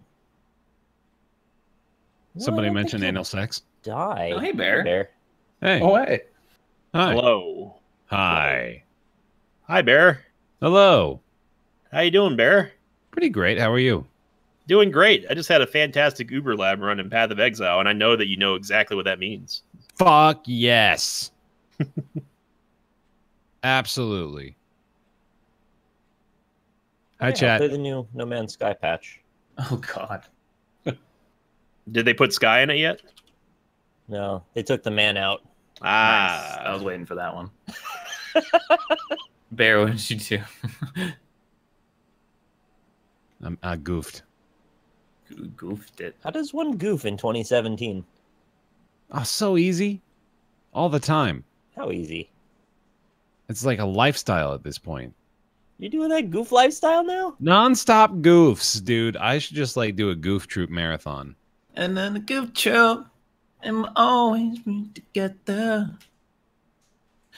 No, I Somebody don't think mentioned he'll anal sex. Die. Oh, hey, Bear. Hey. Oh, hey. Hi. Hello. Hi. Hi, Bear. Hello. How you doing, Bear? Pretty great. How are you? Doing great. I just had a fantastic Uber lab run in Path of Exile, and I know that you know exactly what that means. Fuck yes. Absolutely. Hi, Yeah, chat. play the new No Man's Sky patch. Oh, God. Did they put Sky in it yet? No, they took the man out. Ah, Nice. I was waiting for that one. Bear, what did you do? I goofed. Goofed it. How does one goof in 2017? Oh, so easy. All the time. How easy. It's like a lifestyle at this point. You doing that goof lifestyle now? Non-stop goofs, dude. I should just like do a goof troop marathon. And then the goof troop, and we'll always be together.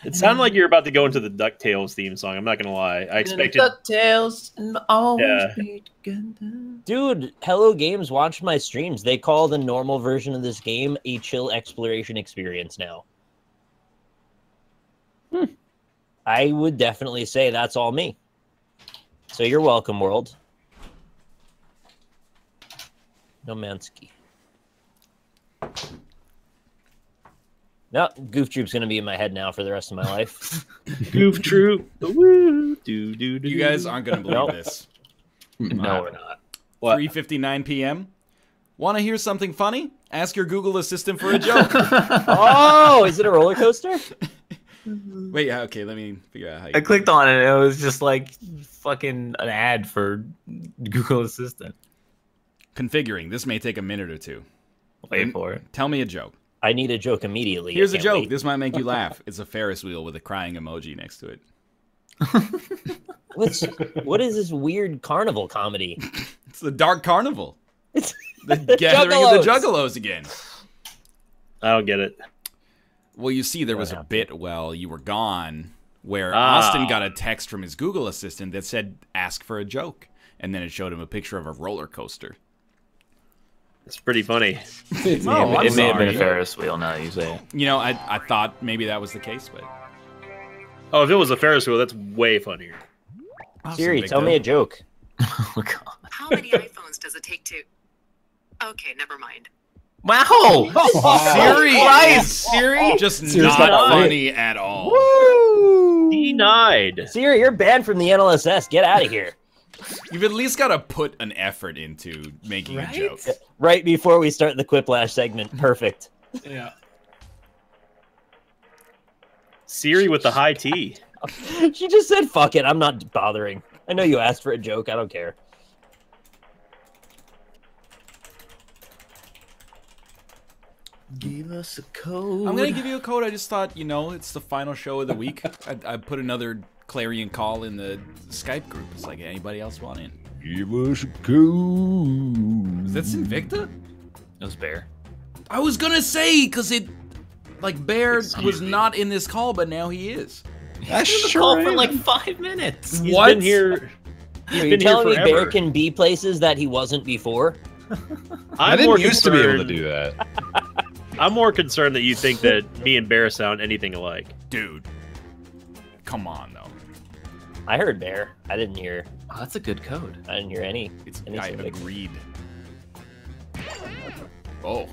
it sounded like you're about to go into the DuckTales theme song. I'm not gonna lie. I expected. DuckTales, and we'll always Yeah. be together. Dude, Hello Games watched my streams. They call the normal version of this game a chill exploration experience now. I would definitely say that's all me. So you're welcome, world. No Mansky. No, Goof Troop's gonna be in my head now for the rest of my life. Goof Troop. Woo. Do, do, do. You guys aren't gonna believe Nope. this. No, we're not. What? 3:59 p.m. Want to hear something funny? Ask your Google Assistant for a joke. Oh, is it a roller coaster? Wait, yeah, okay, let me figure out how you I clicked on it and it was just like fucking an ad for Google Assistant. Configuring. This may take a minute or two. Wait for it. Tell me a joke. I need a joke immediately. Here's I a can't joke. wait. This might make you laugh. It's a Ferris wheel with a crying emoji next to it. What is this weird carnival comedy? It's the Dark Carnival. It's The gathering of the Juggalos again. I don't get it. Well, you see, there was a happened? bit while you were gone where Austin got a text from his Google Assistant that said, ask for a joke. And then it showed him a picture of a roller coaster. It's pretty funny. Oh, I'm It may have been a sorry. Ferris wheel now that you say it. You know, I thought maybe that was the case, but... Oh, if it was a Ferris wheel, that's way funnier. Siri, tell me a joke. Oh, God. How many iPhones does it take to... Okay, never mind. Wow! Siri! Christ! Siri? Just Siri's not not funny at all. Denied. Siri, you're banned from the NLSS. Get out of here. You've at least got to put an effort into making a joke. Right before we start the Quiplash segment. Perfect. Yeah. Siri with the high T. She just said, fuck it, I'm not bothering. I know you asked for a joke, I don't care. Give us a code. I'm going to give you a code. I just thought, you know, it's the final show of the week. I put another clarion call in the Skype group. It's like, anybody else want in? Give us a code. Is that Invicta? It was Bear. I was going to say, because it... Like, Bear Excuse was me. not in this call, but now he is. That's Call sure for is. like 5 minutes. He's What? been here. He's Are you been here telling me forever. Bear can be places that he wasn't before? I I'm didn't more used to be able to concerned- do that. I'm more concerned that you think that me and Bear sound anything alike. Dude. Come on, though. I heard Bear. I didn't hear Oh, that's a good code. any. It's, Any I Invicta. agreed. Oh.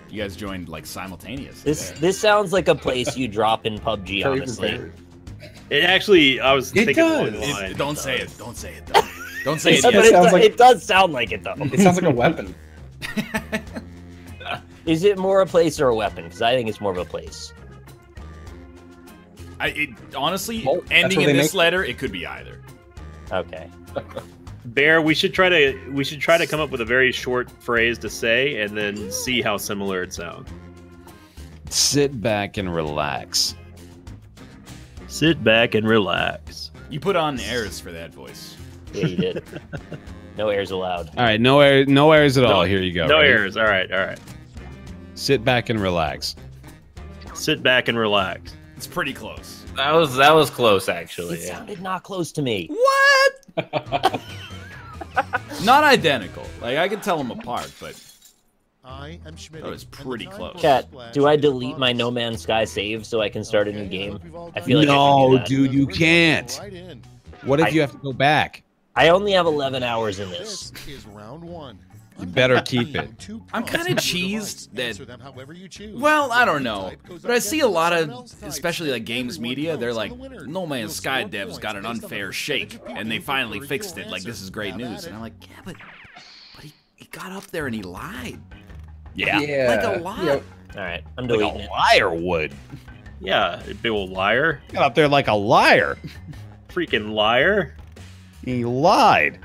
You guys joined, like, simultaneous. This sounds like a place you drop in PUBG, honestly. It actually, I was It thinking along does. the lines Don't of- say it. Don't say it, though. Don't say it But yet. Sounds like- it does sound like it, though. It sounds like a weapon. Is it more a place or a weapon? Because I think it's more of a place. Honestly, Well, that's ending what in they this make- letter, it could be either. Okay. Bear, we should try to come up with a very short phrase to say and then see how similar it sounds. Sit back and relax. Sit back and relax. You put on airs for that voice. Yeah, you did. No airs allowed. All right, no airs at all. Here you go. No Ready? errors. All right, all right. Sit back and relax. Sit back and relax. It's pretty close. That was close actually. It Yeah. sounded not close to me. What? Not identical. Like, I can tell them apart, but I am Schmidt. that was pretty close. Chat, do I delete my No Man's Sky save so I can start a new game? I feel like I should No, do that. dude, you can't. What if you have to go back? I only have 11 hours in this. This is round one. You better keep it. I'm kind of cheesed that... Well, I don't know. But I see a lot of, especially like games media, they're like, No Man's Sky devs got an unfair shake, and they finally fixed it. Like, this is great news. And I'm like, yeah, but he got up there and he lied. Yeah. Like a lot. Yep. All right, I'm Like deleting a it. liar would. Yeah, big old liar. Got up there like a liar. Freaking liar. He lied.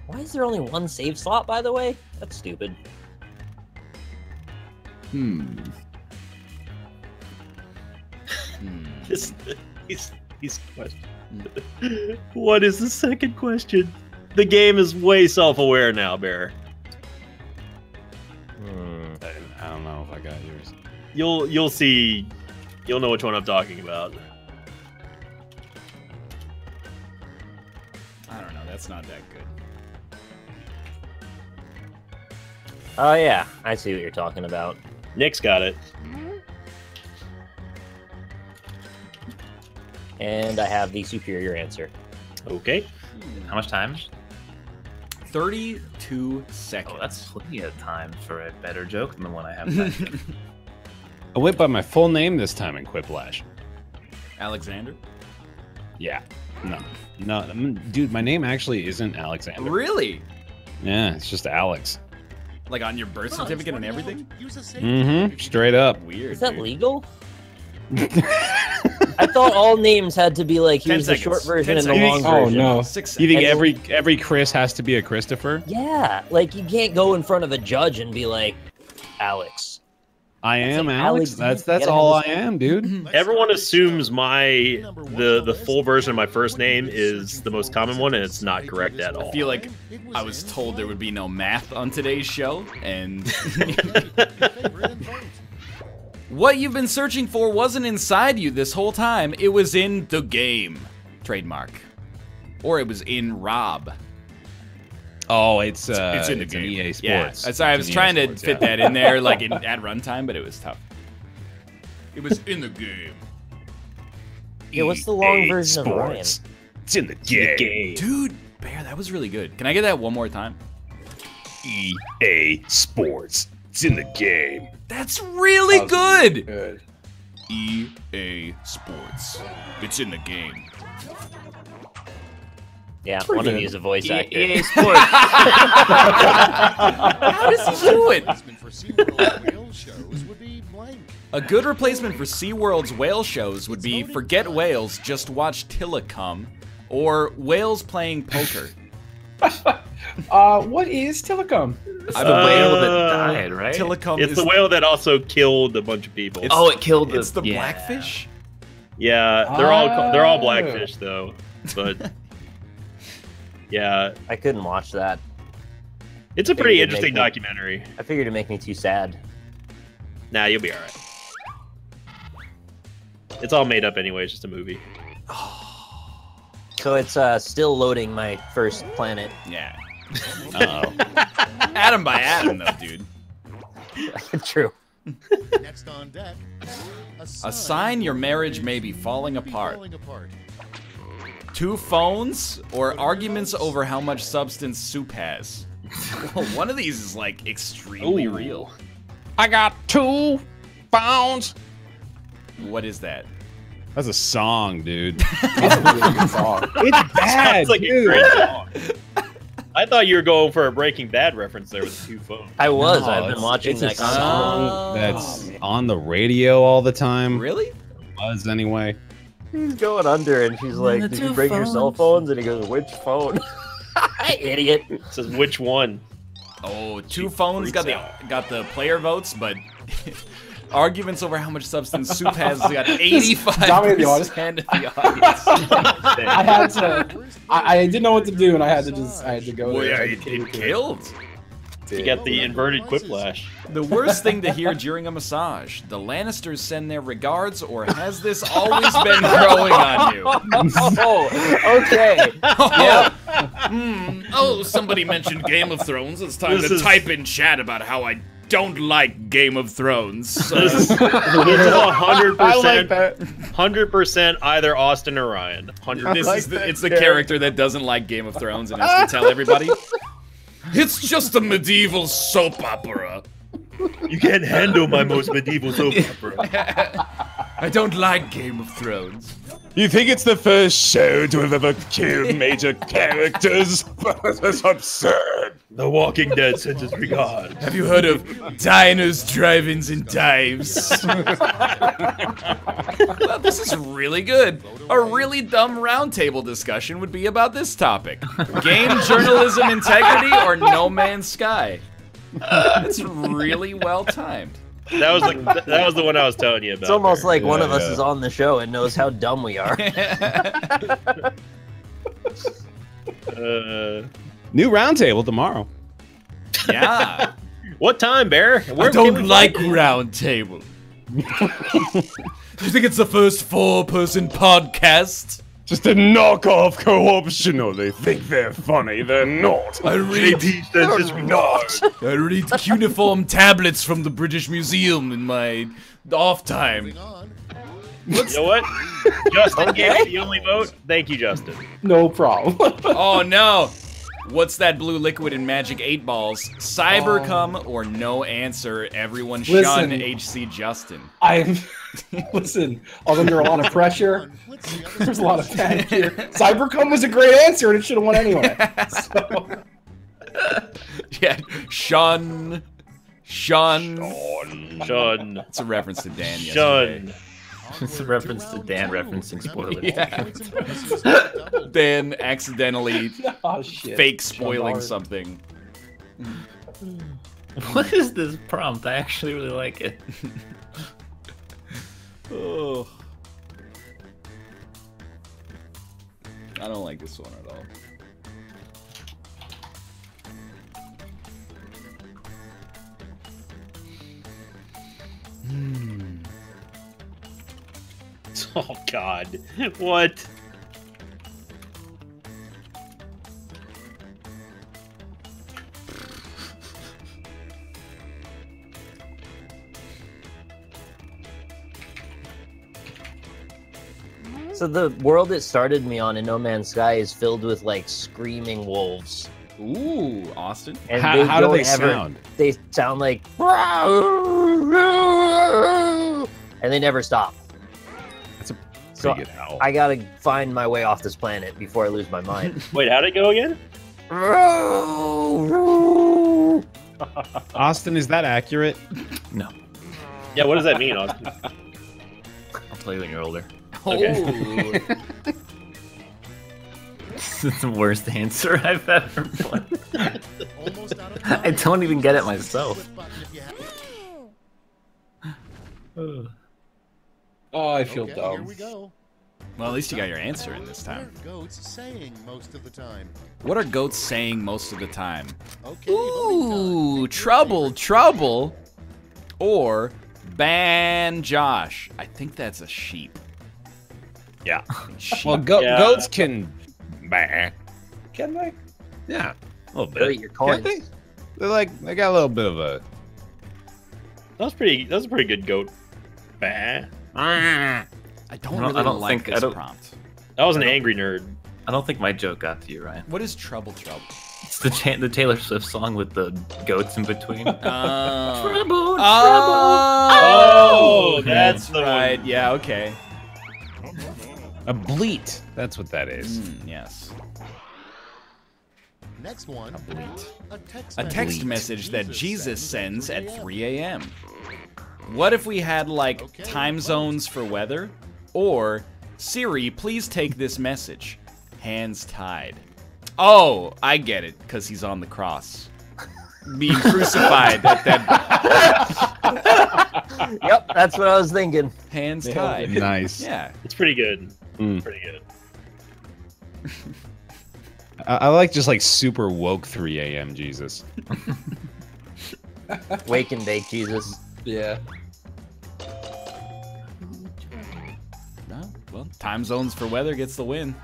Why is there only one save slot, by the way? That's stupid. Hmm. He's question. What is the second question? The game is way self-aware now, Bear. I don't know if I got yours. You'll see. You'll know which one I'm talking about. I don't know. That's not that good. Oh, yeah, I see what you're talking about. Nick's got it. And I have the superior answer. Okay. How much time? 32 seconds. Oh, that's plenty of time for a better joke than the one I have. Time. I went by my full name this time in Quiplash. Alexander? Yeah. No, dude, my name actually isn't Alexander. Really? Yeah, it's just Alex. Like on your birth certificate and everything? Mm-hmm. Straight up. Weird. Is that dude. legal? I thought all names had to be like, 10 here's the seconds. short version 10 and the long seconds. Oh version. no. 6 You seconds. think every Chris has to be a Christopher? Yeah, like you can't go in front of a judge and be like, Alex. I am like Alex. Alex. That's You gotta all I have this- am, dude. Everyone assumes the full version of my first name is the most common one, and it's not correct at all. I feel like I was told there would be no math on today's show, and what you've been searching for wasn't inside you this whole time. It was in the game. Trademark. Or it was in Rob. Oh, it's in the an game. EA Sports. Yeah, sorry, I was It's an trying EA to Sports, fit yeah. that in there, like at runtime, but it was tough. It was in the game. Yeah, what's the long EA version of Ryan? Sports. It's in the game. Dude, Bear, that was really good. Can I get that one more time? EA Sports. It's in the game. That's really That was good. Good. EA Sports. It's in the game. Yeah, Pretty one of good. you is a voice actor. EA Sports. How does he do it? For SeaWorld whale shows would be blank. A good replacement for SeaWorld's whale shows would be forget whales, just watch Tillicum, or whales playing poker. What is Telecom? The whale that died, right? Tillicum It's is the whale that also killed a bunch of people. It's- Oh, it killed the. it's the yeah. blackfish. Yeah, they're all Oh. blackfish though, but yeah, I couldn't watch that. it's a pretty Figured it'd interesting make me- documentary. I figured it'd make me too sad. Nah, you'll be all right. It's all made up anyway. It's just a movie. So it's still loading my first planet. Yeah. Uh-oh. Atom by atom, though, dude. True. Next on deck, A sign your marriage may be falling apart. 2 phones or arguments over how much substance soup has. Well, one of these is like extremely Ooh. real. I got 2 pounds. What is that? That's a song, dude. It's a really good song. It's bad, Sounds like a dude. great song. I thought you were going for a Breaking Bad reference there with 2 phones. I was. No, I've been it's- watching it's a that song constantly. that's on the radio all the time. Really? Was anyway. He's going under, and she's like, "Did you bring your cell phones?" And he goes, "Which phone?" Idiot. It says which one? Oh, She 2 phones got the player votes, but arguments over how much substance soup has got 85% dominated the of the audience. I had to. I didn't know what to do, and I had to go. Well, there. yeah, it killed. You got the inverted quiplash. The worst thing to hear during a massage: the Lannisters send their regards, or has this always been growing on you? Oh, okay. Yeah. Oh, somebody mentioned Game of Thrones. It's time This to is- type in chat about how I don't like Game of Thrones. This is 100%. I like that. 100% either Austin or Ryan. 100%. It's the character that doesn't like Game of Thrones and has to tell everybody. It's just a medieval soap opera. You can't handle my most medieval soap opera. I don't like Game of Thrones. You think it's the first show to have ever killed major characters? That's absurd. The Walking Dead sends its regard. Have you heard of diners, drive-ins, and dives? Well, this is really good. A really dumb roundtable discussion would be about this topic: game journalism integrity or No Man's Sky. It's really well timed. That was the one I was telling you about. It's almost there. like one of us yeah. is on the show and knows how dumb we are. New roundtable tomorrow. Yeah. What time, Bear? Where I can we don't find like you? roundtable. Do you think it's the first 4-person podcast? Just a knockoff co-optional. They think they're funny, they're not. I read sends its regard. I read cuneiform tablets from the British Museum in my off time. Moving on. You know what? Justin gave me the only vote. Thank you, Justin. No problem. Oh no! What's that blue liquid in Magic 8 Balls? Cybercom or no answer? Everyone shun HC Justin. Listen, I was under a lot of pressure. There's a lot of panic here. Cybercom was a great answer and it should have won anyway. So. Yeah, shun. It's a reference to Dan yesterday. It's a reference to Dan referencing spoilers. Yeah. Dan accidentally fake spoiling something. What is this prompt? I actually really like it. Oh. I don't like this one at all. Oh God, what? So the world it started me on in No Man's Sky is filled with like screaming wolves. Ooh, Austin. And How do they sound? They sound like, and they never stop. That's a So pretty good howl. I gotta find my way off this planet before I lose my mind. Wait, how'd it go again? Austin, is that accurate? No. Yeah, what does that mean, Austin? I'll tell you when you're older. Oh. This is the worst answer I've ever put. Almost out of time. I don't even get it myself. Quit button if you have- Oh, I feel Okay, dumb. here we go. Well, at least you got your answer in this What time. are goats saying most of the time? What are goats saying most of the time? Okay, voting time. Ooh, Pick your trouble, favorite. trouble. Or ban Josh. I think that's a sheep. Yeah. Sheep. Well, Yeah. goats can. Bah. Can they? Yeah, a little Really, bit. your coins. Can't they? They're like they got a little bit of a. That was a pretty good goat. Bah. I don't really I don't like think- this I don't- prompt. That was an angry nerd. I don't think my joke got to you, Ryan. What is trouble? It's the Taylor Swift song with the goats in between. Trouble, Oh, that's the right. one. Yeah, okay. A bleat. That's what that is. Yes. Next one. A text A text message that Jesus sends at 3 a.m. What if we had, like, time zones for weather? Or, Siri, please take this message. Hands tied. Oh, I get it, because he's on the cross. Being crucified at that... Yep, that's what I was thinking. Hands Nailed tied. it. Nice. Yeah. It's pretty good. Mm. Pretty good. I like just like super woke 3 a.m. Jesus. Wake and bake Jesus. Yeah. No, well, time zones for weather gets the win.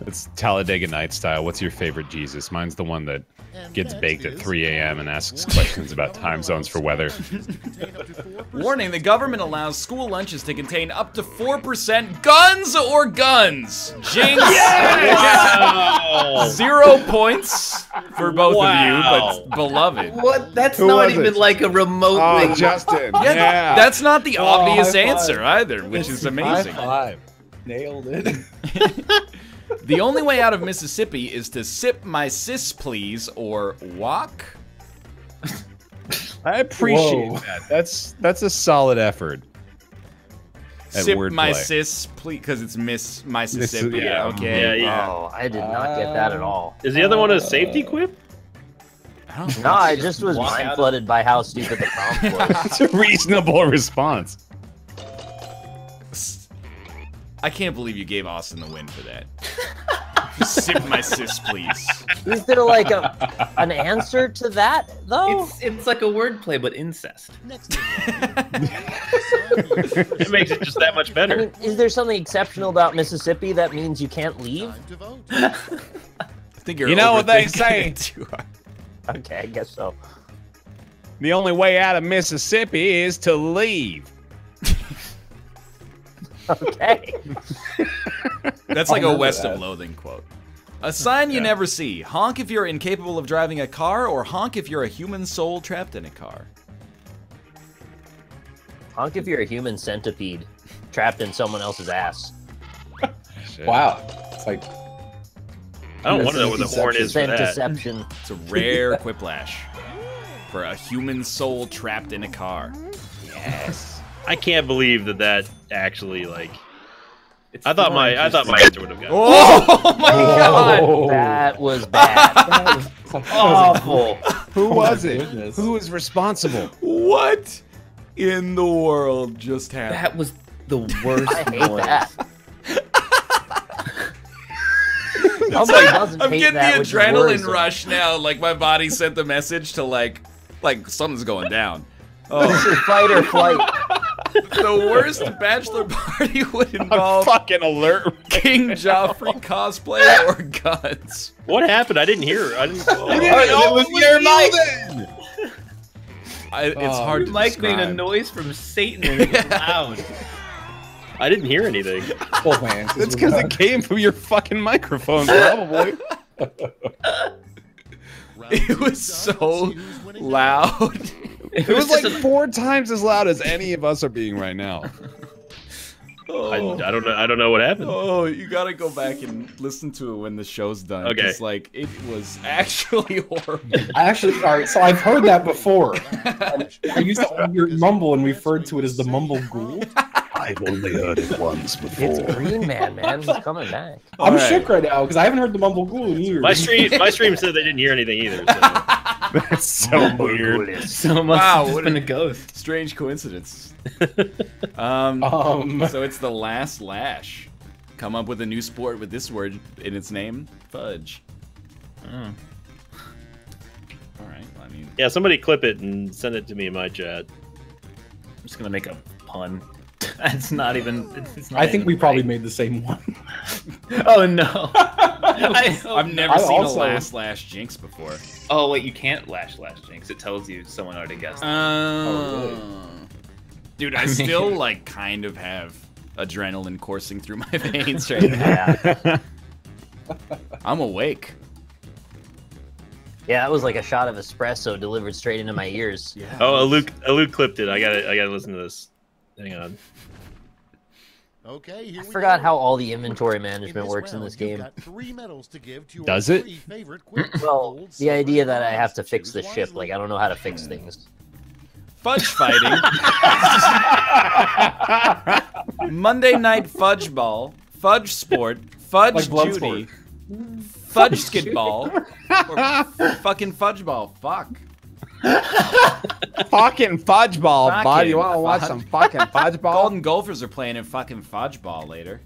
It's Talladega Night style. What's your favorite Jesus? Mine's the one that gets baked at 3 a.m. and asks questions about time zones for weather. Warning, the government allows school lunches to contain up to 4% guns or guns. Jinx! Wow. 0 points for both Wow. of you, but beloved. What? That's Who not was even it? like a remote Oh, thing. Justin. Yeah, Yeah. that's not the obvious high five. answer either, which is amazing. High five. Nailed it. The only way out of Mississippi is to sip my sis, please, or walk. I appreciate Whoa. that. That's a solid effort. At Sip wordplay. my sis, please, because it's Miss Mississippi. yeah. Okay. Yeah, yeah. Oh, I did not get that at all. Is the other one a safety quip? I don't No, I just was mind flooded by how stupid the prompt was. That's a reasonable response. I can't believe you gave Austin the win for that. Sip my sis, please. Is there like an answer to that though? It's like a wordplay, but incest. Next It makes it just that much I better. mean, is there something exceptional about Mississippi that means you can't leave? time to vote. I think you're You know what they overthinking say. it too hard. Okay, I guess so. The only way out of Mississippi is to leave. Okay. That's like a remember West that. of Loathing quote. A sign you never see. Honk if you're incapable of driving a car, or honk if you're a human soul trapped in a car. Honk if you're a human centipede trapped in someone else's ass. Shit. Wow. It's like I don't want to know what the horn is for Scent that. deception. It's a rare Quiplash for a human soul trapped in a car. Yes. I can't believe that actually like. It's I thought my answer would have gotten. Oh my god! That was bad. Awful. Who was it? goodness. Who was responsible? What in the world just happened? That was the worst I hate noise. that. It's Somebody like, doesn't I'm hate getting that, the which is adrenaline worrisome. rush now. Like my body sent the message to like something's going down. Oh, This is fight or flight. the worst bachelor party would I'm involve fucking alert. King Joffrey cosplay or guns. What happened? I didn't hear. I didn't. It was your mic. It's hard to Mike made a describe. noise from Satan and it was loud. I didn't hear anything. both my answers That's were because bad. it came from your fucking microphone, probably. It was so loud. It was like 4 times as loud as any of us are being right now. I don't know. I don't know what happened. Oh, you gotta go back and listen to it when the show's done. Okay. 'cause, like, it was actually horrible. I actually, all right, so I've heard that before. And I used to mumble and referred to it as the mumble ghoul. I've only heard it once before. It's Green Man, man. He's coming back. I'm Alright. shook right now because I haven't heard the mumble ghoul in years. My stream said they didn't hear anything either. So. That's so weird. So much Wow, has what been a- a ghost. Strange coincidence. Um, So it's the last lash. Come up with a new sport with this word in its name, fudge. All right. I mean, Yeah, somebody clip it and send it to me in my chat. I'm just gonna make a pun. It's not even. It's not I think even we probably right. made the same one. Oh no! I've never I seen also- a last lash jinx before. Oh wait, you can't lash jinx. It tells you someone already guessed. really? Dude, I I mean- still like kind of have adrenaline coursing through my veins right now. Yeah. I'm awake. Yeah, that was like a shot of espresso delivered straight into my ears. Yeah. Oh, Luke clipped it. I gotta listen to this. Hang on. Okay, here I we forgot go. how all the inventory In management works in round, this you've game. got 3 medals to give to your Does it? 3 favorite quick Well, gold, the silver, idea and that I have to bronze. fix the Choose ship, like I don't know how to fix wisely. things. Fudge fighting. Monday night fudge ball. Fudge sport. Fudge Like blood Judy. Fudge skidball. Or fucking fudge ball. Fuck. Fucking fudge ball, bud. Fucking You want to watch fudge- some fucking fudge ball? Golden Gophers are playing in fucking fudge ball later.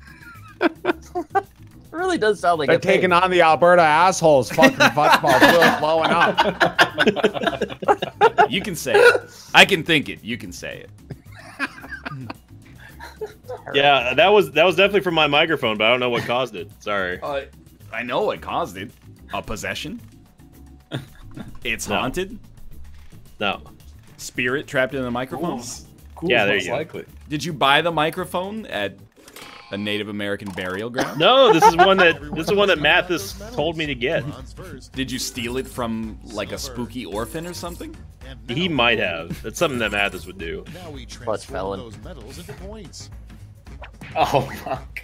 It really does sound like They're a thing. taking on the Alberta assholes. Fucking fudge ball still blowing up. You can say it. I can think it. You can say it. Yeah, that was definitely from my microphone, but I don't know what caused it. Sorry. I know what caused it. A possession. It's No. haunted. No. Spirit trapped in the microphone. Cool, Yeah, there most you go. likely. Did you buy the microphone at a Native American burial ground? No, this is one that Mathis told me to get. Bronze first, Did you steal it from like a spooky orphan or something? and He now- might have. That's something that Mathis would do. Now we Clutch transform felon. those medals into points. Oh fuck!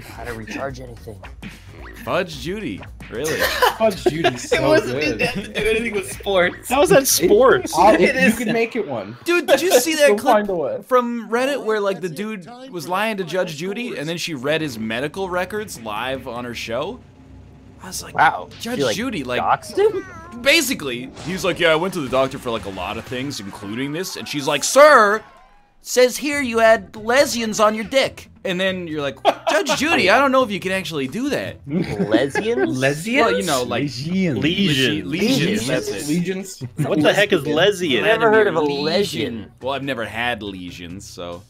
How to recharge anything. Fudge Judy. Really? Fudge Judy's so good. anything with sports. How is that sports? You could make it one. Dude, did you see that You'll clip find a way. from Reddit where like the dude was lying to Judge Judy and then she read his medical records live on her show? I was like, Wow. Judge She, Judy, like, doxed him? basically, he's like, yeah, I went to the doctor for like a lot of things, including this, and she's like, sir, says here you had lesions on your dick. And then you're like, Judge Judy, I don't know if you can actually do that. Lesbians? Lesbians? Well, you know, like Legion. lesions. That's it. Legions. What the heck is Lesian? Never heard of a Lesion. lesion. Well, I've never had lesions, so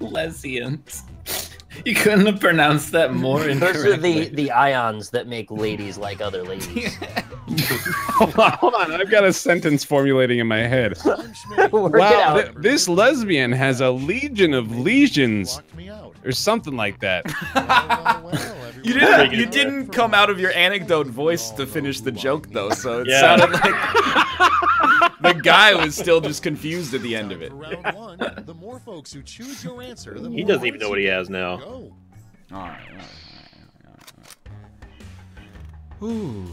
lesbians. You couldn't have pronounced that more Those incorrectly. are the ions that make ladies like other ladies. Hold on, I've got a sentence formulating in my head. Work it Wow, out. this lesbian has a legion of lesions, Locked me out. or something like that. You didn't come out of your anecdote voice to finish the joke though, so it Yeah. sounded like the guy was still just confused at the end of it. For round one, the more folks who choose your answer, the He more doesn't even know points what he you has now. go. All right. Ooh.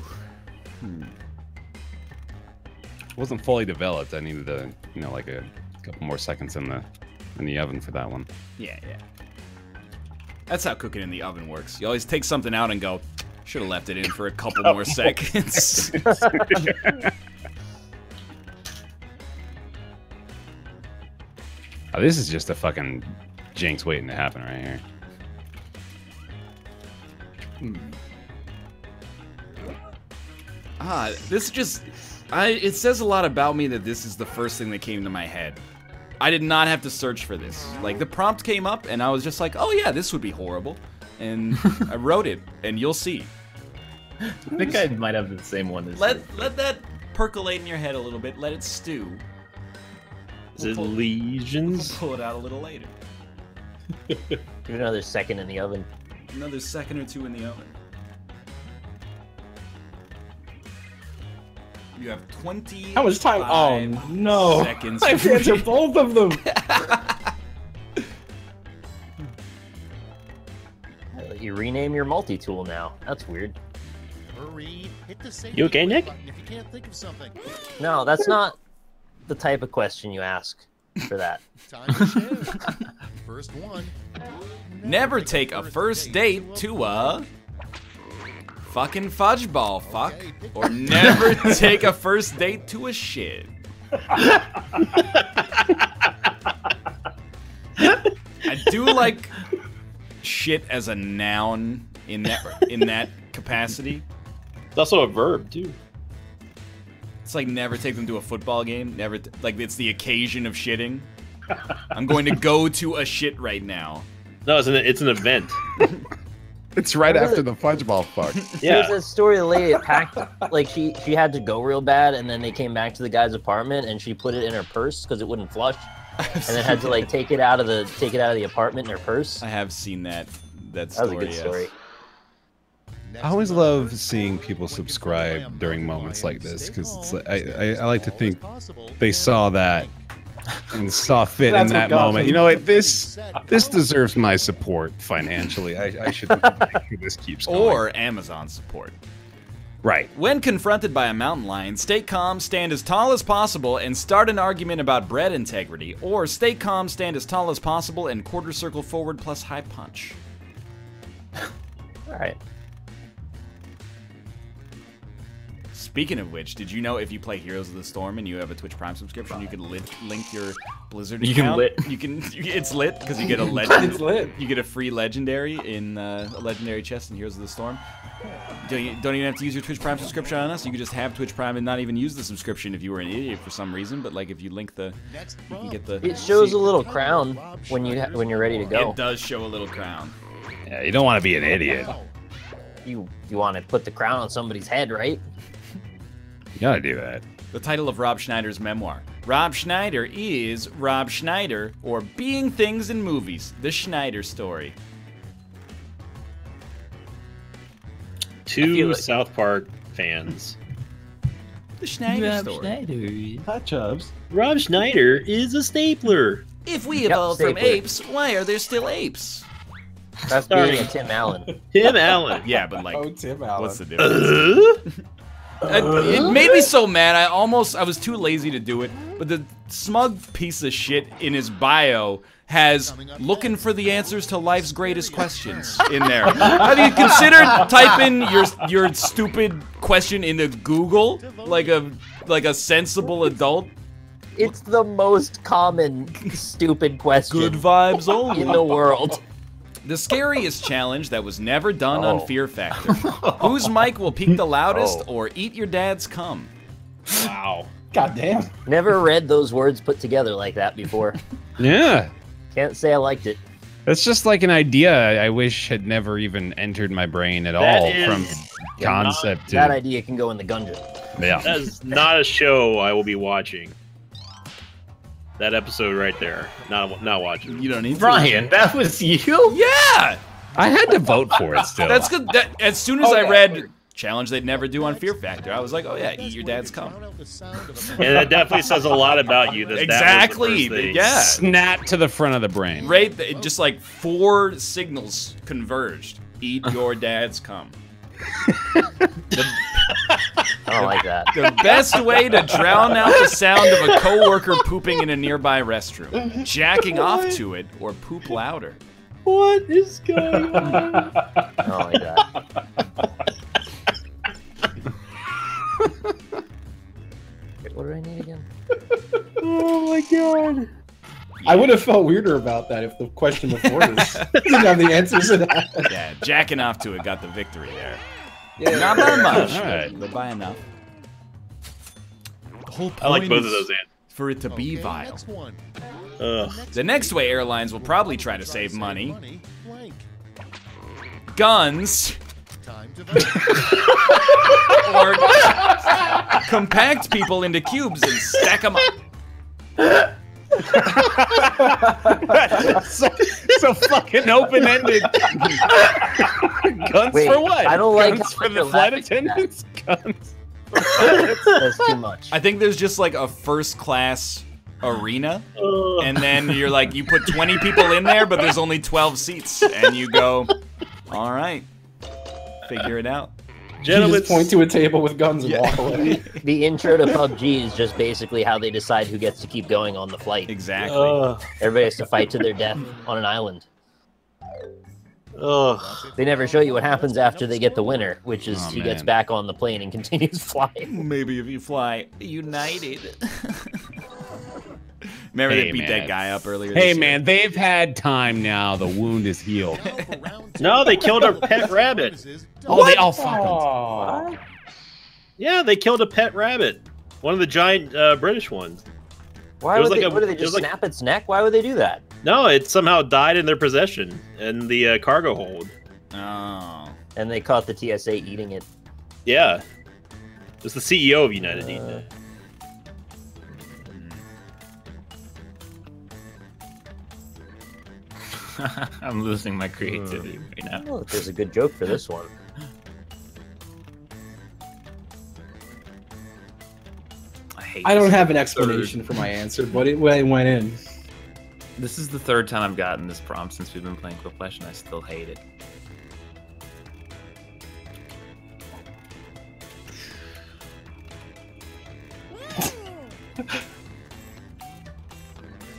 Wasn't fully developed. I needed a, like a couple more seconds in the oven for that one. Yeah. That's how cooking in the oven works. You always take something out and go, should have left it in for a couple more seconds. Oh, this is just a fucking jinx waiting to happen right here. This just... it says a lot about me that this is the first thing that came to my head. I did not have to search for this. Like, the prompt came up, and I was just like, oh yeah, this would be horrible. And I wrote it, and you'll see. I think I might have the same one as Let that percolate in your head a little bit. Let it stew. Is it We'll lesions? pull it out a little later. Give it another second in the oven. Another second or two in the oven. You have 20. How much time? Oh no! Seconds. I have to answer both of them. You rename your multi-tool now. That's weird. Hurry, hit the save You okay, Nick? button if you can't think of something. No, that's not the type of question you ask for that. Time to share. First one. Never take a first date to a fucking fudge ball, fuck. Or never take a first date to a shit. I do like shit as a noun in that capacity. It's also a verb too. It's like never take them to a football game. Never like it's the occasion of shitting. I'm going to go to a shit right now. No, it's an event. It's right after the fudge ball fuck. Yeah. There's a story of the lady that packed, like she had to go real bad, and then they came back to the guy's apartment, and she put it in her purse because it wouldn't flush, and then had to like take it out of the apartment in her purse. I have seen that That story. was a good yes. story. I always love seeing people subscribe during moments like this because it's like, I like to think they saw that and saw fit in That's what that got moment. me. You know what? This deserves my support financially. I should make sure this keeps going. Or Amazon support. Right. When confronted by a mountain lion, stay calm, stand as tall as possible, and start an argument about bread integrity. Or stay calm, stand as tall as possible, and quarter circle forward plus high punch. All right. Speaking of which, did you know if you play Heroes of the Storm and you have a Twitch Prime subscription, you can link your Blizzard You can account? lit. It's lit because you get a legend. It's lit. You get a free legendary in a legendary chest in Heroes of the Storm. Don't even have to use your Twitch Prime subscription on us. You could just have Twitch Prime and not even use the subscription if you were an idiot for some reason. But like if you link the, you can get the. It shows a little crown when you're ready to go. It does show a little crown. Yeah, you don't want to be an idiot. You want to put the crown on somebody's head, right? You gotta do that. The title of Rob Schneider's memoir. Rob Schneider is Rob Schneider, or Being Things in Movies, The Schneider Story. Two like- South Park fans. The Schneider Story. Hot Chubs. Rob Schneider is a stapler. If we evolved from stapler. apes, why are there still apes? That's Sorry. being a Tim Allen. Tim Allen. Yeah, but like, Oh, Tim Allen. what's the difference? It made me so mad. I was too lazy to do it. But the smug piece of shit in his bio has looking for the answers to life's greatest questions in there. Have you considered typing your stupid question into Google like a sensible adult? It's the most common stupid question Good vibes only. in the world. The scariest challenge that was never done on Oh. Fear Factor. Whose mic will peak the loudest or eat your dad's cum? Wow. God damn. Never read those words put together like that before. Yeah. Can't say I liked it. That's just like an idea I wish had never even entered my brain at That all. is From concept to That idea can go in the gungeon. yeah. That is not a show I will be watching. That episode right there. Not watching. You don't need to. Brian, that was you? Yeah! I had to vote for it still. That's good. As soon as Oh, I yeah. read challenge they'd never do on Fear Factor, I was like, oh yeah, eat your dad's cum. And that definitely says a lot about you. That Exactly. That was the first thing. Yeah. Snap to the front of the brain. Right? Just like 4 signals converged. Eat your dad's cum. I don't like that. The best way to drown out the sound of a coworker pooping in a nearby restroom. Jacking off to it or poop louder. What is going on? I don't like that. Wait, what do I need again? Oh my god. I would have felt weirder about that if the question before this didn't have the answers to that. Yeah, jacking off to it got the victory there. Yeah. Not by much, All right. but by enough. The whole point I like both of is those answers. for it to be vile. Next one. Ugh. The next way airlines will probably try to save money. Blank. Guns Time to vote. or compact people into cubes and stack them up. so fucking open-ended. Guns Wait, for what? I don't like Guns how for the you're flight laughing at that. attendants. Guns. That's too much. I think there's just like a first class arena, Ugh. and then you're like, you put 20 people in there, but there's only 12 seats, and you go, all right, figure it out. You Gentlemen, just point to a table with guns and walk away. The intro to PUBG is just basically how they decide who gets to keep going on the flight. Exactly. Everybody has to fight to their death on an island. ugh. They never show you what happens after they get the winner, which is Oh, he gets man. back on the plane and continues flying. Maybe if you fly United. Remember Hey, they beat man. that guy up earlier Hey this year? man, they've had time now. The wound is healed. Now for round two. No, they killed a pet rabbit. Oh, they all fuck 'em. Aw. Yeah, they killed a pet rabbit. One of the giant British ones. Why It was would like they? a- What do they it was just like- snap its neck? Why would they do that? No, it somehow died in their possession in the cargo hold. Oh. And they caught the TSA eating it. Yeah. It was the CEO of United eating it. I'm losing my creativity right now. Oh, there's a good joke for this one. I don't have an explanation for my answer, but it went in. This is the third time I've gotten this prompt since we've been playing Quiplash, and I still hate it.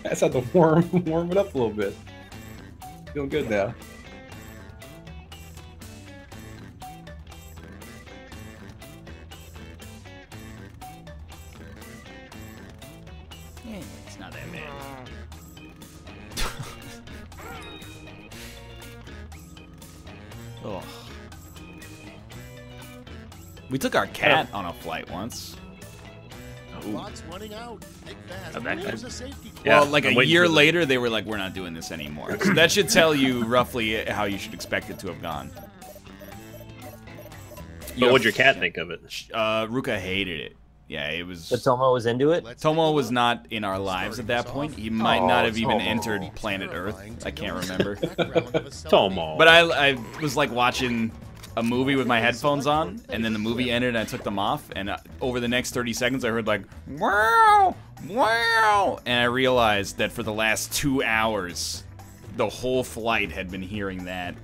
I just had to warm it up a little bit. Feeling good now. It's not that bad. Ugh. We took our cat on a flight once. Clock's running out. Think fast. Oh, that guy. There's a safety call. Yeah, Well, like I'm a waiting year for the- later, they were like, we're not doing this anymore. So that should tell you roughly how you should expect it to have gone. But what'd your cat think of it? Ruka hated it. Yeah, it was... But Tomo was into it. Let's Tomo take a was look. not in our lives at that point. He might Oh, not have even Tomo. entered planet Earth. I can't remember. Background of a selfie. Tomo. But I was like watching a movie with my headphones on, and then the movie ended and I took them off, and over the next 30 seconds I heard like, wow, wow, and I realized that for the last 2 hours, the whole flight had been hearing that.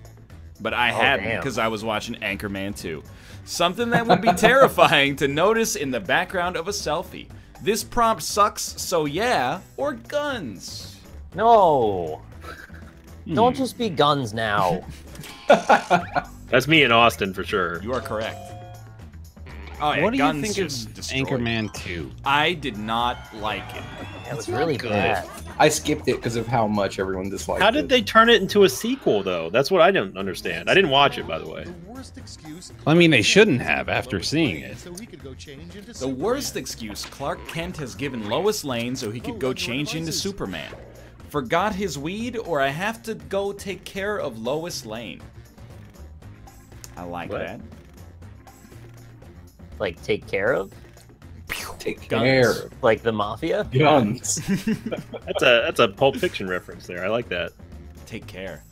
But I hadn't, damn. because I was watching Anchorman 2. Something that would be terrifying to notice in the background of a selfie. This prompt sucks, so yeah, or guns. No. Don't just be guns now. That's me in Austin for sure. You are correct. Oh yeah, What do you guns think of just destroyed. Anchorman 2? I did not like it. That was really good. bad. I skipped it because of how much everyone disliked How it. did they turn it into a sequel, though? That's what I don't understand. I didn't watch it, by the way. The worst excuse. I mean, they shouldn't have after seeing it. So he could go change into The Superman. worst excuse Clark Kent has given Lois Lane so he could go change into Superman. forgot his weed, or I have to go take care of Lois Lane. I like that. Like, take care of? Take Guns. care. Like the mafia? Guns. That's a Pulp Fiction reference there. I like that. Take care.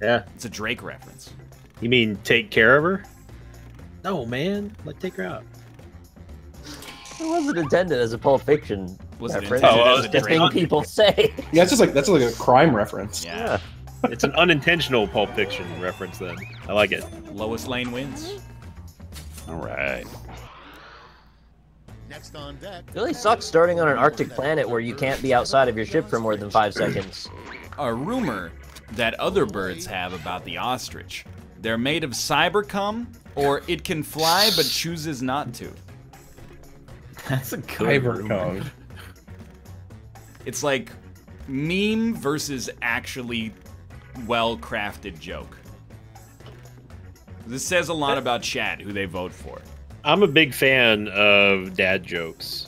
Yeah. It's a Drake reference. You mean take care of her? No, man. Like take her out. It wasn't intended as a Pulp Fiction Was it reference. intended Oh, as a It's the thing Drake? people say. Yeah, that's like a crime reference. Yeah. It's an unintentional Pulp Fiction reference then. I like it. Lois Lane wins. All right. Next on deck. It really sucks starting on an Arctic planet where you can't be outside of your ship for more than 5 seconds. A rumor that other birds have about the ostrich. They're made of cybercum, or it can fly but chooses not to. That's a good rumor. Cybercode. It's like meme versus actually well-crafted joke. This says a lot about chat, who they vote for. I'm a big fan of dad jokes.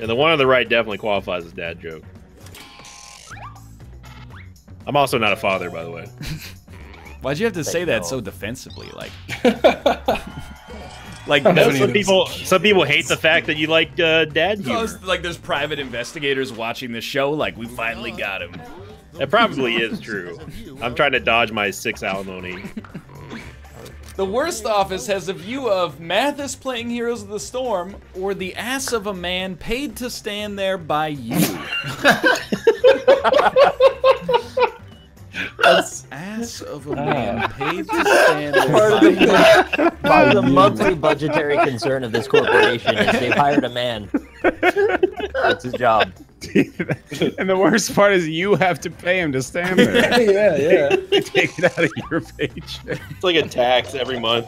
And the one on the right definitely qualifies as dad joke. I'm also not a father, by the way. Why'd you have to say that so defensively? Like, No, some people hate the fact that you like dad humor. like there's private investigators watching this show. Like, we finally got him. That probably is true. I'm trying to dodge my 6 alimony. The worst office has a view of Mathis playing Heroes of the Storm, or the ass of a man paid to stand there by you. That's ass of a man paid to stand there Part of the monthly budgetary concern of this corporation is they've hired a man. That's his job. And the worst part is you have to pay him to stand there. Yeah. They take it out of your paycheck. It's like a tax every month.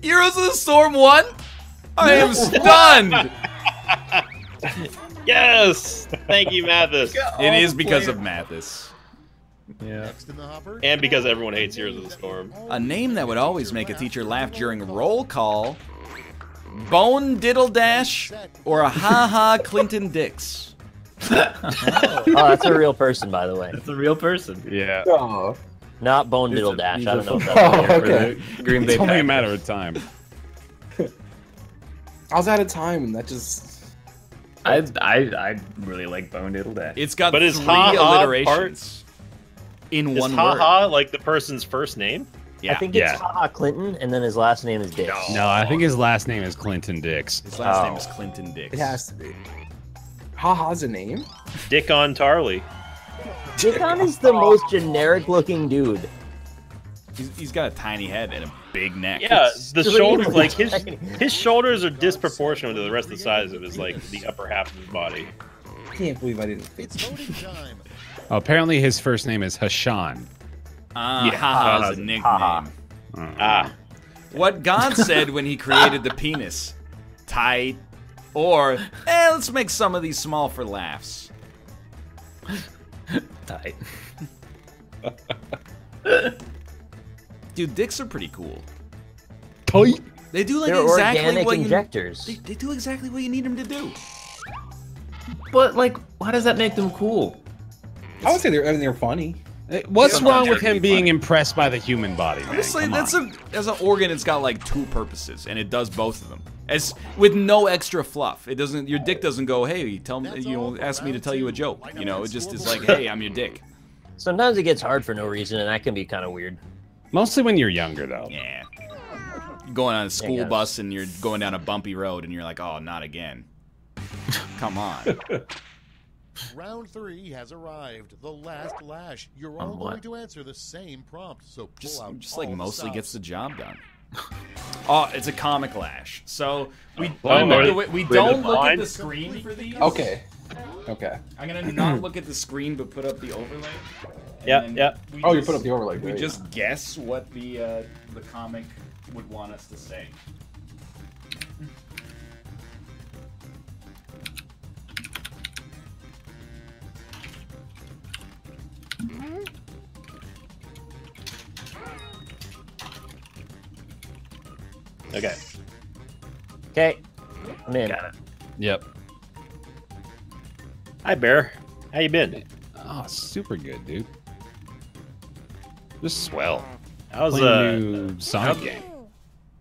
Heroes of the Storm 1? I am stunned! Yes! Thank you, Mathis. It is because of Mathis. Yeah. Next in the hopper. And because everyone hates Heroes of the Storm. A name that would always make a teacher laugh during roll call. Bone Diddle Dash or a Ha-Ha Clinton Dix. Oh, that's a real person, by the way. That's a real person. Yeah. Oh. Not Bone Diddle Dash. I don't know if that's Oh, fair. okay. Green Bay It's only a Packers. matter of time. I was out of time, and that just. I really like Bone Diddle Dash. It's got But is 3 Ha-Ha alliterations in Is one word. haha like the person's first name? Yeah. I think it's Yeah. Ha-Ha Clinton, and then his last name is Dix. No, I think his last name is Clinton Dix. His last name Oh. is Clinton Dix. It has to be. Ha-ha's a name? Dick on Tarley. Dickon is the most generic-looking dude. He's got a tiny head and a big neck. Yeah, the Really shoulders, like tiny. his shoulders are disproportionate to the rest of the size of his, like the upper half of his body. I can't believe I didn't think. It's voting time. Oh, apparently his first name is Hashan. Ah, Ha-Ha is a nickname. Ha-Ha. Ah, What God said when he created the penis. Tight. Or, let's make some of these small for laughs. Tight. Dude, dicks are pretty cool. Tight. They do like They're exactly organic what injectors. they do exactly what you need them to do. But like, why does that make them cool? I would say they're funny. What's Yeah, wrong with that'd him be being funny. impressed by the human body, man? Honestly, Come that's on. as an organ, it's got like 2 purposes, and it does both of them. As with no extra fluff. It doesn't. Your dick doesn't go, hey, tell me, ask me to tell you a joke. You know, it just is like, hey, I'm your dick. Sometimes it gets hard for no reason, and that can be kind of weird. Mostly when you're younger, though. Yeah. You're going on a school guess. bus and you're going down a bumpy road, and you're like, oh, not again. Come on. Round 3 has arrived. The last lash. You're all On what? going to answer the same prompt. So pull out Just like all the mostly gets the stops. job done. Oh, it's a comic lash. So we Blind don't mode. look, we With don't the look at blind? the screen for these. Okay. Okay. I'm gonna not look at the screen, but put up the overlay. And Yeah, then yeah. we Oh, you just- put up the overlay. We Great. just guess what the comic would want us to say. okay. Okay, I'm in. Got it. Yep. Hi, Bear. How you been? Oh, super good, dude. Just swell. How's Playing a new Sonic game.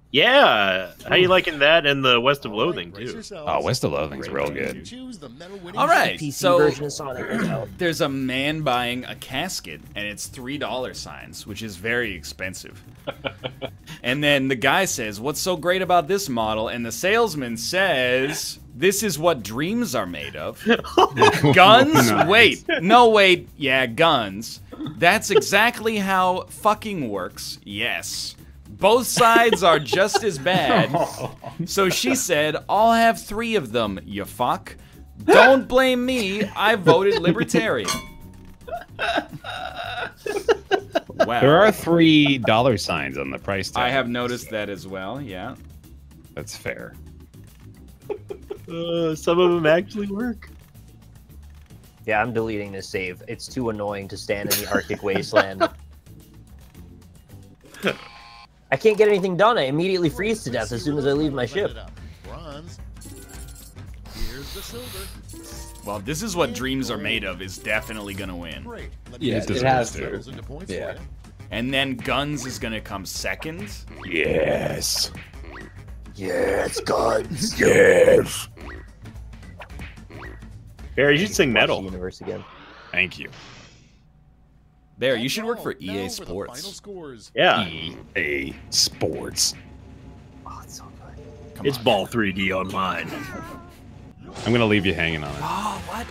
Yeah, how you liking that and the West of Loathing too? Oh, West of Loathing's real good. All right, PC so version of Sonic is out. there's a man buying a casket, and it's $3 signs, which is very expensive. And then the guy says, "What's so great about this model?" And the salesman says, "This is what dreams are made of." Guns? Nice. Wait. No, wait. Yeah, guns. That's exactly how fucking works. Yes. Both sides are just as bad. So she said, "I'll have 3 of them, you fuck. Don't blame me. I voted libertarian." Wow. There are $3 signs on the price tag. I have noticed that as well, yeah. That's fair. Some of them actually work. Yeah, I'm deleting this save. It's too annoying to stand in the Arctic wasteland. I can't get anything done. I immediately freeze to death as soon as I leave my ship. Bronze. Here's the silver. Well, this is what dreams are made of is definitely gonna win. Great. Let Yeah, me it has to. those into points Yeah. for you. And then guns is gonna come second. Yes. Yes, guns. Yes. Barry, you should sing Watch metal. the universe again. Thank you. There, you should work for Now EA for the final Sports. scores. Yeah, EA Sports. Oh, it's so good. Come it's on. Ball 3D on mine. I'm gonna leave you hanging on it. Oh, what?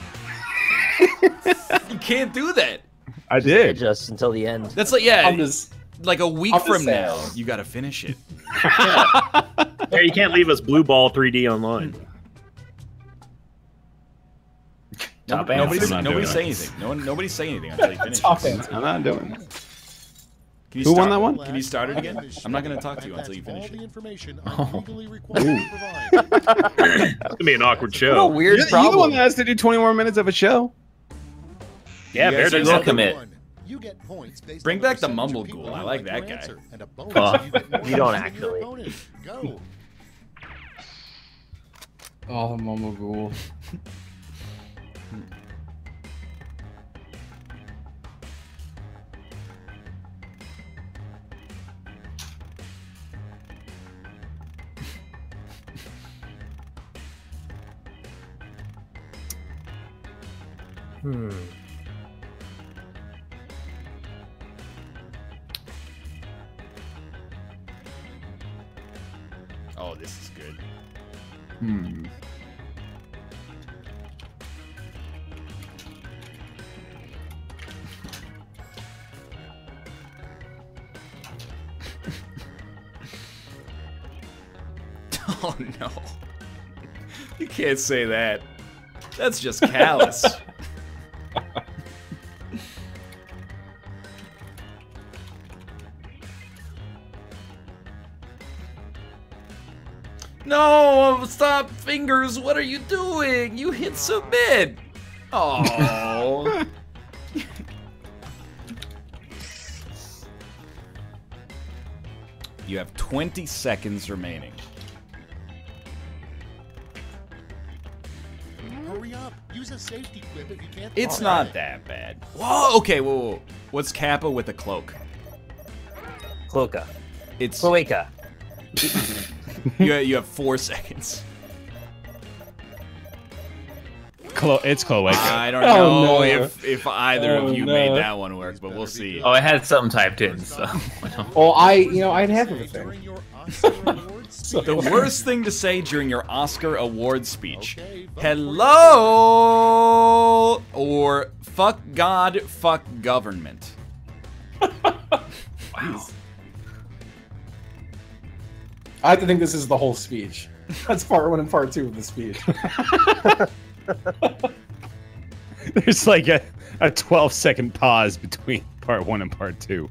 You can't do that. I did. Just until the end. That's like, yeah, I'm just. like a week I'm just from saying. now, you gotta finish it. Barry, you can't leave us Blue Ball 3D online. Top Nobody, answer. I'm not nobody doing say it. anything. Nobody say anything until you finish. Top it. answer. I'm not doing it. Can you Who won start- that one? Can you start it again? I'm not gonna talk to you And until you that's finish all the it. information I'm legally required to provide. It's gonna be an awkward What a show. weird You're the one problem. that has to do 20 more minutes of a show. Yeah, You Bear guys does are Will that. commit. You get points based Bring on back the percentage of mumble people ghoul. who I like your that guy. answer. And a bonus Oh. if you get more You don't than your actually. opponent. Go. Oh, Momo Ghoul. Hmm. Oh, this is good. Hmm. Oh no. You can't say that. That's just callous. No, stop, fingers. What are you doing? You hit submit. Oh. You have 20 seconds remaining. Hurry up. Use a safety quip if you can't. It's find not it. that bad. Whoa, okay, whoa. What's Kappa with a cloak? Cloaca. It's Cloaca. you have 4 seconds. It's Chloe. I don't Oh, know no. if either Oh, of you no. made that one work, but we'll see. Oh, I had something typed in, so. I don't- Well, I'd have everything. During your Oscar awards speech. The worst thing to say during your Oscar award speech. Okay, vote for Hello or fuck God, fuck government. I have to think this is the whole speech. That's part 1 and part 2 of the speech. There's like a 12-second pause between part 1 and part 2.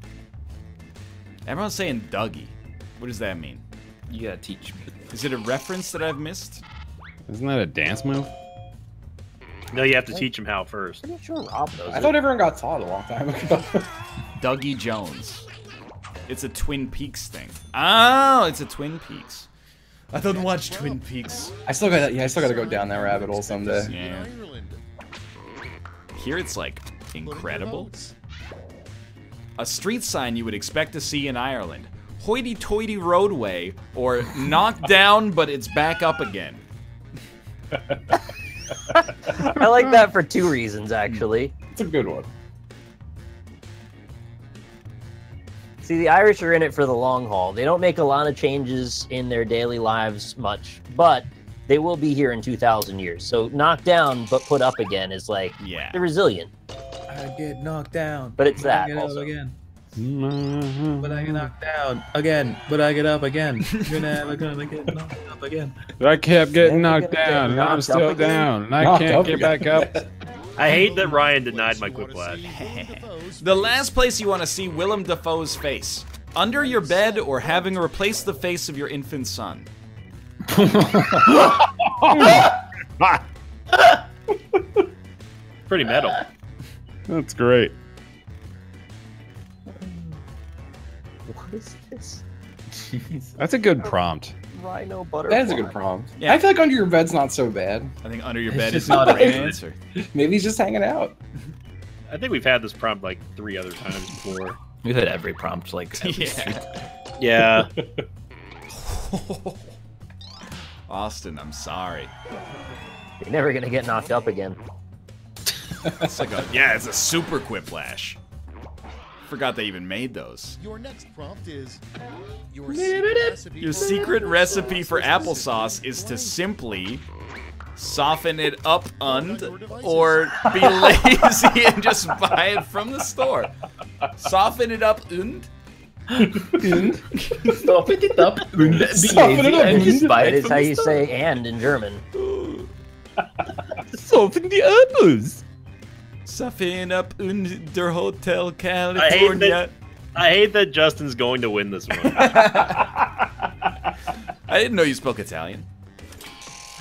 Everyone's saying Dougie. What does that mean? You gotta teach me. Is it a reference that I've missed? Isn't that a dance move? No, you have to teach him how first. Pretty sure Rob knows I it. thought everyone got taught a long time ago. Dougie Jones. It's a Twin Peaks thing. Oh, it's a Twin Peaks. I don't watch Twin Peaks. I still gotta go down that rabbit hole someday. Yeah. Ireland. here it's like Put in your incredible. votes. A street sign you would expect to see in Ireland. Hoity-toity roadway, or knocked down but it's back up again. I like that for 2 reasons, actually. It's a good one. See, the Irish are in it for the long haul. They don't make a lot of changes in their daily lives much, but they will be here in 2,000 years. So knocked down but put up again is like, Yeah. they're resilient. I get knocked down. But it's but I that get also. up again. But I get knocked down again. But I get up again. You're never gonna get knocked up again. I kept getting Never knocked gonna get down, and I'm knocked still up again. down, and I Knocked can't up get again. back up. I hate that Ryan denied my Quiplash. The last place you want to see Willem Dafoe's face. Under your bed or having replaced the face of your infant son. Pretty metal. That's great. What is this? That's a good prompt. Rhino butterfly. That's a good prompt. Yeah. I feel like under your bed's not so bad. I think under your It's bed just is a not a great good- answer. Maybe he's just hanging out. I think we've had this prompt like 3 other times before. We've had every prompt like every Yeah. Yeah. Austin, I'm sorry. You're never gonna get knocked up again. It's like it's a super Quiplash. Forgot they even made those. Your next prompt is Your secret recipe for applesauce is to simply soften it up or be lazy and just buy it from the store. Soften it up und. Soften it up and be Soften it lazy up and just buy That it is from how the you store. say "and" in German. Soften the apples. Soften up und der Hotel I hate California. that Justin's going to win this one. I didn't know you spoke Italian.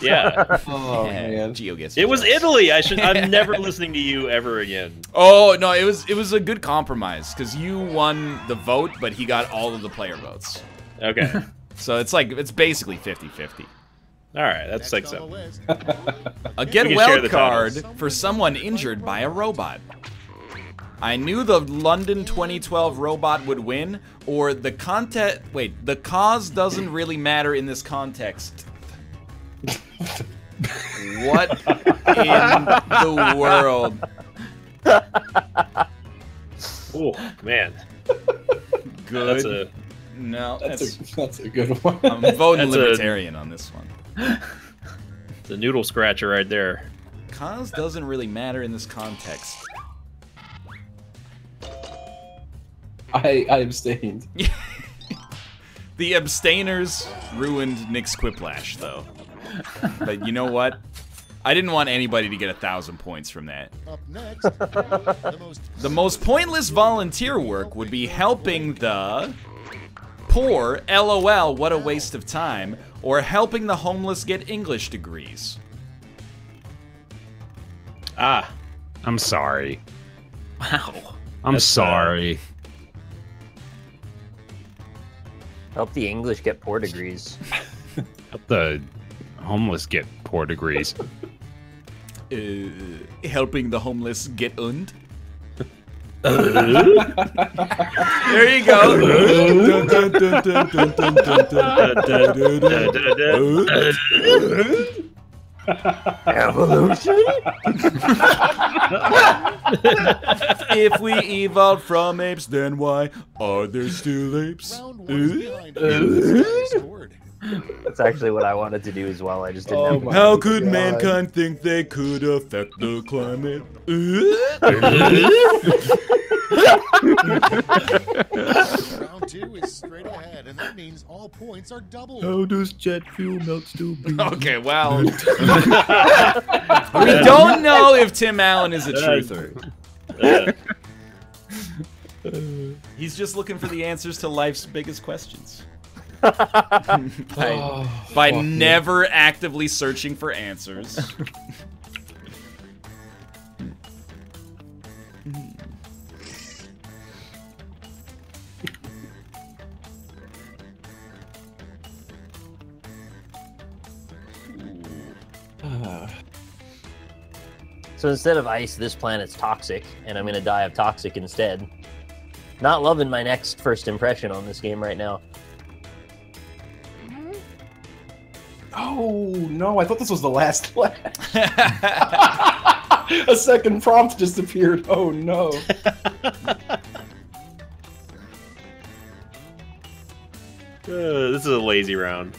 Yeah. Oh Yeah, man. GeoGuessr It was does. Italy. I'm never listening to you ever again. Oh no, it was a good compromise because you won the vote, but he got all of the player votes. Okay. So it's basically 50-50. All right. That's next like on the so. list. A get We can share well the card titles. for someone injured by a robot. I knew the London 2012 robot would win, or the content. Wait, the cause doesn't really matter in this context. What in the world? Oh man. Good. That's a. No, That's a good one. I'm voting That's a- libertarian on this one. It's a noodle scratcher right there. Cause doesn't really matter in this context. I abstained. The abstainers ruined Nick's Quiplash, though. But you know what? I didn't want anybody to get 1,000 points from that. Up next, the most The most pointless volunteer work would be helping the poor, LOL, what a waste of time, or helping the homeless get English degrees. Ah. I'm sorry. Wow. I'm That's, sorry. Help the English get poor degrees. Help the homeless get poor degrees. Helping the homeless get und. There you go. Dun, dun, dun, dun, dun, dun, dun, dun. Evolution? If we evolved from apes, then why are there still apes? round one is behind us. Scored. That's actually what I wanted to do as well. I just didn't Oh have my How could God. mankind think they could affect the climate? Round two is straight ahead, and that means all points are doubled. How does jet fuel melt steel beams? Okay, well. We don't know if Tim Allen is a truther. He's just looking for the answers to life's biggest questions. by Fuck me. never actively searching for answers. So instead of ice, this planet's toxic, and I'm gonna die of toxic instead. Not loving my next first impression on this game right now. Oh no! I thought this was the last flash. A second prompt just appeared. Oh no! This is a lazy round.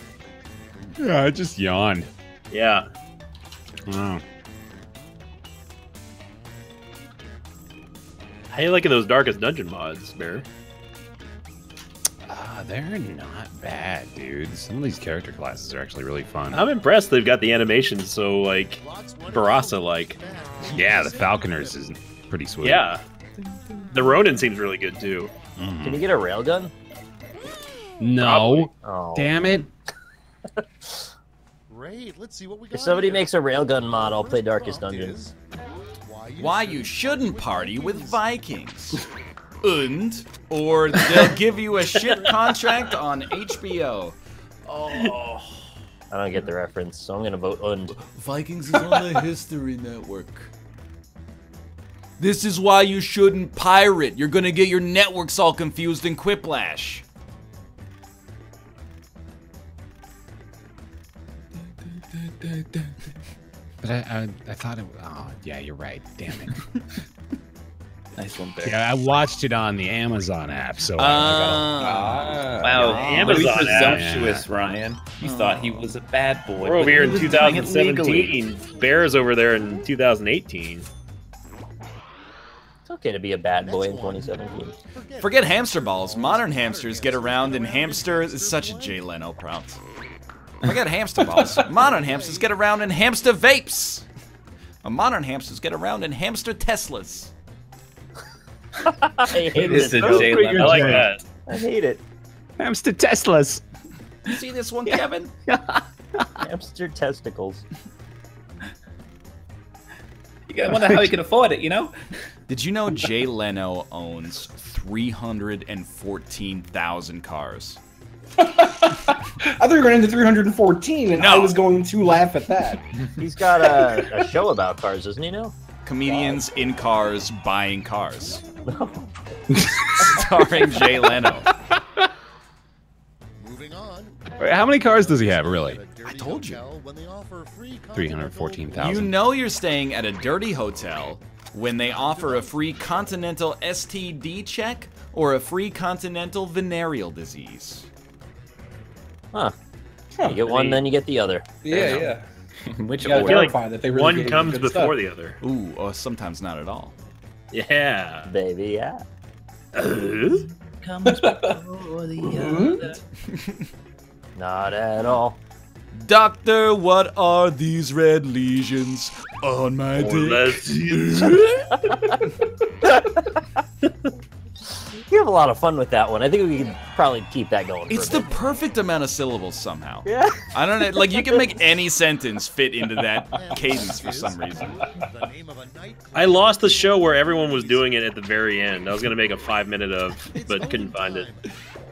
Yeah, I just yawned. Yeah. Wow. How you liking those Darkest Dungeon mods, Bear? They're not bad, dude. Some of these character classes are actually really fun. I'm impressed they've got the animations so, like, Barasa-like. Yeah, the Falconers is pretty sweet. Yeah. The Ronin seems really good, too. Mm-hmm. Can you get a railgun? No. Oh. Damn it. Great. Let's see what we got. If somebody here. makes a railgun mod, I'll play Darkest Dungeon. Why you shouldn't party with Vikings. Or they'll give you a shit contract on HBO. Oh. I don't get the reference, so I'm gonna vote und. Vikings is on the History Network. This is why you shouldn't pirate. You're gonna get your networks all confused in Quiplash. But I thought it. Oh, yeah, you're right. Damn it. Nice one, Bear. Yeah, I watched it on the Amazon app, so I Wow, Amazon really app. presumptuous, Ryan. You thought he was a bad boy. We're over but here he in was doing it legally. 2017. Bear's over there in 2018. It's okay to be a bad boy in 2017. Forget hamster balls. Modern hamsters get around in hamster. It's such a Jay Leno prompt. Forget hamster balls. Modern hamsters get around in hamster vapes. Modern hamsters get around in hamster Teslas. I hate It's it. a Jay Leno. I like that. I hate it. Hamster Teslas. You see this one, Kevin? Hamster testicles. You gotta wonder how he can afford it, you know? Did you know Jay Leno owns 314,000 cars? I thought you were going into 314, and I was going to laugh at that. He's got a show about cars, doesn't he now? Comedians in cars buying cars. Starring Jay Leno. Moving on. Wait, how many cars does he have, really? I told you. 314,000. You know you're staying at a dirty hotel when they offer a free continental STD check or a free continental venereal disease. Huh. You get one, then you get the other. Yeah. Which You gotta order? verify that they really One gave you comes good before stuff. the other. Ooh, or sometimes not at all. Yeah. Baby, yeah. Comes before the other. Not at all. Doctor, what are these red lesions on my dick? You have a lot of fun with that one. I think we could probably keep that going. It's for a the bit. perfect amount of syllables somehow. Yeah. I don't know, like you can make any sentence fit into that cadence for some reason. I lost the show where everyone was doing it at the very end. I was going to make a 5-minute of, but couldn't find it.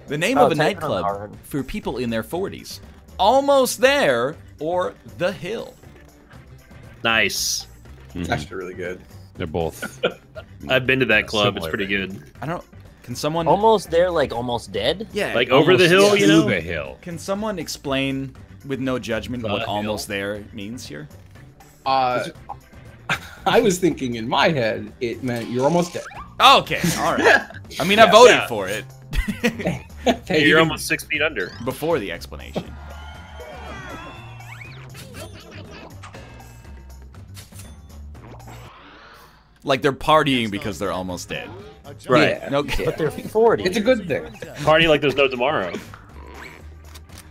The name Oh, of a type it on nightclub R. for people in their 40s. Almost There or The Hill. Nice. It's actually really good. They're both. I've been to that club. It's Similar. pretty good. I don't. Can someone? Almost there, like almost dead? Yeah. Like over the hill, you To know? the hill. Can someone explain with no judgment what Hill. almost there means here? I was thinking in my head, it meant you're almost dead. Okay, all right. I mean, I voted Yeah. for it Hey, you're almost 6 feet under. before the explanation. Like they're partying because they're almost dead. Right. Yeah. Okay. But they're 40. It's a good thing. Party like there's no tomorrow.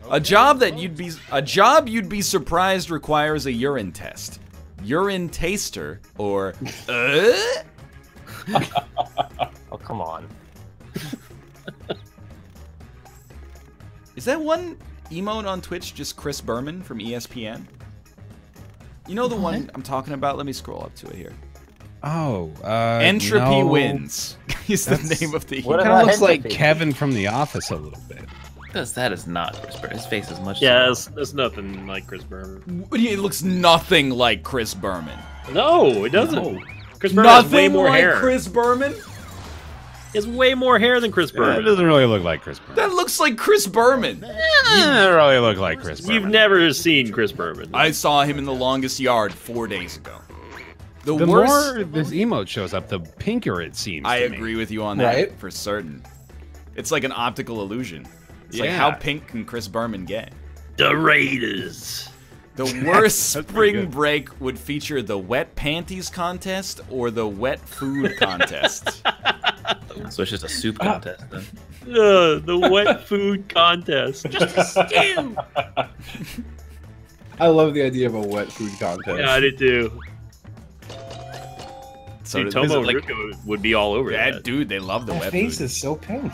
A job you'd be surprised requires a urine test. Urine taster or Oh, come on. Is that one emote on Twitch just Chris Berman from ESPN? You know the one I'm talking about? Let me scroll up to it here. Oh, Entropy no. wins is the That's- name of the What emote. Kind about of looks like Entropy? Kevin from The Office a little bit. That is not Chris Burr. His face is much. Yeah, that's nothing like Chris Berman. It looks nothing like Chris Berman. No, it doesn't. Chris Berman has way Nothing more like hair. Chris Berman? He has way more hair than Chris It Berman. doesn't really look like Chris Berman. That looks like Chris Berman. It doesn't really look like Chris Berman. You've never seen Chris Berman. I saw him in The Longest Yard 4 days ago. The The worst. more this emote shows up, the pinker it seems. I to me. agree with you on that Right? for certain. It's like an optical illusion. It's like Yeah. how pink can Chris Berman get? The Raiders. The worst That's pretty spring good. break would feature the wet panties contest or the wet food contest. So it's just a soup contest then. The wet food contest. Just a stew. I love the idea of a wet food contest. Yeah, I did too. So Dude, does- Tomo like- Ruko would be all over yeah, that. dude, they love the That wet face food. is so pink.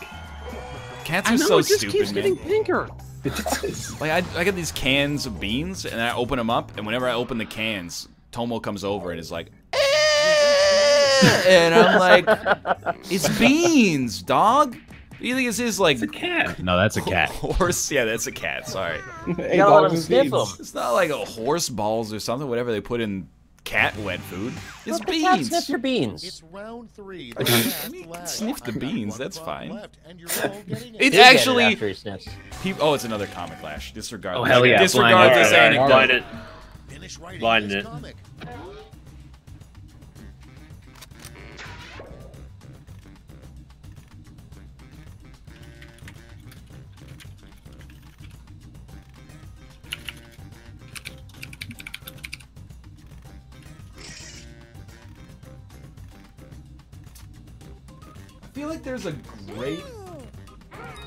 Cats I are know, so it just stupid, keeps man. getting pinker. It does. Like I get these cans of beans and I open them up, and whenever I open the cans, Tomo comes over and is like, "Eh," and I'm like, "It's beans, dog." You think it's his like It's a cat. No, that's a cat. horse? Yeah, that's a cat. Sorry, Hey, gotta let dogs him and sniff beans. 'em. it's not like a horse balls or something. Whatever they put in cat wet food. It's Let the cat beans. sniff your beans. It's round 3. I The mean, last you can lash. sniff the beans, One that's prop fine. left, and you're all getting it. It's He'll get it actually after he sniffs. oh, it's another comic lash. Disregard. Oh, hell yeah, Disregard blind it. this Alright, anecdote. blind it. Finish writing Blind this it. comic. I feel like there's a great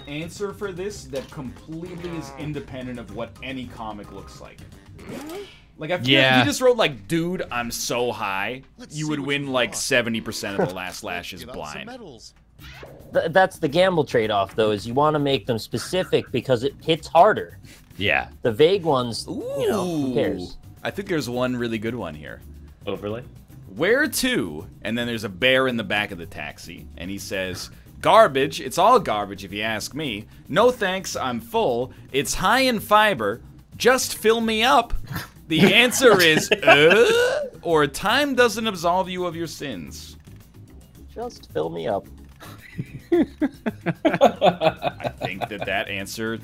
answer for this that completely is independent of what any comic looks like. Like, I feel like if Yeah. you just wrote, like, dude, I'm so high, Let's you see would what win, you like, got. 70% of the last lash is Give out some blind. medals. That's the gamble trade-off, though, is you want to make them specific because it hits harder. Yeah. The vague ones, you know, who cares? I think there's one really good one here. Overlay. Where to? And then there's a bear in the back of the taxi, and he says, garbage. It's all garbage if you ask me. No thanks, I'm full. It's high in fiber. Just fill me up. The answer is, or time doesn't absolve you of your sins. Just fill me up. I think that answer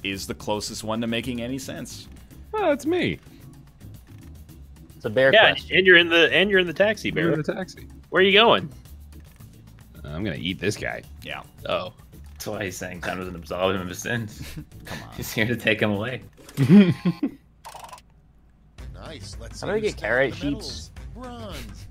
is the closest one to making any sense. Oh, it's me. It's a bear Yeah, question. and you're in the taxi, We're in Bear. the taxi. Where are you going? I'm gonna eat this guy. Yeah, Oh. That's why he's saying time doesn't absolve him of his sins. come on. He's here to take him away. Nice. Let's How see do I who get stacked carrot the sheets? medals. Bronze.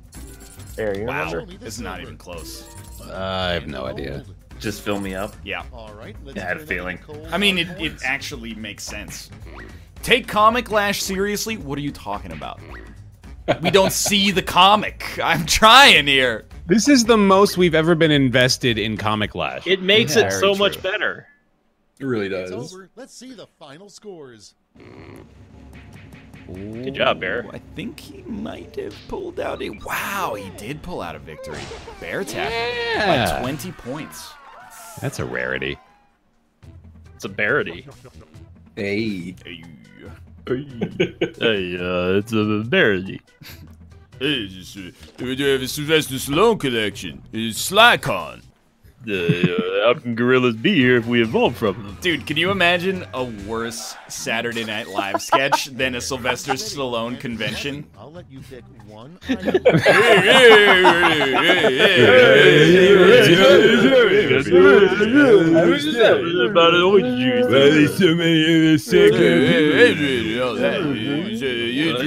There, you Wow, remember? it's not even close. I have no idea. Gold. Just fill me up. Yeah. All right. Let's Yeah, I had a turn that feeling. into cold I mean, hard it points. actually makes sense. Take Comic Lash seriously? What are you talking about? We don't see the comic. I'm trying here. This is the most we've ever been invested in Comic Lash. It makes Yeah, it so very much true. better. It really It's does. over. Let's see the final scores. Good job, Bear. I think he might have pulled out a... Wow, he did pull out a victory. Bear tap by 20 points. That's a rarity. It's a Barity. Hey. Hey, It's a Barity. we have a Sylvester Stallone collection. It's Slycon. How can gorillas be here if we evolved from them? Dude, can you imagine a worse Saturday Night Live sketch than a Sylvester Stallone convention? I'll let you pick one item. About an orange juice. So many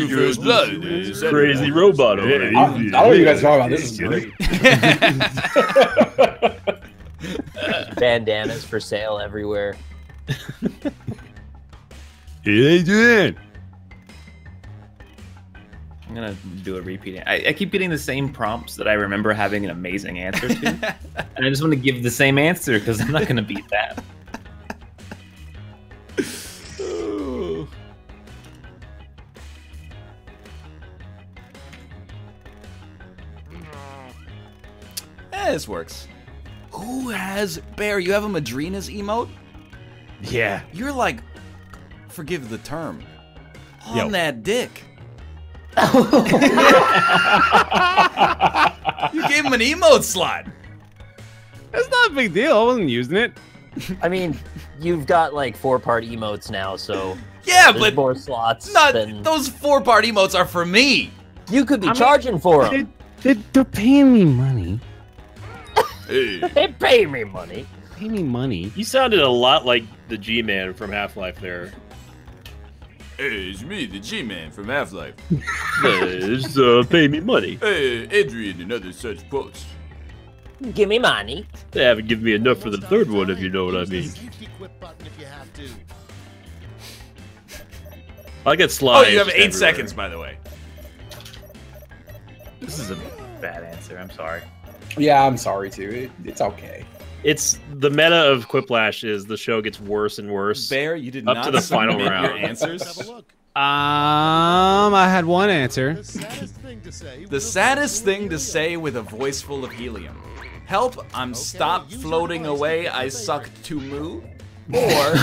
first blood. Crazy robot over there. I don't know what you guys are talking about. This is great. Bandanas for sale everywhere. Hey, doing? I'm gonna do a repeat. I keep getting the same prompts that I remember having an amazing answer to, and I just want to give the same answer because I'm not gonna beat that. This works. Who has Bear? You have a Madrina's emote? Yeah. You're like, forgive the term, on Yo. that dick. You gave him an emote slot. That's not a big deal. I wasn't using it. I mean, you've got like 4-part emotes now, so Yeah, there's but more slots not than those 4-part emotes are for me. you could be charging for them. They're paying me money. Hey. They pay me money. Pay me money. You sounded a lot like the G-Man from Half-Life there. Hey, it's me, the G-Man from Half-Life. Pay me money. Hey, Adrian, another such post. Give me money. They haven't given me enough for the third one, if you know what I mean. I get Sly. Oh, you have 8 seconds, by the way. This is a bad answer. I'm sorry. Yeah, I'm sorry too. It's okay. It's the meta of Quiplash is the show gets worse and worse. Bear, you did Up not to the final submit round. your answers. I had one answer. The saddest thing to say with a voice full of helium. Help, I'm stopped floating away, I sucked to moo. Or...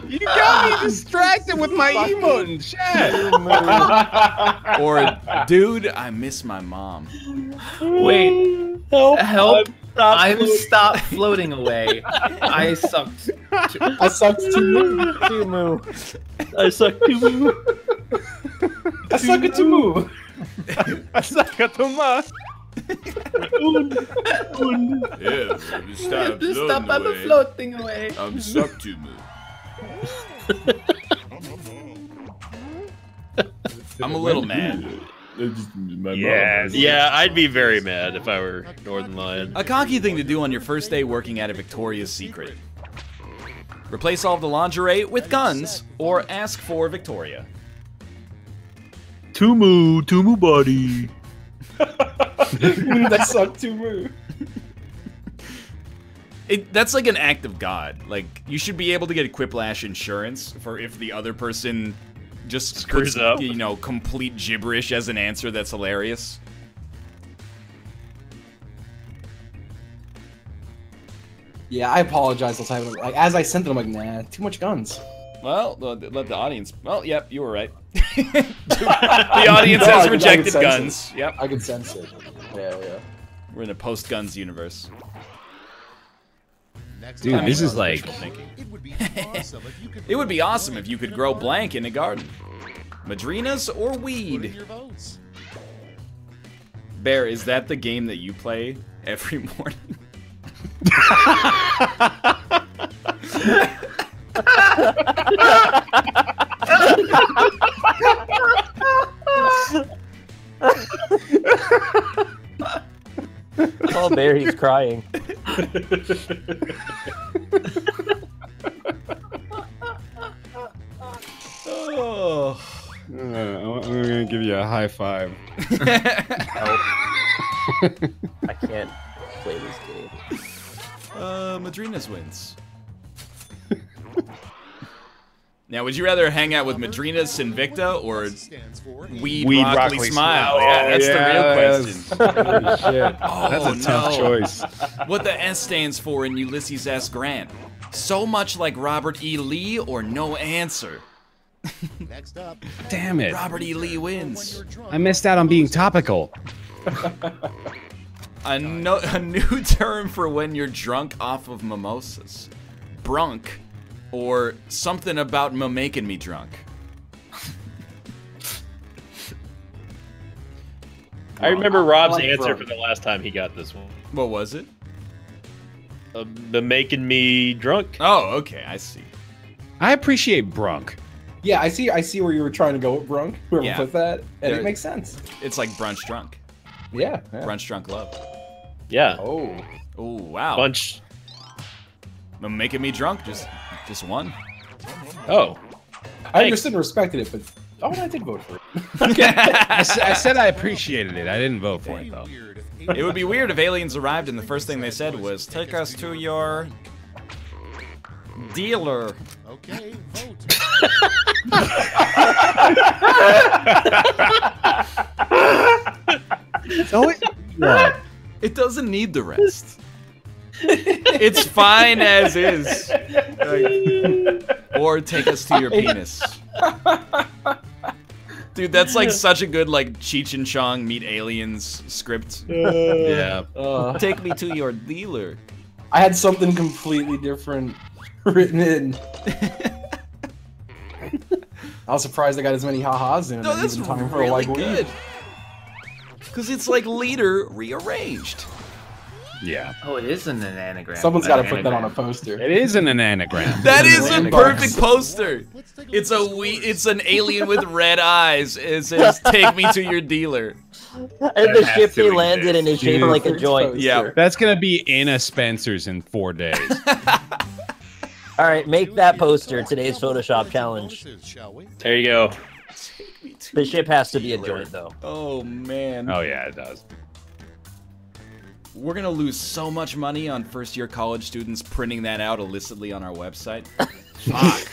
You got me distracted with my emote in chat. or, dude, I miss my mom. Wait. Help. I'm stopped floating away. I sucked. I sucked to moo. To moo. I suck to moo. I suck it to moo. I suck at the mouth. Yeah, stop Just stop I'm floating away. I'm sucked to moo. I'm a little mad. Yes. Yeah, I'd be very mad if I were Northernlion. A cocky thing to do on your first day working at a Victoria's Secret. Replace all of the lingerie with guns, or ask for Victoria. Tumu body. That sucked to moo. That's like an act of God. Like, you should be able to get Quiplash insurance for if the other person just Screws puts, up. you know, complete gibberish as an answer that's hilarious. Yeah, I apologize. Like as I sent them, I'm like, nah, too much guns. Well, let the audience... Well, yep, you were right. The audience has rejected guns. Yep. I can sense it. Yeah. We're in a post-guns universe. Dude, this is like... It would be awesome if you could grow blank in a garden. Madrinas or weed? Bear, is that the game that you play every morning? Oh, Barry's crying. Oh. I'm gonna give you a high five. I can't play this game. Madrinas wins. Now, would you rather hang out with Madrinas Invicta or Weed Broccoli Smile? Yeah, that's the real question. Holy shit. Oh, That's a tough no. choice. What the S stands for in Ulysses S. Grant? So much like Robert E. Lee or no answer? Next up, Damn it. Robert E. Lee wins. I missed out on being topical. A new term for when you're drunk off of mimosas. Brunk. Or something about making me drunk. I remember Rob's like answer Brunk. for the last time he got this one. What was it? The making me drunk. Oh, okay, I see. I appreciate Brunk. Yeah, I see where you were trying to go with Brunk. Whoever Yeah. put that, and There- it makes sense. It's like brunch drunk. Yeah. Brunch drunk love. Yeah. Oh. Oh, wow. Bunch. Making me drunk, just one. Oh. I understood and respected it, but I did vote for it. I said I appreciated it. I didn't vote for it, though. It would be weird if aliens arrived and the first thing they said was, "Take us to your dealer." okay, vote. So what? It doesn't need the rest. It's fine as is. Like, or take us to your penis. Dude, that's like such a good like Cheech and Chong meet aliens script. Yeah. Take me to your dealer. I had something completely different written in. I was surprised I got as many ha-has in it. No, that's even time for really a like good. Because it's like leader rearranged. Yeah. Oh, it is an anagram. Someone's got to put that on a poster. It isn't an anagram. That is a anagram. perfect poster. It's it's an alien with red eyes. It says, "Take me to your dealer." And the has ship to they landed in is shaped Dude. like a joint. Yeah. That's gonna be in a Spencer's in 4 days. All right, make that poster. Today's Photoshop challenge. There you go. The ship has to be a joint, though. Oh man. Oh yeah, it does. We're gonna lose so much money on first-year college students printing that out illicitly on our website. Fuck.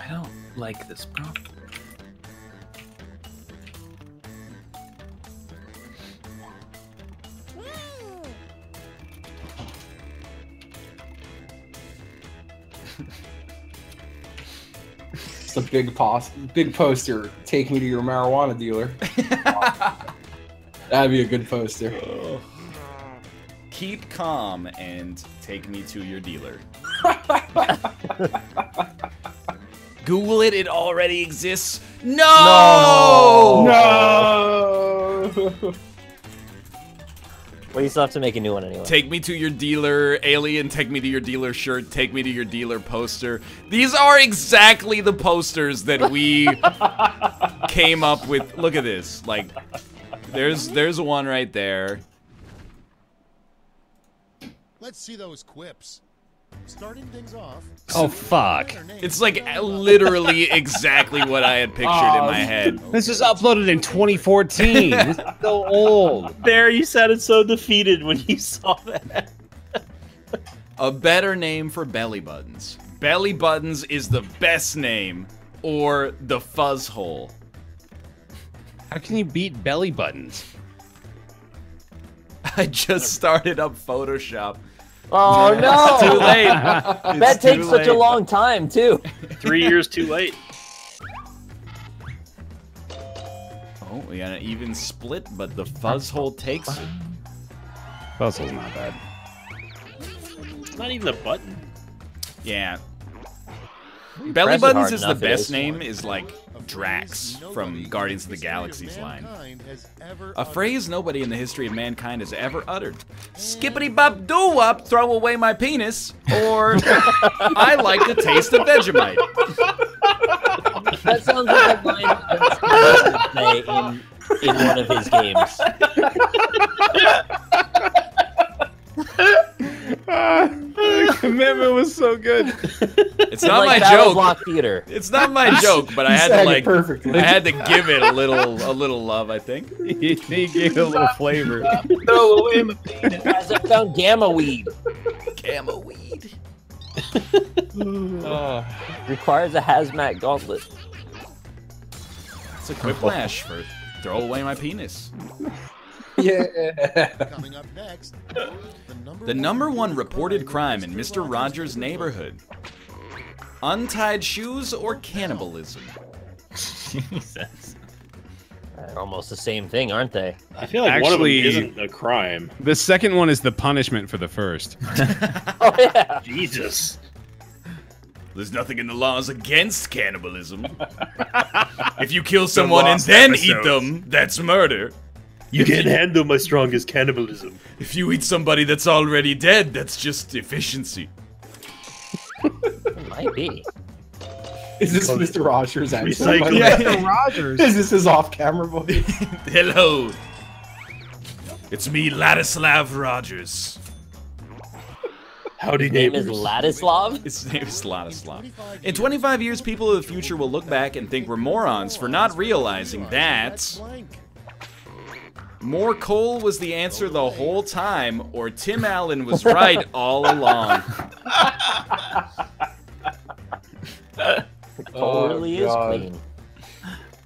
I don't like this prompt. It's a big poster. Take me to your marijuana dealer. That'd be a good poster. Keep calm and take me to your dealer. Google it. It already exists. No. No. Well, you still have to make a new one anyway. Take me to your dealer, alien, take me to your dealer shirt, take me to your dealer poster. These are exactly the posters that we came up with. Look at this. Like, there's one right there. Let's see those quips. Starting things off. Oh fuck! It's like literally exactly what I had pictured in my head. This was uploaded in 2014. This is so old. There, you sounded so defeated when you saw that. A better name for belly buttons. Belly buttons is the best name, or the fuzz hole. How can you beat belly buttons? I just started up Photoshop. Oh no! Too late. That takes such a long time too. 3 years too late. Oh, we got an even split, but the fuzz hole takes it. Puzzle's not bad. It's not even a button. Yeah. Belly Press it buttons hard is the enough, it best is. name is like Drax from Guardians of the Galaxy's line. A phrase nobody in the history of mankind has ever uttered. Skippity bop doo wop, throw away my penis, or I like the taste of Vegemite. That sounds like a line that's in one of his games. The commitment was so good. It's not like my Battle joke. Block Theater. It's not my joke, but I had to sang it like perfectly. I had to give it a little love, I think. He gave it a little flavor. Throw away my penis. Guys, I found gamma weed. Gamma weed. Requires a hazmat gauntlet. It's a quiplash for throw away my penis. Yeah. Coming up next, The number one reported crime in Mr. Rogers' neighborhood. Untied shoes or cannibalism? Jesus. They're almost the same thing, aren't they? I feel like one of them Actually- isn't a crime. The second one is the punishment for the first. Oh yeah. Jesus. There's nothing in the laws against cannibalism. If you kill someone and lost then eat episodes. them, that's murder. You can't handle my strongest cannibalism. If you eat somebody that's already dead, that's just efficiency. It might be. Is this Mr. Rogers' answer? Recycle. by the Yeah. way? Rogers. Is this his off-camera voice? Hello. It's me, Ladislav Rogers. Howdy, His name is neighbors. Ladislav. His name is Ladislav. In 25 years, people of the future will look back and think we're morons for not realizing that more coal was the answer the whole time, or Tim Allen was right all along. Totally is God.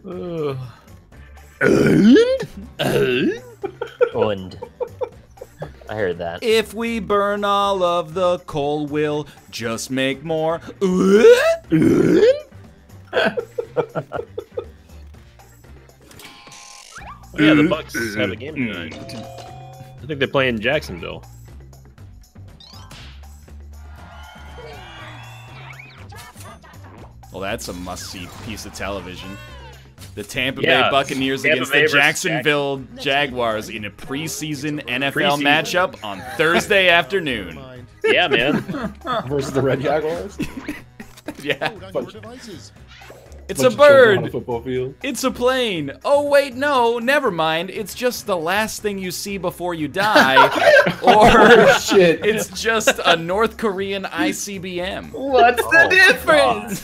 clean. Und. I heard that. If we burn all of the coal, we'll just make more. Yeah, the Bucks have a game tonight. I think they're playing Jacksonville. Well, that's a must-see piece of television. The Tampa Bay Yeah, Buccaneers Tampa against Bay the versus Jacksonville Jaguars in a preseason NFL matchup on Thursday afternoon. Yeah, man. Versus the Red Jaguars. Yeah. Bunch devices. It's Bunch a of children on bird. football field. It's a plane. Oh, wait, no, never mind. It's just the last thing you see before you die. Or Shit. it's just a North Korean ICBM. What's the difference?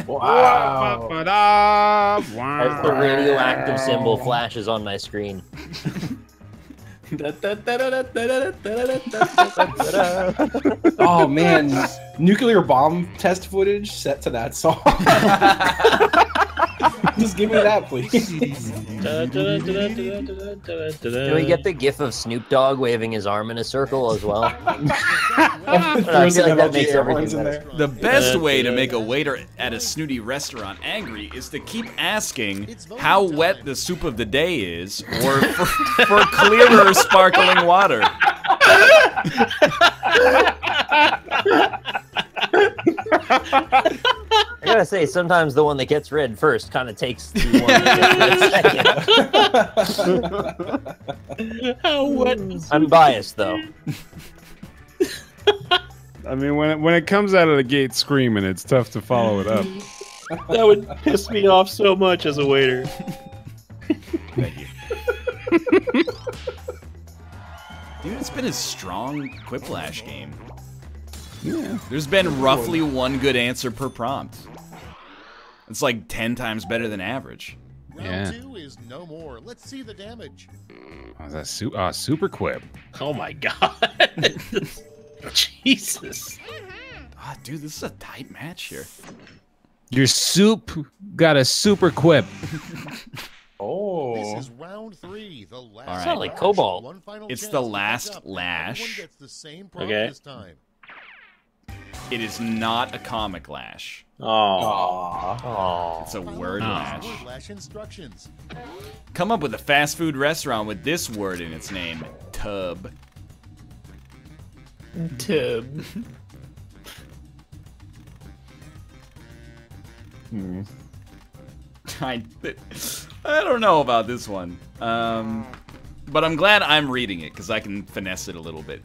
Wow. As the radioactive symbol flashes on my screen. Oh man, nuclear bomb test footage set to that song. Just give me that, please. Can we get the gif of Snoop Dogg waving his arm in a circle as well? I Throw feel some like that MLG makes Airlines everything in better. there. The best way to make a waiter at a snooty restaurant angry is to keep asking how wet the soup of the day is, or for clearer sparkling water. I gotta say, sometimes the one that gets read first kind of takes the one that gets read second. How wet? I'm biased, though. I mean, when it comes out of the gate screaming, it's tough to follow it up. That would piss me off so much as a waiter. Thank you. Dude, it's been a strong Quiplash game. Yeah. There's been roughly one good answer per prompt. It's like 10 times better than average. Round 2 is no more. Let's see the damage. Oh, that's super quip. Oh my god. Jesus. Ah, dude, this is a tight match here. Your soup got a super quip. Oh. This is round 3. The last All right. Sound like lash. Cobalt. One final It's chance the to catch last up. Everyone lash. gets the same prompt Okay. this time. It is not a comic lash. Oh. Aw. Oh. It's a Final word lash. lash. Word lash instructions. Come up with a fast food restaurant with this word in its name. Tub. Tub. I don't know about this one. But I'm glad I'm reading it, because I can finesse it a little bit.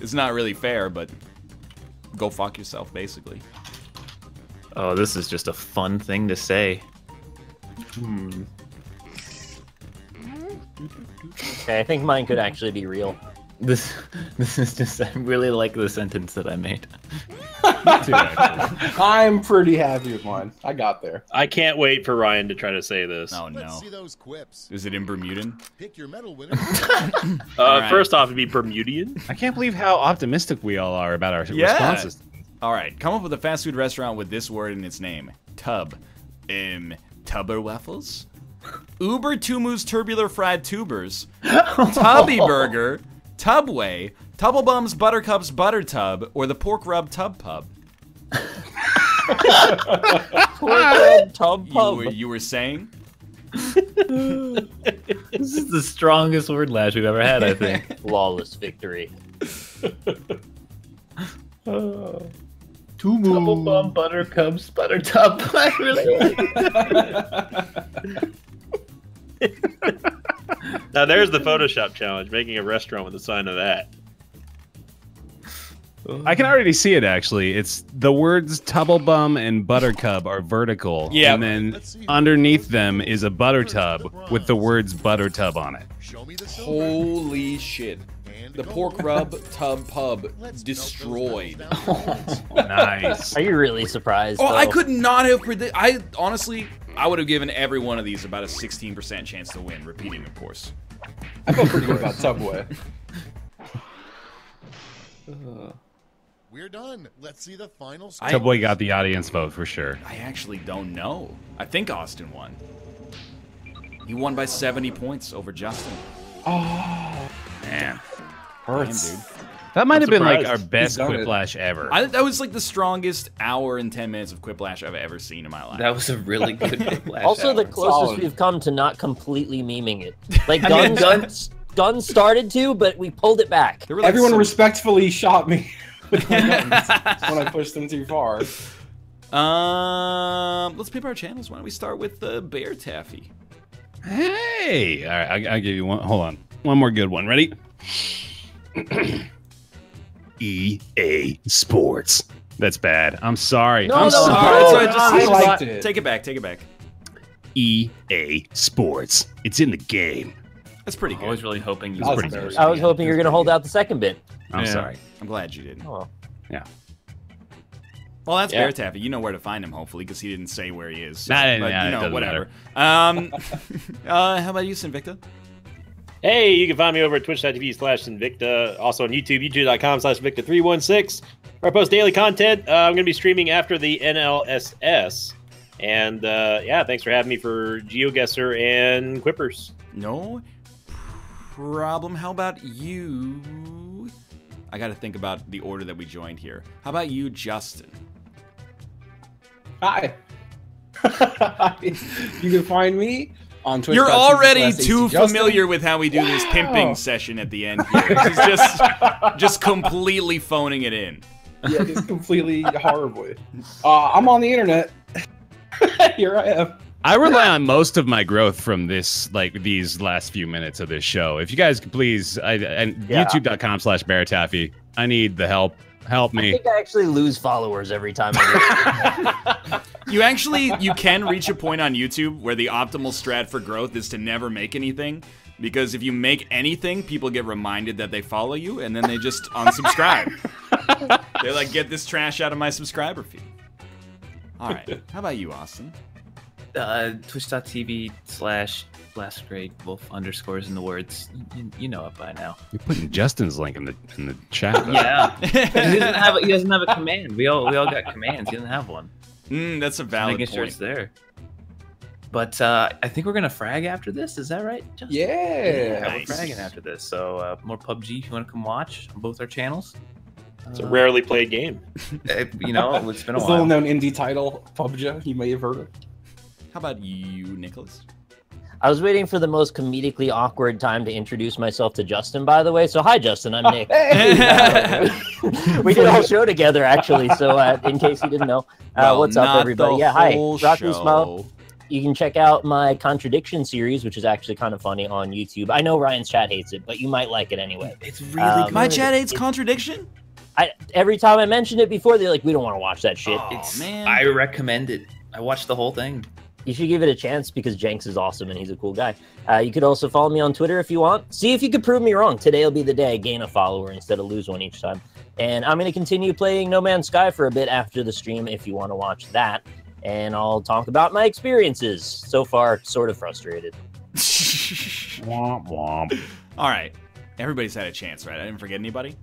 It's not really fair, but go fuck yourself, basically. Oh, this is just a fun thing to say. Okay, I think mine could actually be real. This is just, I really like the sentence that I made. I'm pretty happy with mine. I got there. I can't wait for Ryan to try to say this. Oh, Let's no. see those quips. Is it in Bermudan? Pick your medal winner. Alright. First off, it'd be Bermudian. I can't believe how optimistic we all are about our Yeah. responses. All right, come up with a fast food restaurant with this word in its name. Tub. Tubber waffles? Uber Tumu's tubular fried tubers. Tubby burger. Tubway. Tubblebums Buttercups Butter Tub, or the pork rub tub pub. Tub pub. You were saying? This is the strongest word lash we've ever had, I think. Flawless victory. Double bum buttercups butter tub. I really like Now there's the Photoshop challenge, making a restaurant with a sign of that. I can already see it, actually. It's the words Tubblebum and Buttercup are vertical. Yep. And then underneath them is a butter tub with the words butter tub on it. Show me the silver. Holy shit. And The gold. pork rub tub pub Let's melt those destroyed. medals down to words. Nice. Are you really surprised? Oh, I though? could not have predicted. I honestly, I would have given every one of these about a 16% chance to win. Repeating, of course. I felt pretty good about Subway. We're done. Let's see the final score. Subway got the audience vote for sure. I actually don't know. I think Austin won. He won by 70 points over Justin. Oh, Man, hurts. Damn, dude. that might have been like surprised. our best done it. Quiplash ever. That was like the strongest hour and 10 minutes of Quiplash I've ever seen in my life. That was a really good Quiplash. Also, the hour. closest Solid. we've come to not completely memeing it. Like Guns started to, but we pulled it back. There were, like, Everyone some- respectfully shot me with my guns when I pushed them too far. Let's pick our channels. Why don't we start with Bear Taffy? Hey, all right, I'll give you one. Hold on, one more good one. Ready? EA Sports. That's bad. I'm sorry. I'm sorry. I liked it. Take it back. Take it back. EA Sports. It's in the game. That's pretty I was good. really hoping you That was would. very- I was hoping you were going to hold out the second bit. I'm Yeah. sorry. I'm glad you did. Oh. Well, that's Yeah. Bear Taffy. You know where to find him, hopefully, because he didn't say where he is. So, Nah, but, nah, you it know, doesn't whatever. How about you, Invicta? Hey, you can find me over at twitch.tv/Invicta. Also on YouTube, youtube.com/Invicta316, where I post daily content. I'm going to be streaming after the NLSS. And yeah, thanks for having me for GeoGuessr and Quippers. No problem. How about you? I got to think about the order that we joined here. How about you, Justin? Hi. You can find me on Twitch. You're already too familiar with how we do this pimping session at the end here. He's just completely phoning it in. Yeah, just completely horribly. I'm on the internet. Here I am. I rely on most of my growth from this, like these last few minutes of this show. If you guys could please, youtube.com/BearTaffy. I need the help. Help I me. think I actually lose followers every time I do. You can reach a point on YouTube where the optimal strat for growth is to never make anything. Because if you make anything, people get reminded that they follow you, and then they just unsubscribe. They're like, get this trash out of my subscriber feed. All right. How about you, Austin? Twitch.tv/lastgreatwolf underscores in the words. You know it by now. You're putting Justin's link in the chat. though. Yeah. he doesn't have a command. We all got commands. He doesn't have one. That's a valid Making sure point. it's there. But I think we're gonna frag after this. Is that right, Justin? Yeah. We're fragging after this. So more PUBG if you want to come watch on both our channels. It's a rarely played game. You know, it's been a This while. little known indie title, PUBG. You may have heard it. How about you, Nicholas? I was waiting for the most comedically awkward time to introduce myself to Justin, by the way. So, hi, Justin. I'm Nick. We did a whole show together, actually. So, in case you didn't know, Well, what's up, not everybody? the Yeah, hi. whole Rocky show. Smile. You can check out my contradiction series, which is actually kind of funny on YouTube. I know Ryan's chat hates it, but you might like it anyway. It's really good. My chat hates contradiction? Every time I mention it before, they're like, we don't want to watch that shit. Oh, man. I recommend it. I watched the whole thing. You should give it a chance because Jenks is awesome and he's a cool guy. You could also follow me on Twitter if you want. See if you could prove me wrong. Today will be the day I gain a follower instead of lose one each time. And I'm going to continue playing No Man's Sky for a bit after the stream if you want to watch that. And I'll talk about my experiences. So far, sort of frustrated. Womp womp. All right. Everybody's had a chance, right? I didn't forget anybody?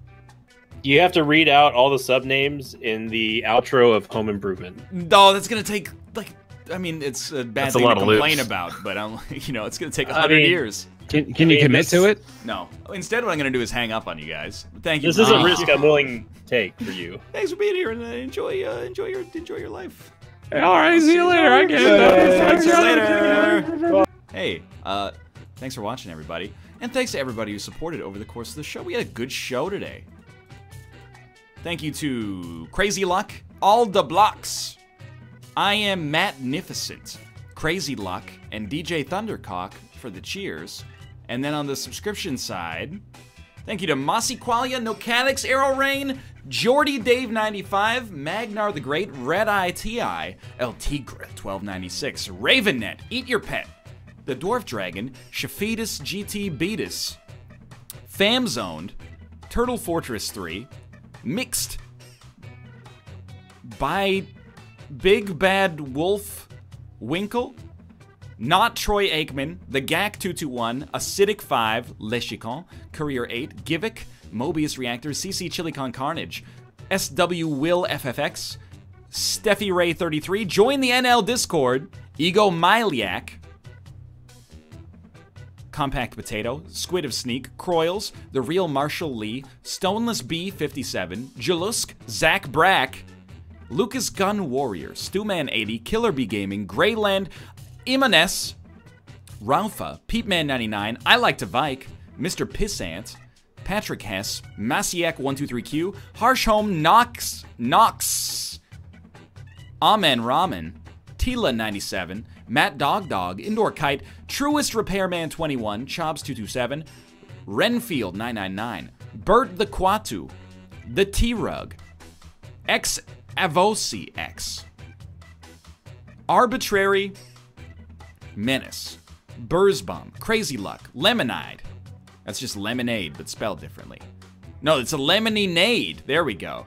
You have to read out all the sub names in the outro of Home Improvement. No, that's going to take, like, I mean, it's a bad That's a thing lot to of complain loops. about, but I'm, you know, it's going to take I 100 mean- years. Can you commit to it? No. Instead, what I'm going to do is hang up on you guys. Thank you. This is a for- risk I'm willing to take for you. Thanks for being here and enjoy your life. All right, see you later. I get it. See you later. Hey, thanks for watching, everybody. And thanks to everybody who supported over the course of the show. We had a good show today. Thank you to Crazy Luck, All the Blocks, I Am Magnificent, Crazy Luck, and DJ Thundercock for the cheers. And then on the subscription side, thank you to Mossy Qualia, Nocadix, Arrow Rain, Jordy Dave 95, Magnar the Great, Red Eye TI, El Tigre 1296, Ravennet, Eat Your Pet, The Dwarf Dragon, Shafidus GT Beatus, Fam Zoned, Turtle Fortress 3, Mixed by Big Bad Wolf Winkle, Not Troy Aikman, The Gak 221, Acidic 5, Le Chicon, Courier 8, Givik, Mobius Reactor, CC Chilicon Carnage, SW Will FFX, Steffi Ray 33, join the NL Discord, Ego Myliak, Compact Potato, Squid of Sneak, Croyles, The Real Marshall Lee, Stoneless B 57, Jalusk, Zach Brack, Lucas Gun Warrior, Stewman 80, Killer Bee Gaming, Greyland, Imanes, Ralpha, Peepman 99, I Like to Vike, Mr. Pissant, Patrick Hess, Masiak 123Q, Harsh Home, Nox, Amen Ramen, Tila 97, Matt Dog, Indoor Kite, Truest Repairman 21, Chobs 227, Renfield 999, Bert the Quatu, The T-Rug, X Avosi X, Arbitrary Menace, Burzbum, Crazy Luck, Lemonade. That's just lemonade, but spelled differently. No, it's a lemony-nade. There we go.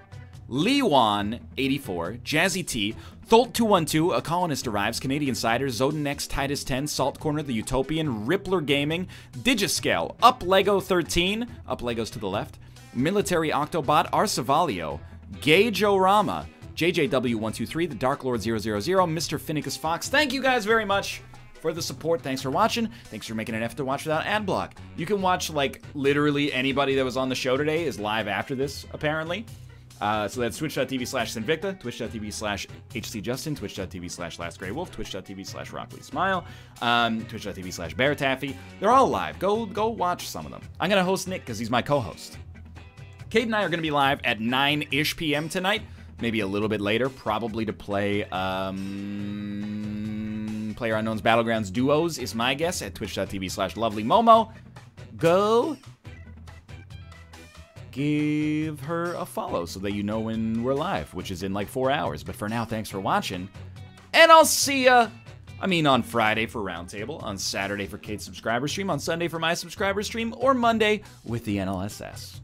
Leewan 84, Jazzy T, Tholt 212, A Colonist Arrives, Canadian Cider, Zodenex, Titus 10, Salt Corner, The Utopian, Rippler Gaming, Digiscale, Up Lego 13, Up Legos to the left, Military Octobot, Arcevalio, Gageorama, JJW123, The Dark Lord 000, Mr. Finnicus Fox. Thank you guys very much for the support. Thanks for watching. Thanks for making an effort to watch without ad block. You can watch, like, literally anybody that was on the show today is live after this, apparently. So that's twitch.tv/Invicta, twitch.tv/HCJustin, twitch.tv/LastGreyWolf, twitch.tv/RocklySmile, twitch.tv/BearTaffy. They're all live. Go watch some of them. I'm going to host Nick because he's my co-host. Kate and I are going to be live at 9-ish p.m. tonight. Maybe a little bit later, probably to play PlayerUnknown's Battlegrounds Duos is my guess at twitch.tv/LovelyMomo. Go give her a follow so that you know when we're live, which is in like 4 hours. But for now, thanks for watching. And I'll see ya, on Friday for Roundtable, on Saturday for Kate's subscriber stream, on Sunday for my subscriber stream, or Monday with the NLSS.